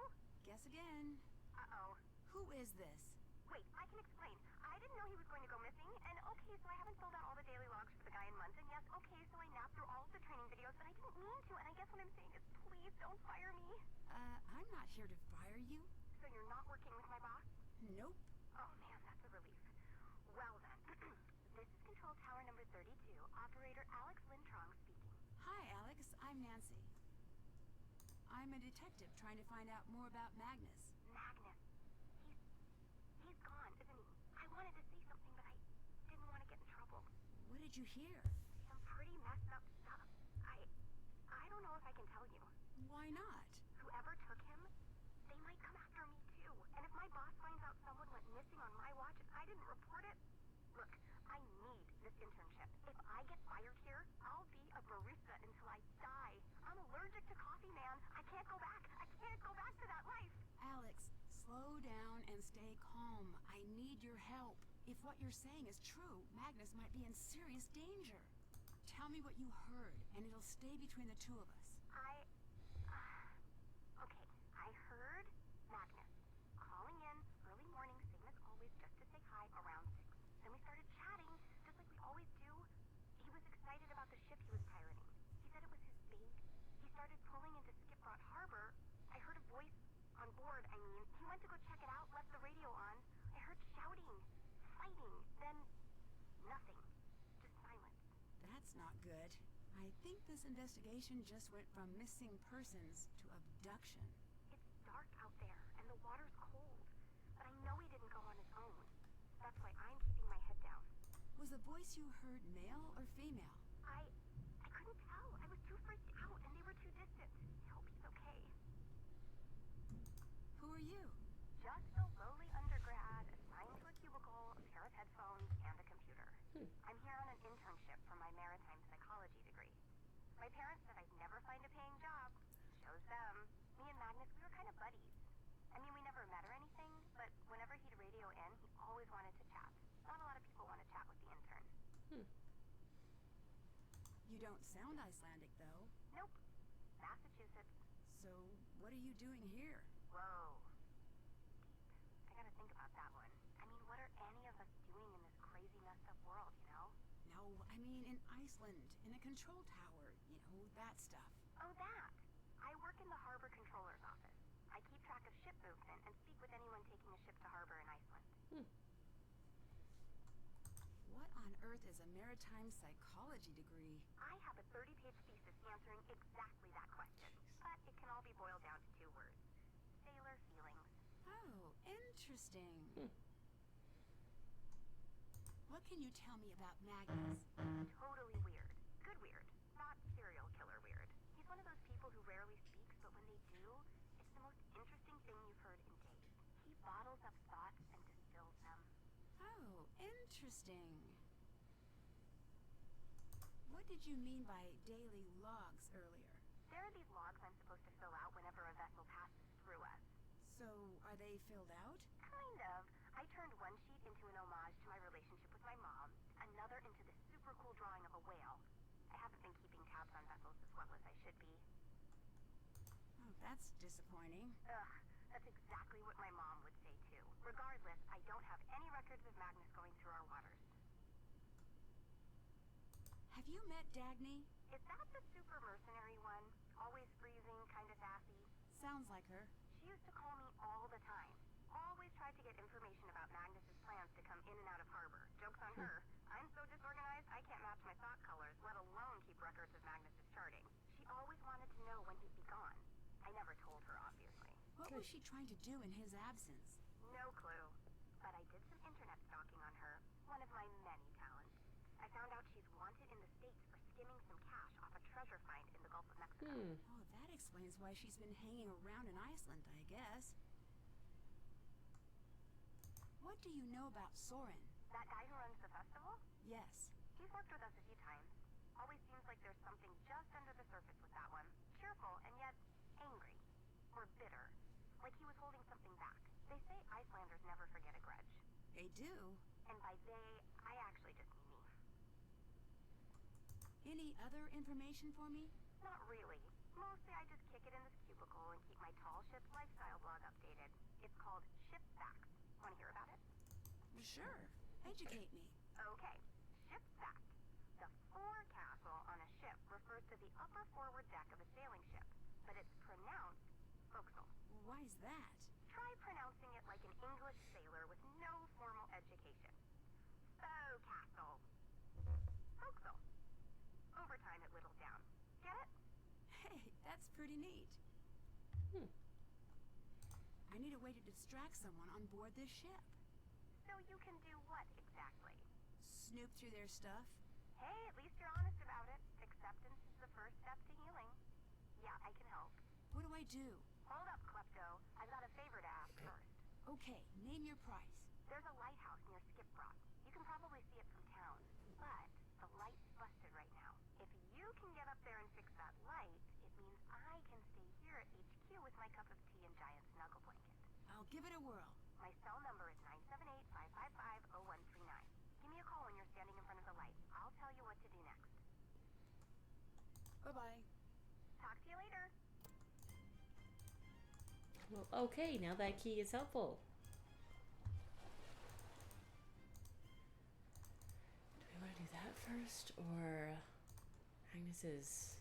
Speaker 2: Guess again.
Speaker 6: Uh-oh.
Speaker 2: Who is this?
Speaker 6: Wait, I can explain. I didn't know he was going to go missing, and okay, so I haven't filled out all the daily logs for the guy in London. Yes, okay, so I napped through all of the training videos, and I didn't mean to, and I guess what I'm saying is please don't fire me.
Speaker 2: I'm not here to fire you.
Speaker 6: So you're not working with my boss?
Speaker 2: Nope.
Speaker 6: Oh man, that's a relief. Well then, this is Control Tower number 32, Operator Alex Lintrong speaking.
Speaker 2: Hi, Alex. I'm Nancy. I'm a detective trying to find out more about Magnus.
Speaker 6: Magnus. He's gone, isn't he? I wanted to say something, but I didn't want to get in trouble.
Speaker 2: What did you hear?
Speaker 6: Some pretty messed up stuff. I don't know if I can tell you.
Speaker 2: Why not?
Speaker 6: Whoever took him, they might come after me too. And if my boss finds out someone went missing on my watch and I didn't report it, look, I need this internship. If I get fired here, I'll be a barista until I die. I'm allergic to coffee, man. I can't go back. I can't go back to that life.
Speaker 2: Alex, slow down and stay calm. I need your help. If what you're saying is true, Magnus might be in serious danger. Tell me what you heard, and it'll stay between the two of us.
Speaker 6: Okay, I heard Magnus calling in early morning, same as always, just to say hi around 6. Then we started chatting, just like we always do. He was excited about the ship he was pirating. He said it was his baby. He started pulling into Skipbrot Harbor. I heard a voice on board, I mean. He went to go check it out, left the radio on.
Speaker 2: That's not good. I think this investigation just went from missing persons to abduction.
Speaker 6: It's dark out there, and the water's cold. But I know he didn't go on his own. That's why I'm keeping my head down.
Speaker 2: Was the voice you heard male or female?
Speaker 6: I couldn't tell. I was too freaked out, and they were too distant. I hope he's okay.
Speaker 2: Who are you?
Speaker 6: Just a lowly undergrad assigned to a cubicle, a pair of headphones, and a computer. I'm here on an internship for my maritime psychology degree. My parents said I'd never find a paying job. Shows them. Me and Magnus, we were kind of buddies. I mean, we never met or anything, but whenever he'd radio in, he always wanted to chat. Not a lot of people want to chat with the intern.
Speaker 2: You don't sound Icelandic, though.
Speaker 6: Nope. Massachusetts.
Speaker 2: So, what are you doing here?
Speaker 6: Whoa. Deep. I gotta think about that one. I mean, what are any of us doing in this crazy, messed up world, you know?
Speaker 2: No, I mean in Iceland, in a control tower, that stuff.
Speaker 6: Oh, that. I work in the harbor controller's office. I keep track of ship movement and speak with anyone taking a ship to harbor in Iceland.
Speaker 2: What on earth is a maritime psychology degree?
Speaker 6: I have a 30-page thesis answering exactly that question, but it can all be boiled down to 2 words. Sailor feelings.
Speaker 2: Oh, interesting. What can you tell me about Magnus?
Speaker 6: Totally weird. Good weird. Not serial killer weird. He's one of those people who rarely speaks, but when they do, it's the most interesting thing you've heard in days. He bottles up thoughts and distills them.
Speaker 2: Oh, interesting. What did you mean by daily logs earlier?
Speaker 6: There are these logs I'm supposed to fill out whenever a vessel passes through us.
Speaker 2: So, are they filled out?
Speaker 6: Kind of. I turned one sheet into an homage to my relationship with my mom, another into this super cool drawing of a whale. I haven't been keeping tabs on vessels as well as I should be.
Speaker 2: Oh, that's disappointing.
Speaker 6: Ugh, that's exactly what my mom would say too. Regardless, I don't have any records of Magnus going through our waters.
Speaker 2: Have you met Dagny?
Speaker 6: Is that the super mercenary one? Always freezing, kinda sassy?
Speaker 2: Sounds like her.
Speaker 6: She used to call me all the time. Always tried to get information about Magnus's plans to come in and out of harbor. Joke's on her. I'm so disorganized, I can't match my sock colors, let alone keep records of Magnus's charting. She always wanted to know when he'd be gone. I never told her, obviously.
Speaker 2: What was she trying to do in his absence?
Speaker 6: No clue. But I did some internet stalking on her. One of my many talents. I found out she's wanted in the States for skimming some cash off a treasure find in the Gulf of Mexico.
Speaker 2: Oh, that explains why she's been hanging around in Iceland, I guess. What do you know about Soren?
Speaker 6: That guy who runs the festival?
Speaker 2: Yes.
Speaker 6: He's worked with us a few times. Always seems like there's something just under the surface with that one. Cheerful and yet angry. Or bitter. Like he was holding something back. They say Icelanders never forget a grudge.
Speaker 2: They do.
Speaker 6: And by they, I actually just mean me.
Speaker 2: Any other information for me?
Speaker 6: Not really. Mostly I just kick it in this cubicle and keep my tall ship's lifestyle blog updated. It's called Ship Facts. Want to hear about it?
Speaker 2: Sure. Educate me.
Speaker 6: Okay. Ship Fact. The forecastle on a ship refers to the upper forward deck of a sailing ship, but it's pronounced forecastle.
Speaker 2: Why's that?
Speaker 6: Try pronouncing it like an English sailor with no formal education. Forecastle. Forecastle. Over time it whittled down. Get it?
Speaker 2: Hey, that's pretty neat. I need a way to distract someone on board this ship.
Speaker 6: So you can do what exactly?
Speaker 2: Snoop through their stuff?
Speaker 6: Hey, at least you're honest about it. Acceptance is the first step to healing. Yeah, I can help.
Speaker 2: What do I do?
Speaker 6: Hold up, Klepto. I've got a favor to ask first.
Speaker 2: Okay, name your price.
Speaker 6: There's a lighthouse near Skipbrook. You can probably see it from town. But the light's busted right now. If you can get up there and fix that light, it means I can stay here at HQ with my cup of tea and giant snuggle blanket.
Speaker 2: I'll give it a whirl.
Speaker 6: My cell number is 978-555-0139. Give me a call when you're standing in front of the light. I'll tell you what to do next.
Speaker 2: Bye-bye.
Speaker 6: Talk to you later.
Speaker 1: Well, okay, now that key is helpful. Do we want to do that first, or Agnes's?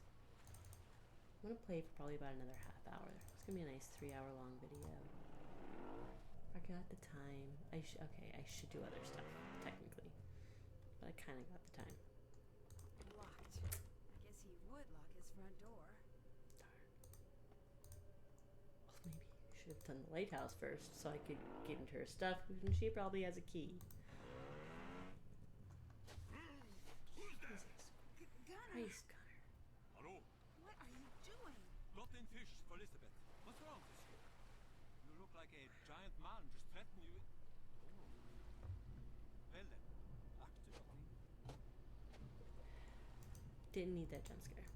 Speaker 1: I'm gonna play for probably about another half hour. It's gonna be a nice 3-hour long video. I got the time. I should do other stuff technically, but I kind of got the time.
Speaker 2: Locked. would lock his front door.
Speaker 1: Well, maybe you should have done the lighthouse first so I could get into her stuff, and she probably has a key. Jesus
Speaker 2: Gunner,
Speaker 1: Christ, Connor.
Speaker 4: Hello?
Speaker 2: what are you doing?
Speaker 4: Lotting fish for Elizabeth. What's wrong this year? You look like a giant man just threatening you with... Oh. Well then, back to Lottie.
Speaker 1: Didn't need that jump scare.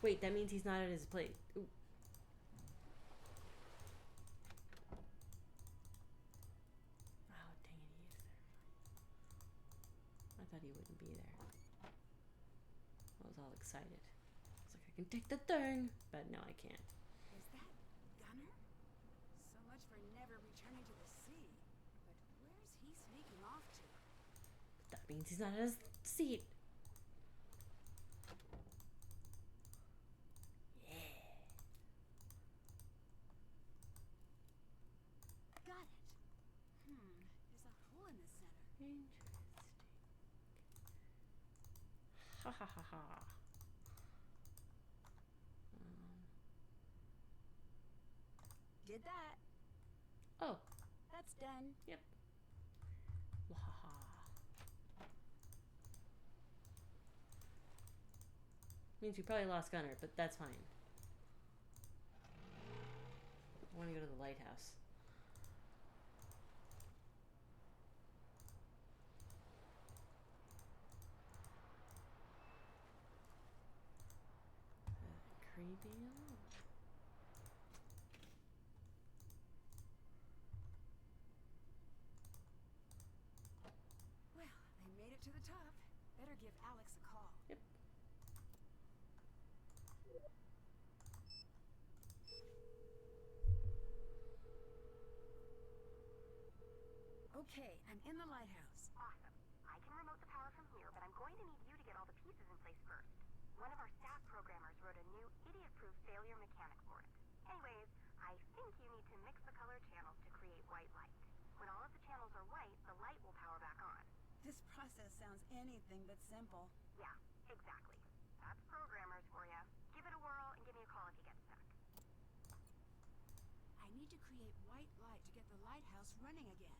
Speaker 1: Wait, that means he's not at his plate. Ooh. Oh, dang it, he is there. I thought he wouldn't be there. I was all excited. I was like, I can take the thing, but no, I can't.
Speaker 2: Is that Gunner? So much for never returning to the sea. But where's he sneaking off to?
Speaker 1: But that means he's not at his seat. Yeah.
Speaker 2: Got it. There's a hole in the center.
Speaker 1: Interesting. Ha ha ha ha.
Speaker 2: Did that.
Speaker 1: Oh,
Speaker 2: That's done.
Speaker 1: yep. Wahaha. Means we probably lost Gunner, but that's fine. I want to go to the lighthouse. Creepy.
Speaker 2: Well, they made it to the top. Better give Alex a call.
Speaker 1: Yep.
Speaker 2: Okay, I'm in the lighthouse.
Speaker 6: Awesome. I can remote the power from here, but I'm going to need you to get all the pieces in place first. One of our staff programmers wrote a new idiot-proof failure mechanic for it. Anyways, I think you need to mix the color channels to create white light. When all of the channels are white, the light will power back on.
Speaker 2: This process sounds anything but simple.
Speaker 6: Yeah, exactly. That's programmers for you. Give it a whirl and give me a call if you get stuck.
Speaker 2: I need to create white light to get the lighthouse running again.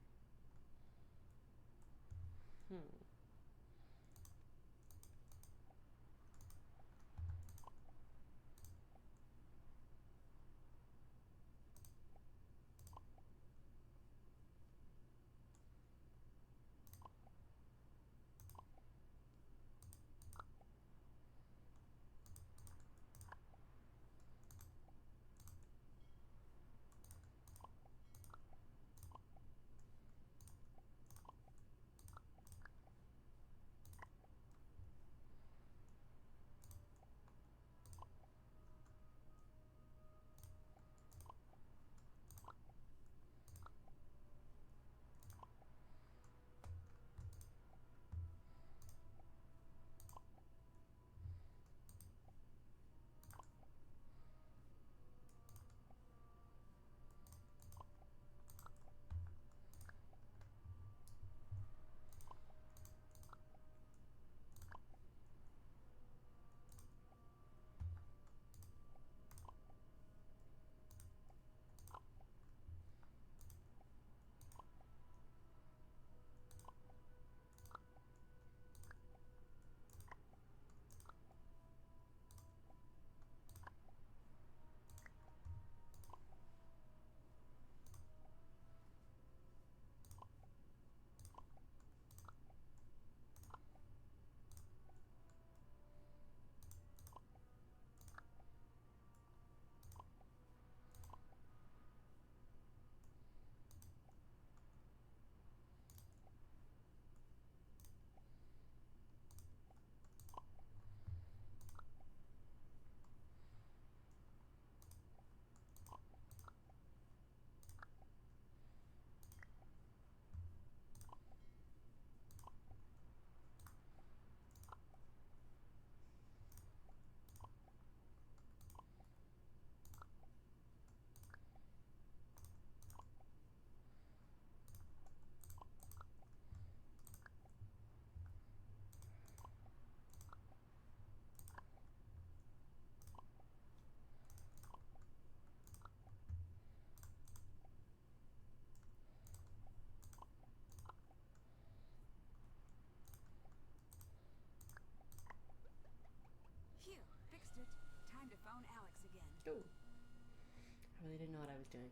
Speaker 1: really didn't know what I was doing.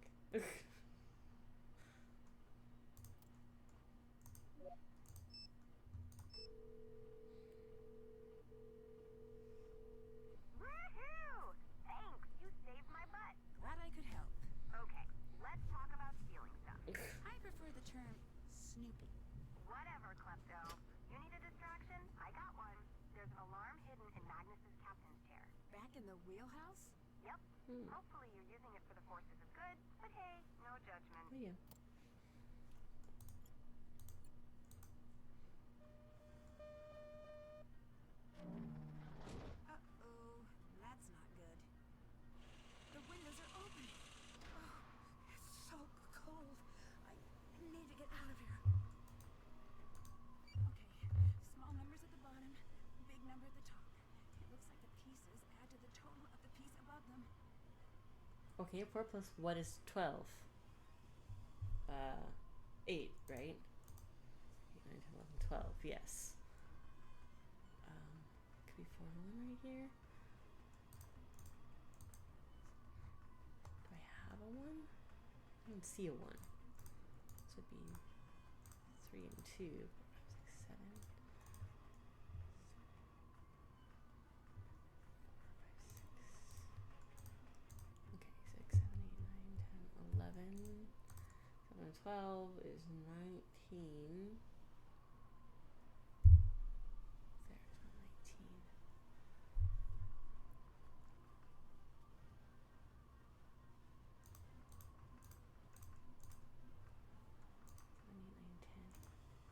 Speaker 6: Woohoo! Thanks, you saved my butt.
Speaker 2: Glad I could help.
Speaker 6: Okay, let's talk about stealing stuff.
Speaker 2: I prefer the term snooping.
Speaker 6: Whatever, klepto. You need a distraction? I got one. There's an alarm hidden in Magnus's captain's chair.
Speaker 2: Back in the wheelhouse?
Speaker 6: Yep.
Speaker 1: Hmm.
Speaker 6: Hopefully you're using it for the forces of good, but hey, no judgment.
Speaker 1: Oh, yeah.
Speaker 2: Uh-oh, that's not good. The windows are open. Oh, it's so cold. I need to get out of here. Okay, small numbers at the bottom, big number at the top. It looks like the pieces add to the total of the piece above them.
Speaker 1: Okay, 4 plus what is 12? 8, right? 8, 9, 10, 11, 12, yes. Could be 4 and 1 right here. Do I have a 1? I don't see a 1. This would be 3 and 2, 4, 5, 6, 7. Okay, 6, 7, 8, 9, 10, 11. 7 and 12 is 19. There's my 19.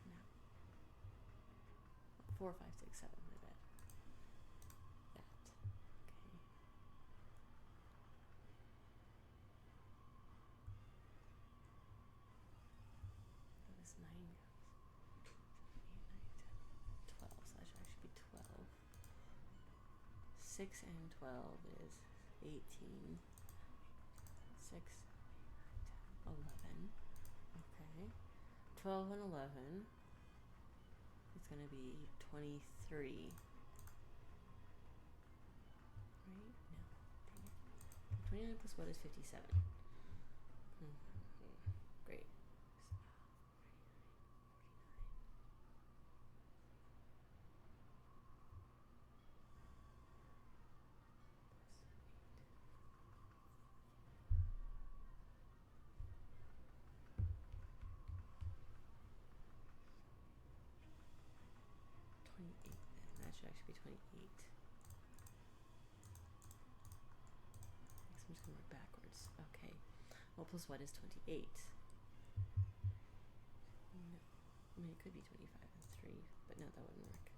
Speaker 1: No. 4, 5, 6, 7, my bad. That. Okay. That is 9 rounds. 8, 9, 10, 12. So that should actually be 12. 6 and 12 is 18. 6, 8, 9, 10, 11. Okay. 12 and 11. It's going to be 23. Right? No. Dang it. 29 plus what is 57? Great. 28 then. That should actually be 28. I guess I'm just going to work backwards. Okay. Well, plus what is 28? No. I mean, it could be 25 and 3, but no, that wouldn't work.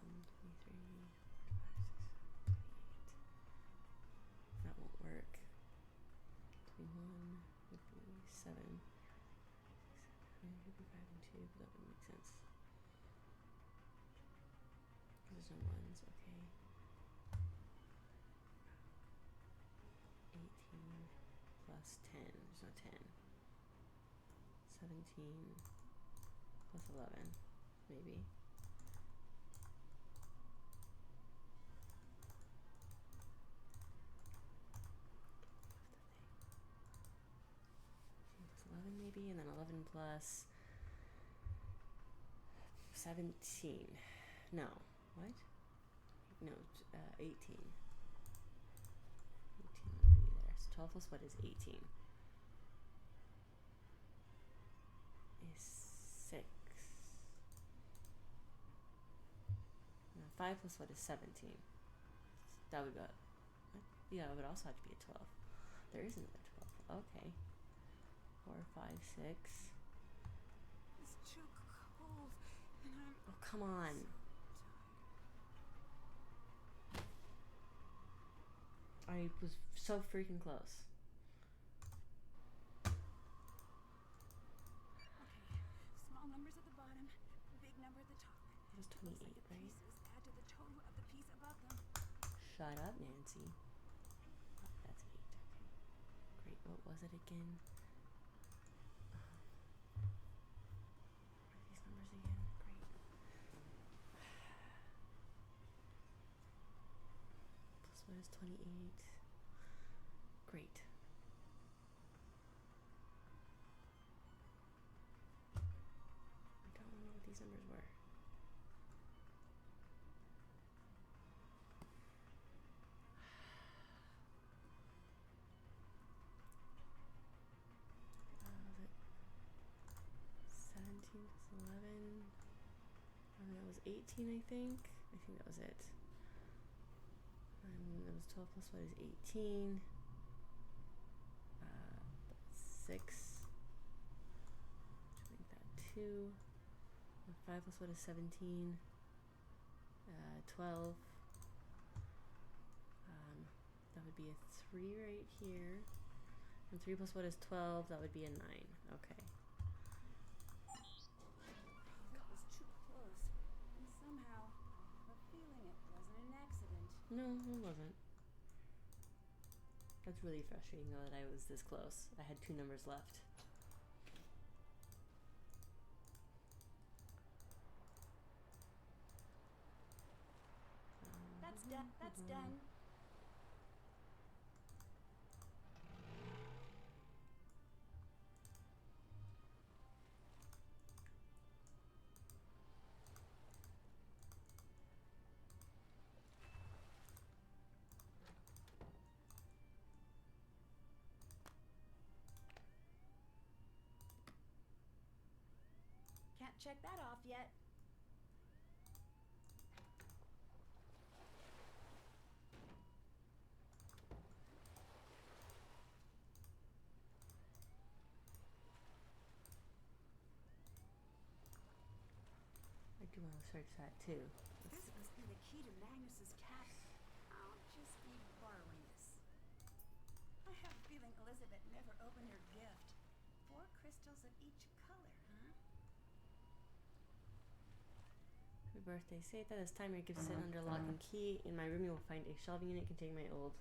Speaker 1: 23, 5, 6, 28. That won't work. 21 would be 7. 6, 7, 5 and 2, but that wouldn't make sense. There's no ones, okay. 18 plus 10, there's no 10. 17 plus 11, maybe. Plus 11 maybe, and then 11 plus 17. No. What? No, 18. 18 would be there. So 12 plus what is 18? Is 6. Now 5 plus what is 17? That would go. What? Yeah, it would also have to be a 12. There is another 12. Okay. 4, 5, 6.
Speaker 2: It's too cold, and I'm
Speaker 1: Oh, come on. I was so freaking close.
Speaker 2: Okay, small numbers at the bottom, big number at the top.
Speaker 1: That was 28,
Speaker 2: Looks like the
Speaker 1: right?
Speaker 2: pieces add to the total of the piece above them.
Speaker 1: Shut up, Nancy. Oh, that's 8. Okay. Great. What was it again? What are these numbers again? Great. Plus what is 28? 18, I think. I think that was it. And it was 12 plus what is 18? 6. Which make that 2. 5 plus what is 17? 12. That would be a 3 right here. And 3 plus what is 12? That would be a 9. Okay.
Speaker 2: That was too close. And somehow, I have a feeling it wasn't an accident.
Speaker 1: No, it wasn't. That's really frustrating though that I was this close. I had 2 numbers left.
Speaker 2: That's done. That's done. Can't check that off yet.
Speaker 1: I do want to search that too.
Speaker 2: This must be the key to Magnus's cabin. I'll just be borrowing this. I have a feeling Elizabeth never opened her gift. 4 crystals of each color, huh?
Speaker 1: Happy birthday. Say that this time your gift sit under lock and key. In my room you will find a shelving unit containing my old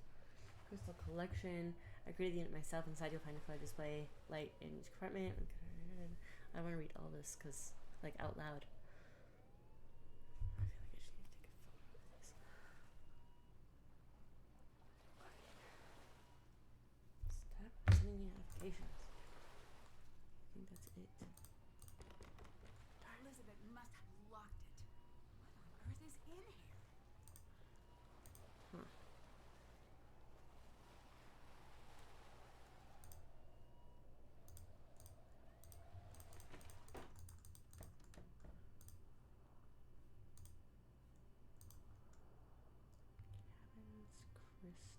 Speaker 1: crystal collection. I created the unit myself. Inside you'll find a color display light in each compartment. I want to read all this because, like, out loud. I feel like I just need to take a photo of this. Stop sending me notifications. I think that's it.
Speaker 2: Elizabeth must have locked it. What on earth is in here?
Speaker 1: Huh. Cabin's crystal.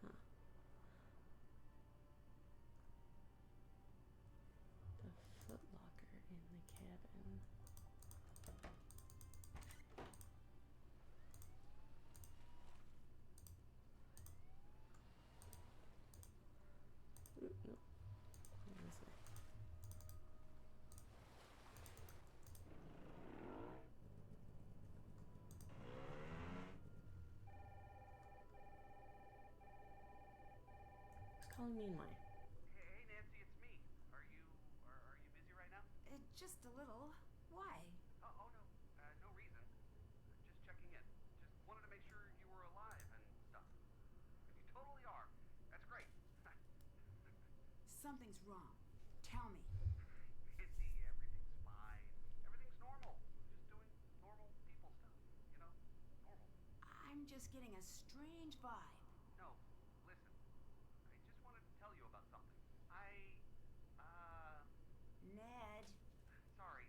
Speaker 1: Huh. The footlocker in the cabin. Oop, nope. Go this way. Who's calling me and why?
Speaker 5: Hey, Nancy, it's me. Are you busy right now?
Speaker 2: Just a little. Why?
Speaker 5: Oh no, no reason. Just checking in. Just wanted to make sure you were alive and stuff. If you totally are, that's great.
Speaker 2: Something's wrong. Tell me.
Speaker 5: Nancy, everything's fine. Everything's normal. Just doing normal people stuff. You know, normal.
Speaker 2: I'm just getting a strange vibe.
Speaker 5: No, listen. I just wanted to tell you about something.
Speaker 2: Ned,
Speaker 5: Sorry.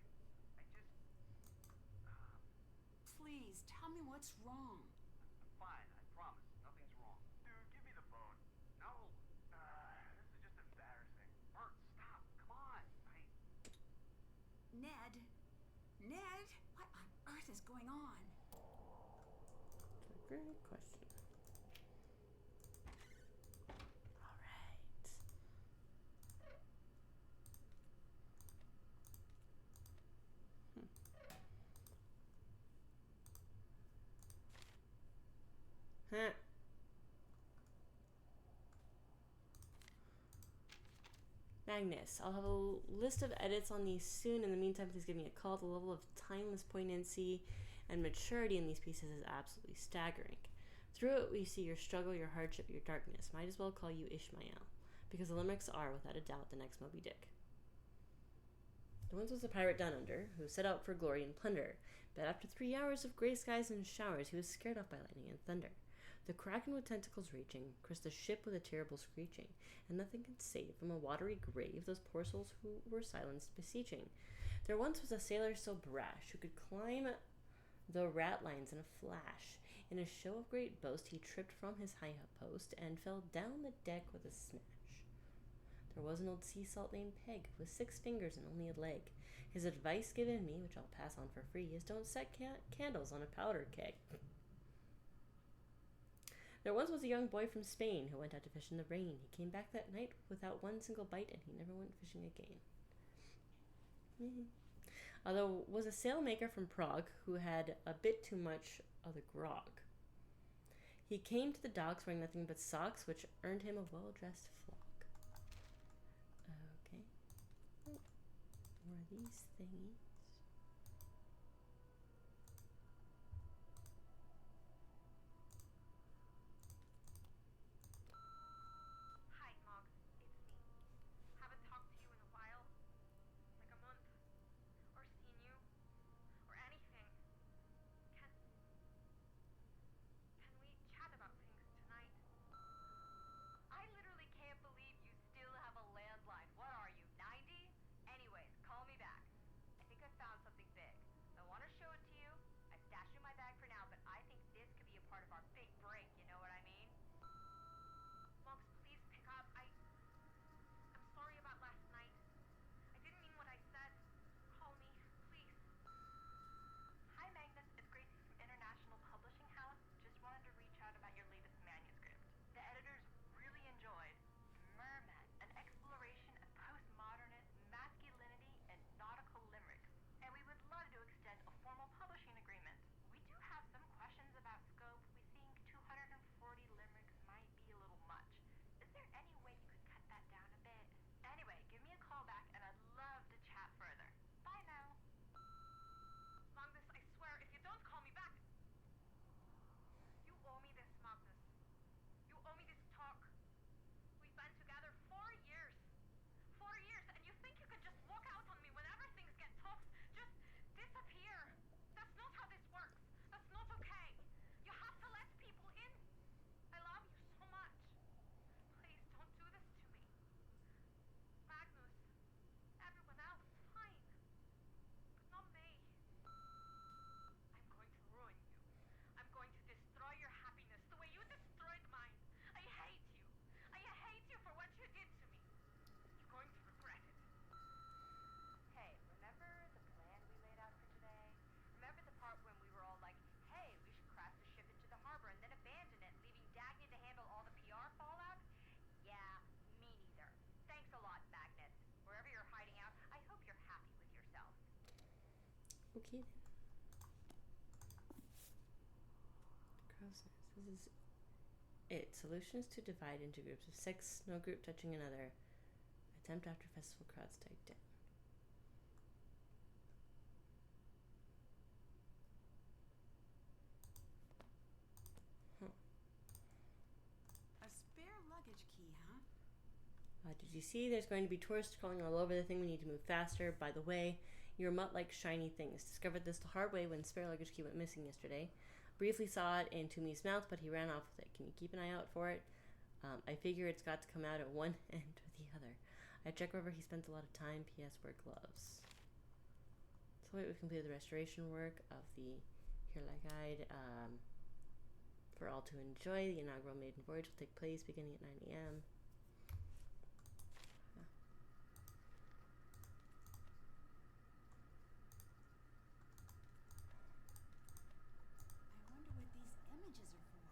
Speaker 5: I just,
Speaker 2: please tell me what's wrong.
Speaker 5: I'm fine. I promise. Nothing's wrong. Dude, give me the phone. No. This is just embarrassing. Bert, stop. Come on.
Speaker 2: Ned? Ned? What on earth is going on?
Speaker 1: That's a great question. All right. Huh. Magnus, I'll have a list of edits on these soon. In the meantime, please give me a call. The level of timeless poignancy and maturity in these pieces is absolutely staggering. Through it, we see your struggle, your hardship, your darkness. Might as well call you Ishmael, because the limericks are, without a doubt, the next Moby Dick. There once was a pirate down under who set out for glory and plunder, but after 3 hours of gray skies and showers, he was scared off by lightning and thunder. The kraken with tentacles reaching, cursed the ship with a terrible screeching, and nothing could save from a watery grave those poor souls who were silenced beseeching. There once was a sailor so brash who could climb the rat lines in a flash. In a show of great boast, he tripped from his high post and fell down the deck with a smash. There was an old sea salt named Peg, with 6 fingers and only a leg. His advice given me, which I'll pass on for free, is don't set candles on a powder keg. There once was a young boy from Spain who went out to fish in the rain. He came back that night without one single bite, and he never went fishing again. Although was a sailmaker from Prague who had a bit too much of the grog. He came to the docks wearing nothing but socks, which earned him a well-dressed flock. Okay. What are these thingies?
Speaker 6: Hi, Mog. It's me. Haven't talked to you in a while. Like a month. Or seen you. Or anything. Can we chat about things tonight? I literally can't believe you still have a landline. What are you, 90? Anyways, call me back. I think I found something big. I want to show it to you. I stashed it in my bag for now, but I think this could be a part of our big break, you know what I mean? Mogs, please pick up. I'm sorry about last night. I didn't mean what I said. Call me, please. Hi, Magnus. It's Gracie from International Publishing House. Just wanted to reach out about your latest manuscript. The editors really enjoyed Merman, an exploration of postmodernist masculinity and nautical limericks. And we would love to extend a formal publishing agreement. We do have some questions about scope. We think 240 limericks might be a little much. Is there any way you could cut that down a bit? Anyway, give me a call back and I'd love to chat further. Bye now. Magnus, I swear, if you don't call me back... You owe me this, Magnus. You owe me this talk. We've been together 4 years. 4 years, and you think you can just walk out on me whenever things get tough? Just disappear. That's not how this works. That's not okay. You have to let people in. I love you so much. Please don't do this to me. Magnus, everyone else, fine. But not me. I'm going to ruin you. I'm going to destroy your happiness the way you destroyed mine. I hate you. I hate you for what you did to me. You're going to regret it. Hey, remember the plan we laid out for today? Remember the part when we were all like, hey, we should crash the ship into the harbor and then abandon it, leaving Dagny to handle all the PR fallout? Yeah, me neither. Thanks a lot, Magnus. Wherever you're hiding out, I hope you're happy with yourself.
Speaker 1: Okay then. Crows. This is it. Solutions to divide into groups of 6, no group touching another. Attempt after festival crowds died down.
Speaker 2: A spare luggage key, huh?
Speaker 1: Did you see there's going to be tourists crawling all over the thing? We need to move faster. By the way, your mutt likes shiny things. Discovered this the hard way when spare luggage key went missing yesterday. Briefly saw it in Toomey's mouth, but he ran off with it. Can you keep an eye out for it? I figure it's got to come out at one end or the other. I check wherever he spends a lot of time. P.S. Wear gloves. So wait, we've completed the restoration work of the Hirla Guide. For all to enjoy, the inaugural maiden voyage will take place beginning at 9 a.m.
Speaker 2: I wonder what these images are for.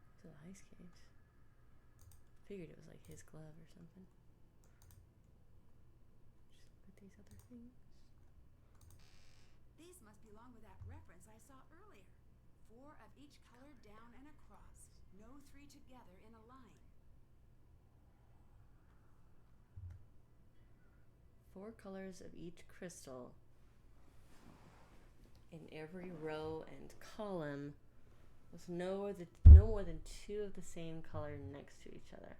Speaker 1: To the ice cage. Figured it was like his glove or something. Just look at these other things.
Speaker 2: These must belong with that reference I saw earlier. 4 of each color down and across. No 3 together in a line.
Speaker 1: 4 colors of each crystal in every row and column with no more than 2 of the same color next to each other.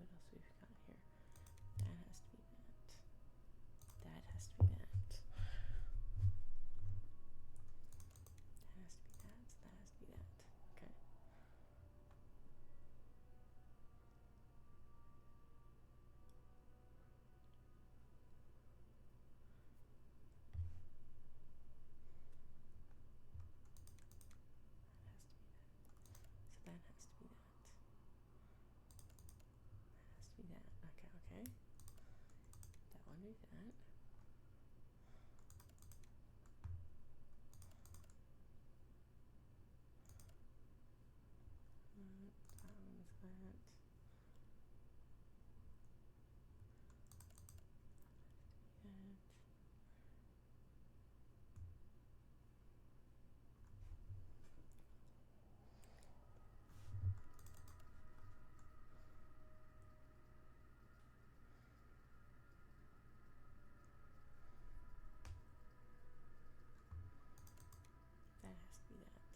Speaker 1: what else we've got here. That has to be that. That has to be that. That has to be that. So that has to be that. Okay. That has to be that. So that has to be that. That has to be that. Okay, okay. That one be that. That one's that. That. That has to be that.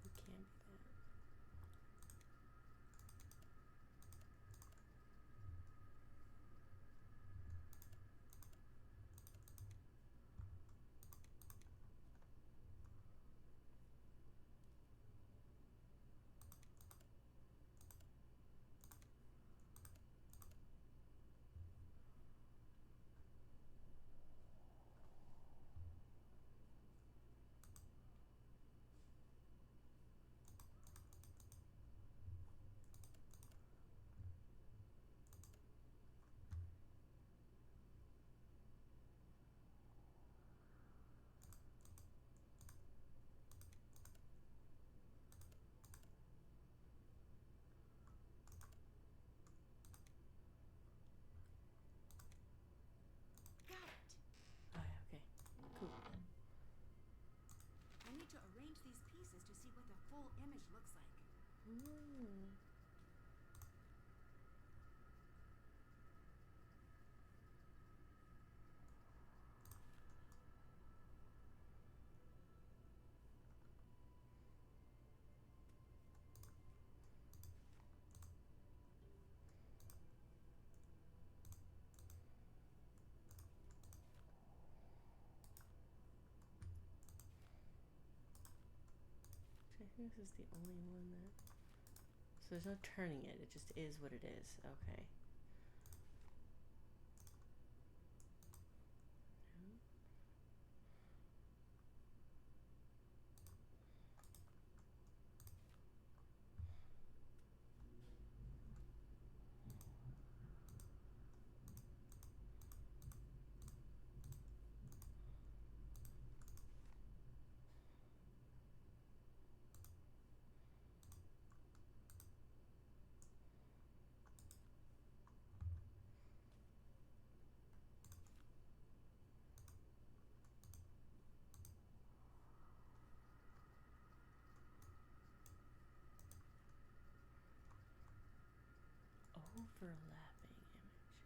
Speaker 1: It can't be that.
Speaker 2: Got it.
Speaker 1: Oh yeah, okay. Cool.
Speaker 2: I need to arrange these pieces to see what the full image looks like.
Speaker 1: Mm. I think this is the only one that. So there's no turning it. It just is what it is. Okay. Overlapping images.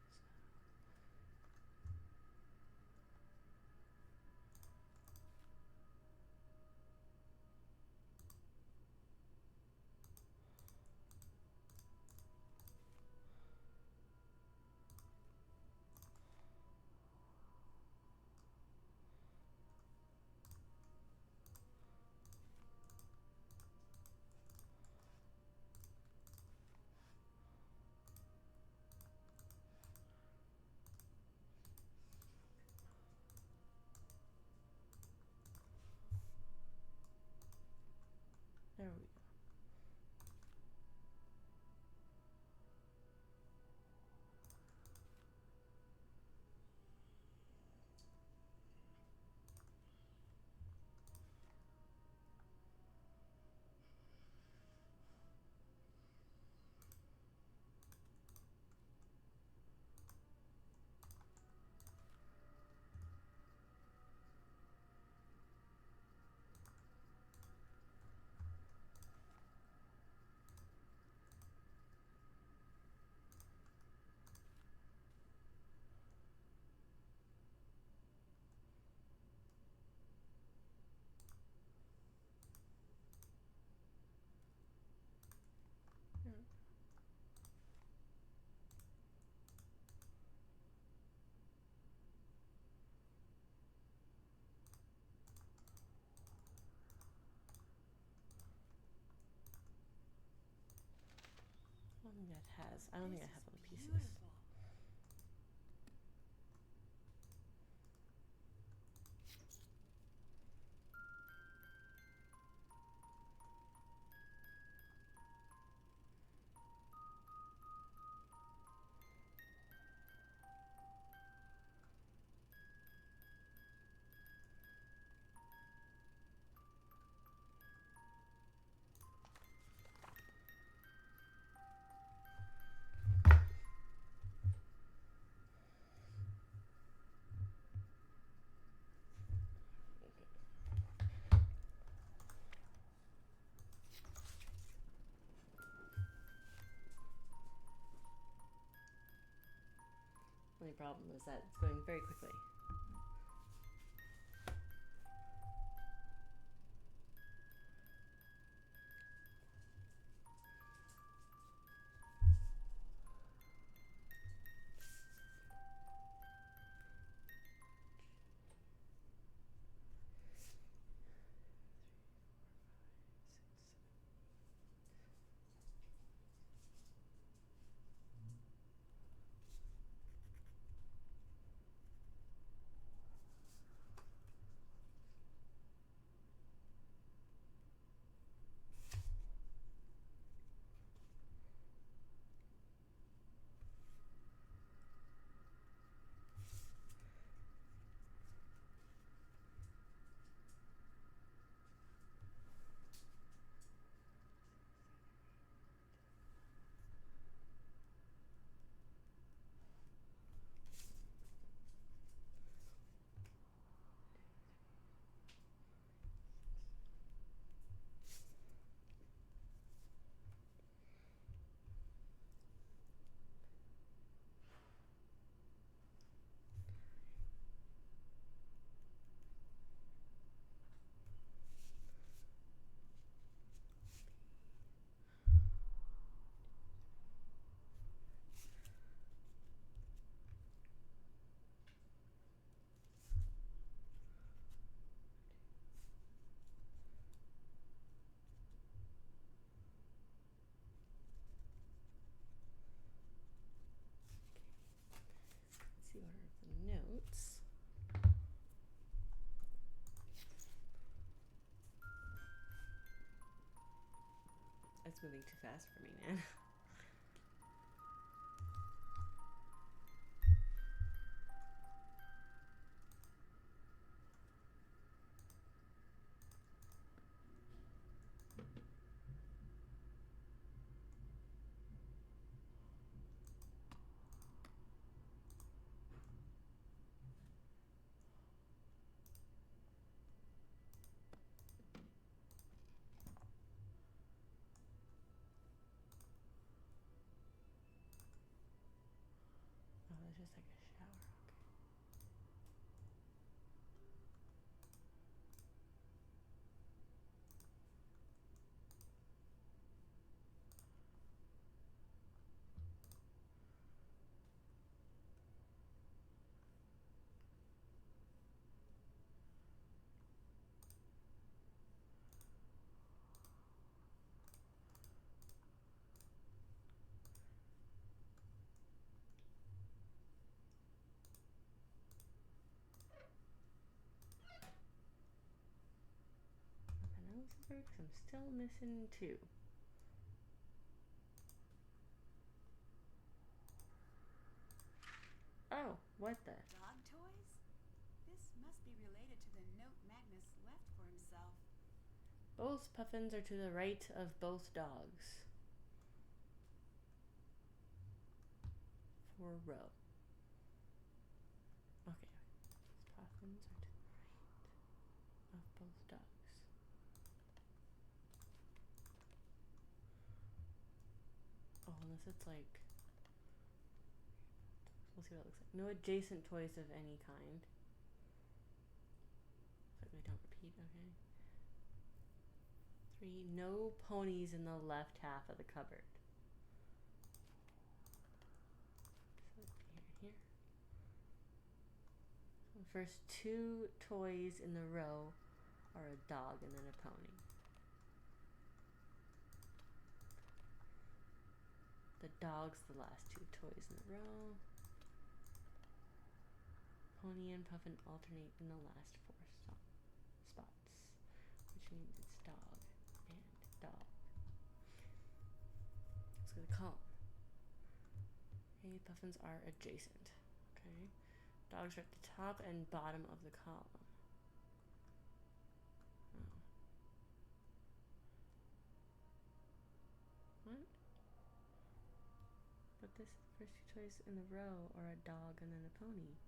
Speaker 1: think that has. I don't think I have all the pieces.
Speaker 2: Beautiful.
Speaker 1: Only problem is that it's going very quickly. Let's see order of the notes. It's moving too fast for me, man. Oh, it's just like a shower. Okay. Nothing else works. I'm still missing two. Oh, what the?
Speaker 2: Dog toys? This must be related to the note Magnus left for himself.
Speaker 1: Both puffins are to the right of both dogs. For row. Okay. Puffins are to the right of both dogs. Oh, unless it's like. We'll see what it looks like. No adjacent toys of any kind. So we don't repeat, okay. 3. No ponies in the left half of the cupboard. So here. So the first 2 toys in the row are a dog and then a pony. The dog's the last two toys in a row. Pony and Puffin alternate in the last four spots, which means it's dog and dog. Let's go to the column. Okay, Puffins are adjacent. Okay. Dogs are at the top and bottom of the column. Oh. What? But this first two toys in the row are a dog and then a pony.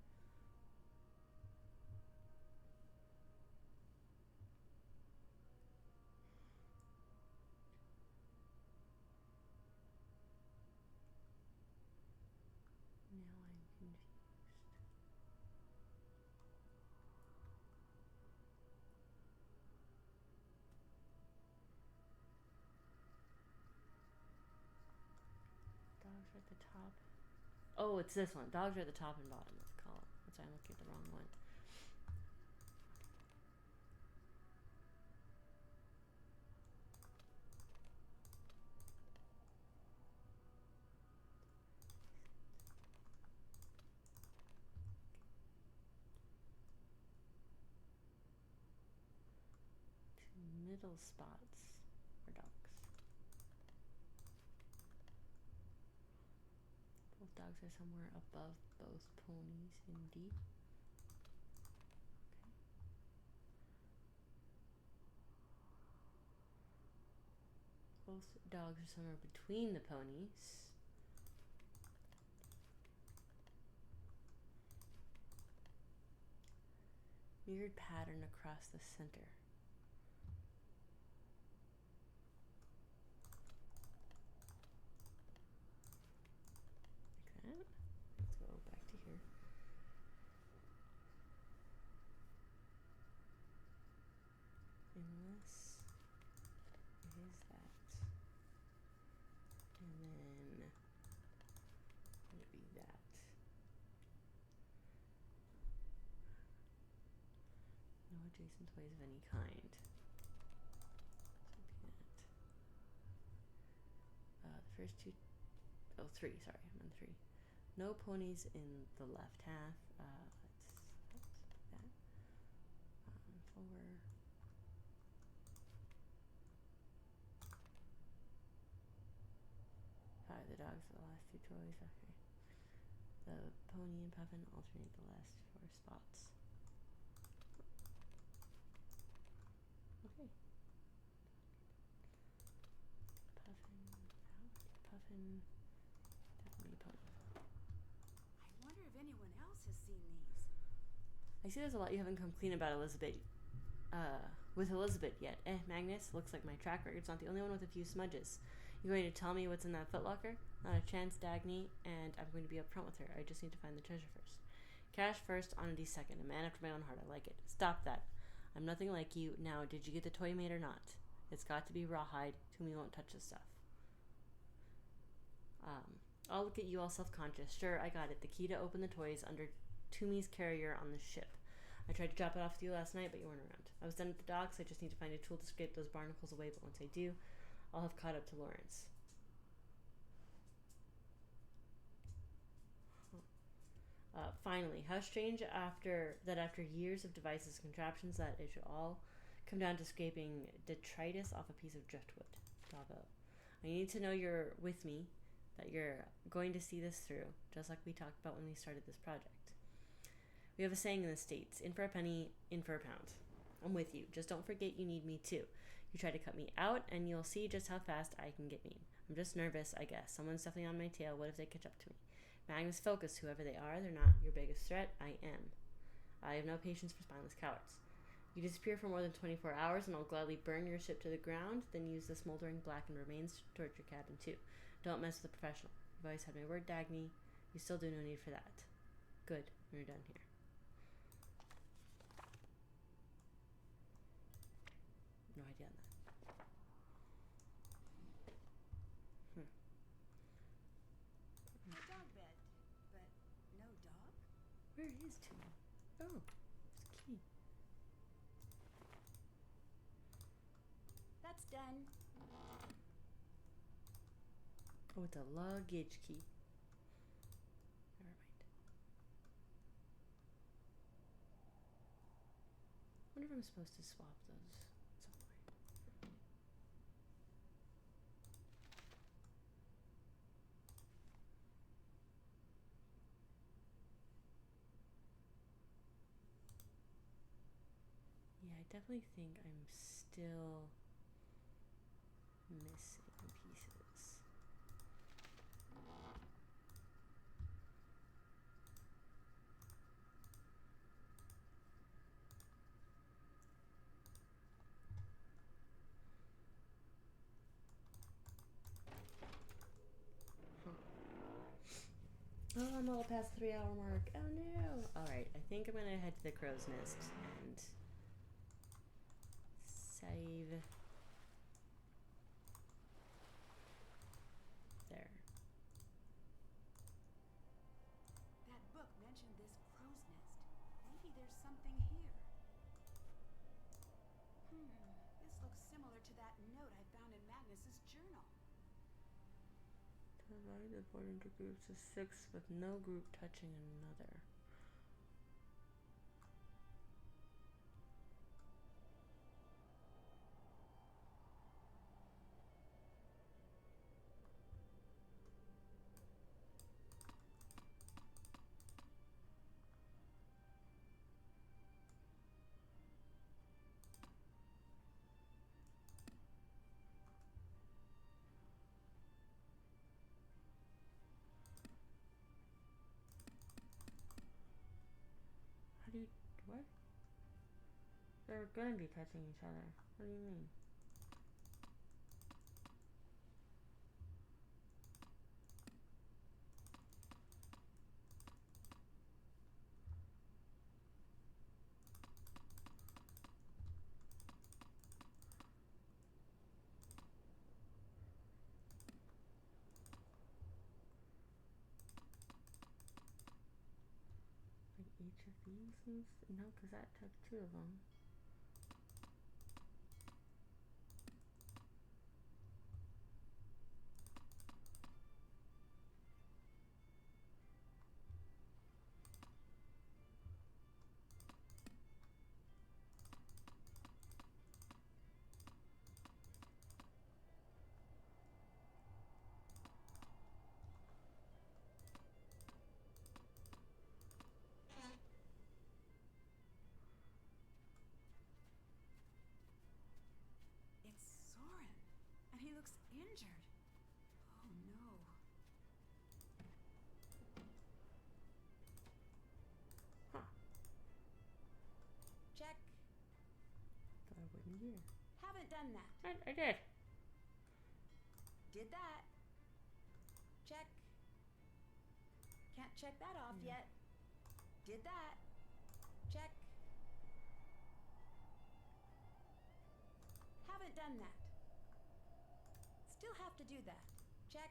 Speaker 1: Now I'm confused. Dogs are at the top. Oh, it's this one. Dogs are at the top and bottom of the column. That's why I'm looking at the wrong one. Two middle spots for dogs. Both dogs are somewhere above both ponies in D. Okay. Both dogs are somewhere between the ponies. Mirrored pattern across the center. Like that. Let's go back to here. Unless it is that. And then it'd be that. No adjacent toys of any kind. So it'd be that. The first two, oh, three, sorry, I'm on three. No ponies in the left half. Let's put that. 4. The dogs are the last two toys. Okay. The pony and Puffin alternate the last 4 spots. Okay. Puffin, definitely pony.
Speaker 2: I wonder if anyone else has seen these.
Speaker 1: I see there's a lot you haven't come clean about Elizabeth. With Elizabeth yet. Magnus, looks like my track record's not the only one with a few smudges. You going to tell me what's in that footlocker? Not a chance, Dagny, and I'm going to be upfront with her. I just need to find the treasure first. Cash first, honesty second. A man after my own heart. I like it. Stop that. I'm nothing like you. Now, did you get the toy made or not? It's got to be rawhide. Toomey won't touch this stuff. I'll look at you all self-conscious. Sure, I got it. The key to open the toy is under Toomey's carrier on the ship. I tried to drop it off with you last night, but you weren't around. I was done at the docks. I just need to find a tool to scrape those barnacles away, but once I do, I'll have caught up to Lawrence. Finally, how strange after years of devices and contraptions that it should all come down to scraping detritus off a piece of driftwood. Bravo. I need to know you're with me, that you're going to see this through, just like we talked about when we started this project. We have a saying in the States, in for a penny, in for a pound. I'm with you. Just don't forget you need me too. You try to cut me out, and you'll see just how fast I can get mean. I'm just nervous, I guess. Someone's definitely on my tail. What if they catch up to me? Magnus, focus. Whoever they are, they're not your biggest threat. I am. I have no patience for spineless cowards. You disappear for more than 24 hours, and I'll gladly burn your ship to the ground, then use the smoldering blackened remains to torch your cabin too. Don't mess with a professional. You've always had my word, Dagny. You still do. No need for that. Good. We're done here. No idea on that.
Speaker 2: A dog bed, but no dog?
Speaker 1: Where is Toomey? Oh, it's a key.
Speaker 2: That's done.
Speaker 1: Oh, it's a luggage key. Never mind. I wonder if I'm supposed to swap those at some point. Yeah, I definitely think I'm still missing pieces. Oh, I'm all past the 3 hour mark. Oh no. Alright, I think I'm gonna head to the crow's nest and save there.
Speaker 2: That book mentioned this crow's nest. Maybe there's something here. This looks similar to that note I found in Magnus's journal.
Speaker 1: Divide according to groups of 6 with no group touching another. How do you, what? They're gonna be touching each other. What do you mean? Like each of these needs to, no, because that took 2 of them.
Speaker 2: It's Soren, and he looks injured. Oh no.
Speaker 1: Huh.
Speaker 2: Check.
Speaker 1: Thought I wouldn't hear.
Speaker 2: Haven't done that.
Speaker 1: I did.
Speaker 2: Did that. Check. Can't check that off yet. Did that. Check. Haven't done that. Still have to do that. Check.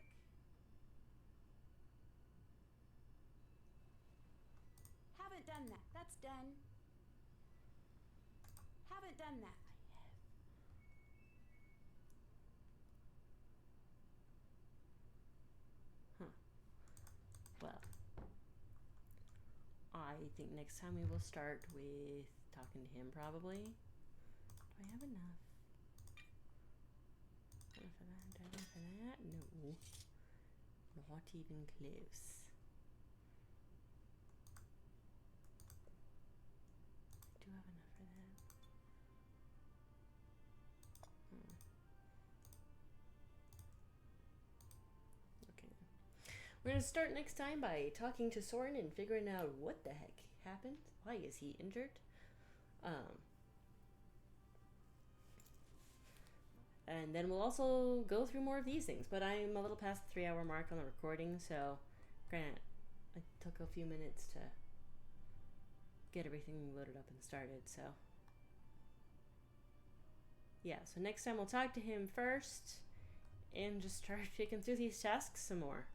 Speaker 2: Haven't done that. That's done. Haven't done that.
Speaker 1: Huh. Well, I think next time we will start with talking to him probably. Do I have enough? Enough for that? Do I have enough for that? No. Not even close. I do have enough for that. Okay. We're going to start next time by talking to Soren and figuring out what the heck happened. Why is he injured? And then we'll also go through more of these things. But I'm a little past the 3 hour mark on the recording, so granted, it took a few minutes to get everything loaded up and started, so yeah, so next time we'll talk to him first and just start picking through these tasks some more.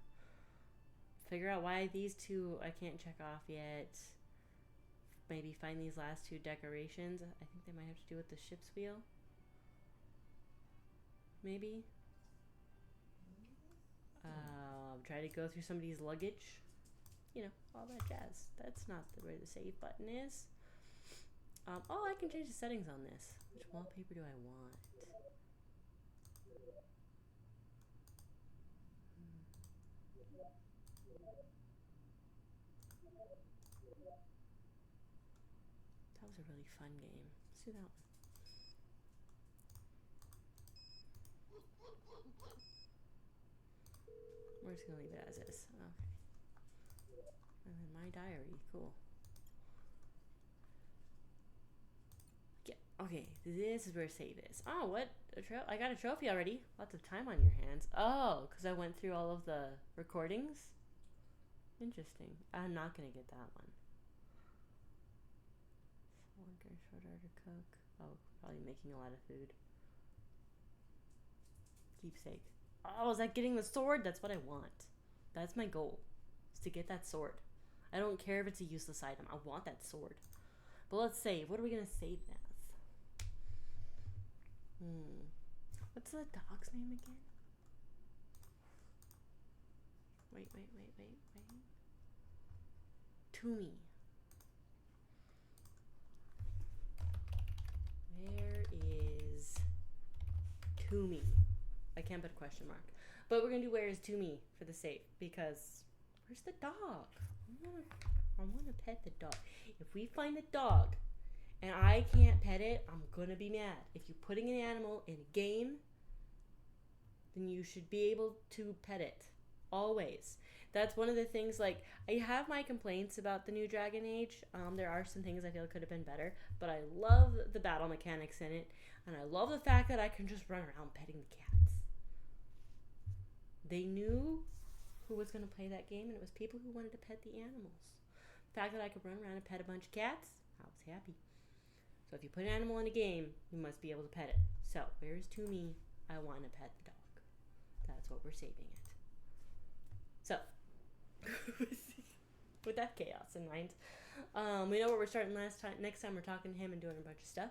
Speaker 1: Figure out why these 2 I can't check off yet. Maybe find these last 2 decorations. I think they might have to do with the ship's wheel. Maybe. Try to go through somebody's luggage. You know, all that jazz. That's not where the save button is. Oh, I can change the settings on this. Which wallpaper do I want? That was a really fun game. Let's do that one. We're just gonna leave it as is. Okay. And then my diary. Cool. Yeah. Okay. This is where save is. Oh, what? I got a trophy already. Lots of time on your hands. Oh, because I went through all of the recordings. Interesting. I'm not gonna get that one. Longer, shorter to cook. Oh, probably making a lot of food. Keepsake. Oh, is that getting the sword? That's what I want. That's my goal. Is to get that sword. I don't care if it's a useless item. I want that sword. But let's save. What are we gonna save as? What's the dog's name again? Wait. Toomey. Where is Toomey? I can't put a question mark. But we're gonna do where is Toomey for the save because where's the dog? I wanna pet the dog. If we find a dog and I can't pet it, I'm gonna be mad. If you're putting an animal in a game, then you should be able to pet it. Always. That's one of the things, like, I have my complaints about the new Dragon Age. There are some things I feel could have been better, but I love the battle mechanics in it, and I love the fact that I can just run around petting the cats. They knew who was going to play that game, and it was people who wanted to pet the animals. The fact that I could run around and pet a bunch of cats, I was happy. So if you put an animal in a game, you must be able to pet it. So, where's Toomey? I want to pet the dog. That's what we're saving it. So, with that chaos in mind, we know where we're starting next time we're talking to him and doing a bunch of stuff.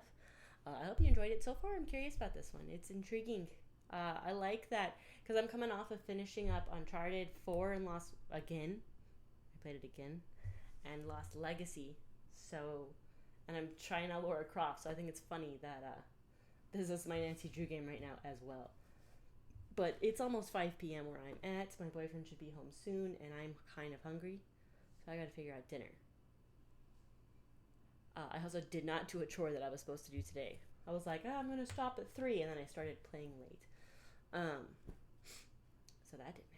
Speaker 1: I hope you enjoyed it so far. I'm curious about this one. It's intriguing. I like that because I'm coming off of finishing up Uncharted 4 and Lost again. I played it again. And Lost Legacy. So, and I'm trying out Lara Croft. So I think it's funny that this is my Nancy Drew game right now as well. But it's almost 5 p.m. where I'm at. My boyfriend should be home soon, and I'm kind of hungry. So I gotta figure out dinner. I also did not do a chore that I was supposed to do today. I was like, I'm gonna stop at 3, and then I started playing late. So that didn't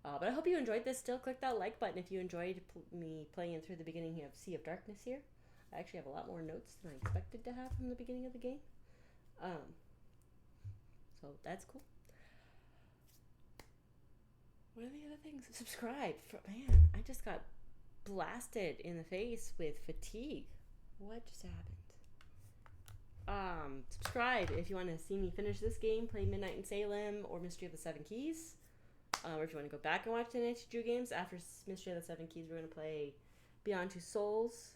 Speaker 1: happen. But I hope you enjoyed this. Still, click that like button if you enjoyed me playing through the beginning of Sea of Darkness here. I actually have a lot more notes than I expected to have from the beginning of the game. So that's cool. What are the other things? Subscribe. Man, I just got blasted in the face with fatigue. What just happened? Subscribe if you want to see me finish this game, play Midnight in Salem or Mystery of the Seven Keys. Or if you want to go back and watch the Nancy Drew games, after Mystery of the Seven Keys, we're going to play Beyond Two Souls.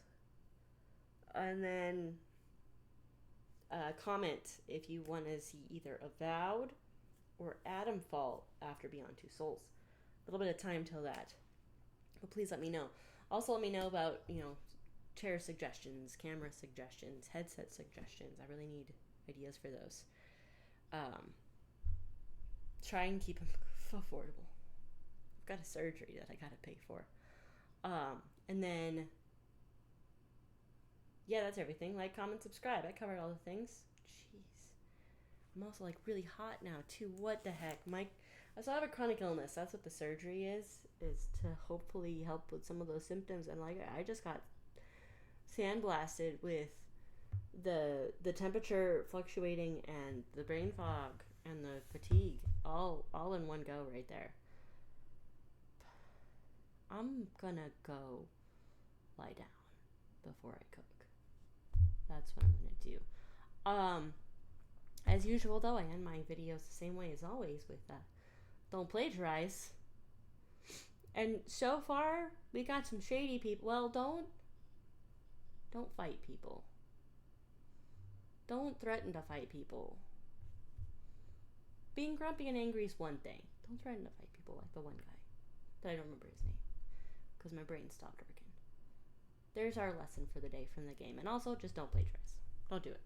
Speaker 1: And then comment if you want to see either Avowed or Adamfall after Beyond Two Souls. A little bit of time till that. But please let me know. Also let me know about, chair suggestions, camera suggestions, headset suggestions. I really need ideas for those. Try and keep them affordable. I've got a surgery that I gotta pay for. And then, yeah, that's everything. Like, comment, subscribe. I covered all the things. Jeez. I'm also, really hot now, too. What the heck? I still have a chronic illness. That's what the surgery is to hopefully help with some of those symptoms. And, I just got sandblasted with the temperature fluctuating and the brain fog and the fatigue all in one go right there. I'm gonna go lie down before I cook. That's what I'm gonna do. As usual though, I end my videos the same way as always with don't plagiarize. And so far, we got some shady people. Well, don't fight people. Don't threaten to fight people. Being grumpy and angry is one thing. Don't threaten to fight people like the one guy that I don't remember his name because my brain stopped working. There's our lesson for the day from the game. And also, just don't plagiarize. Don't do it.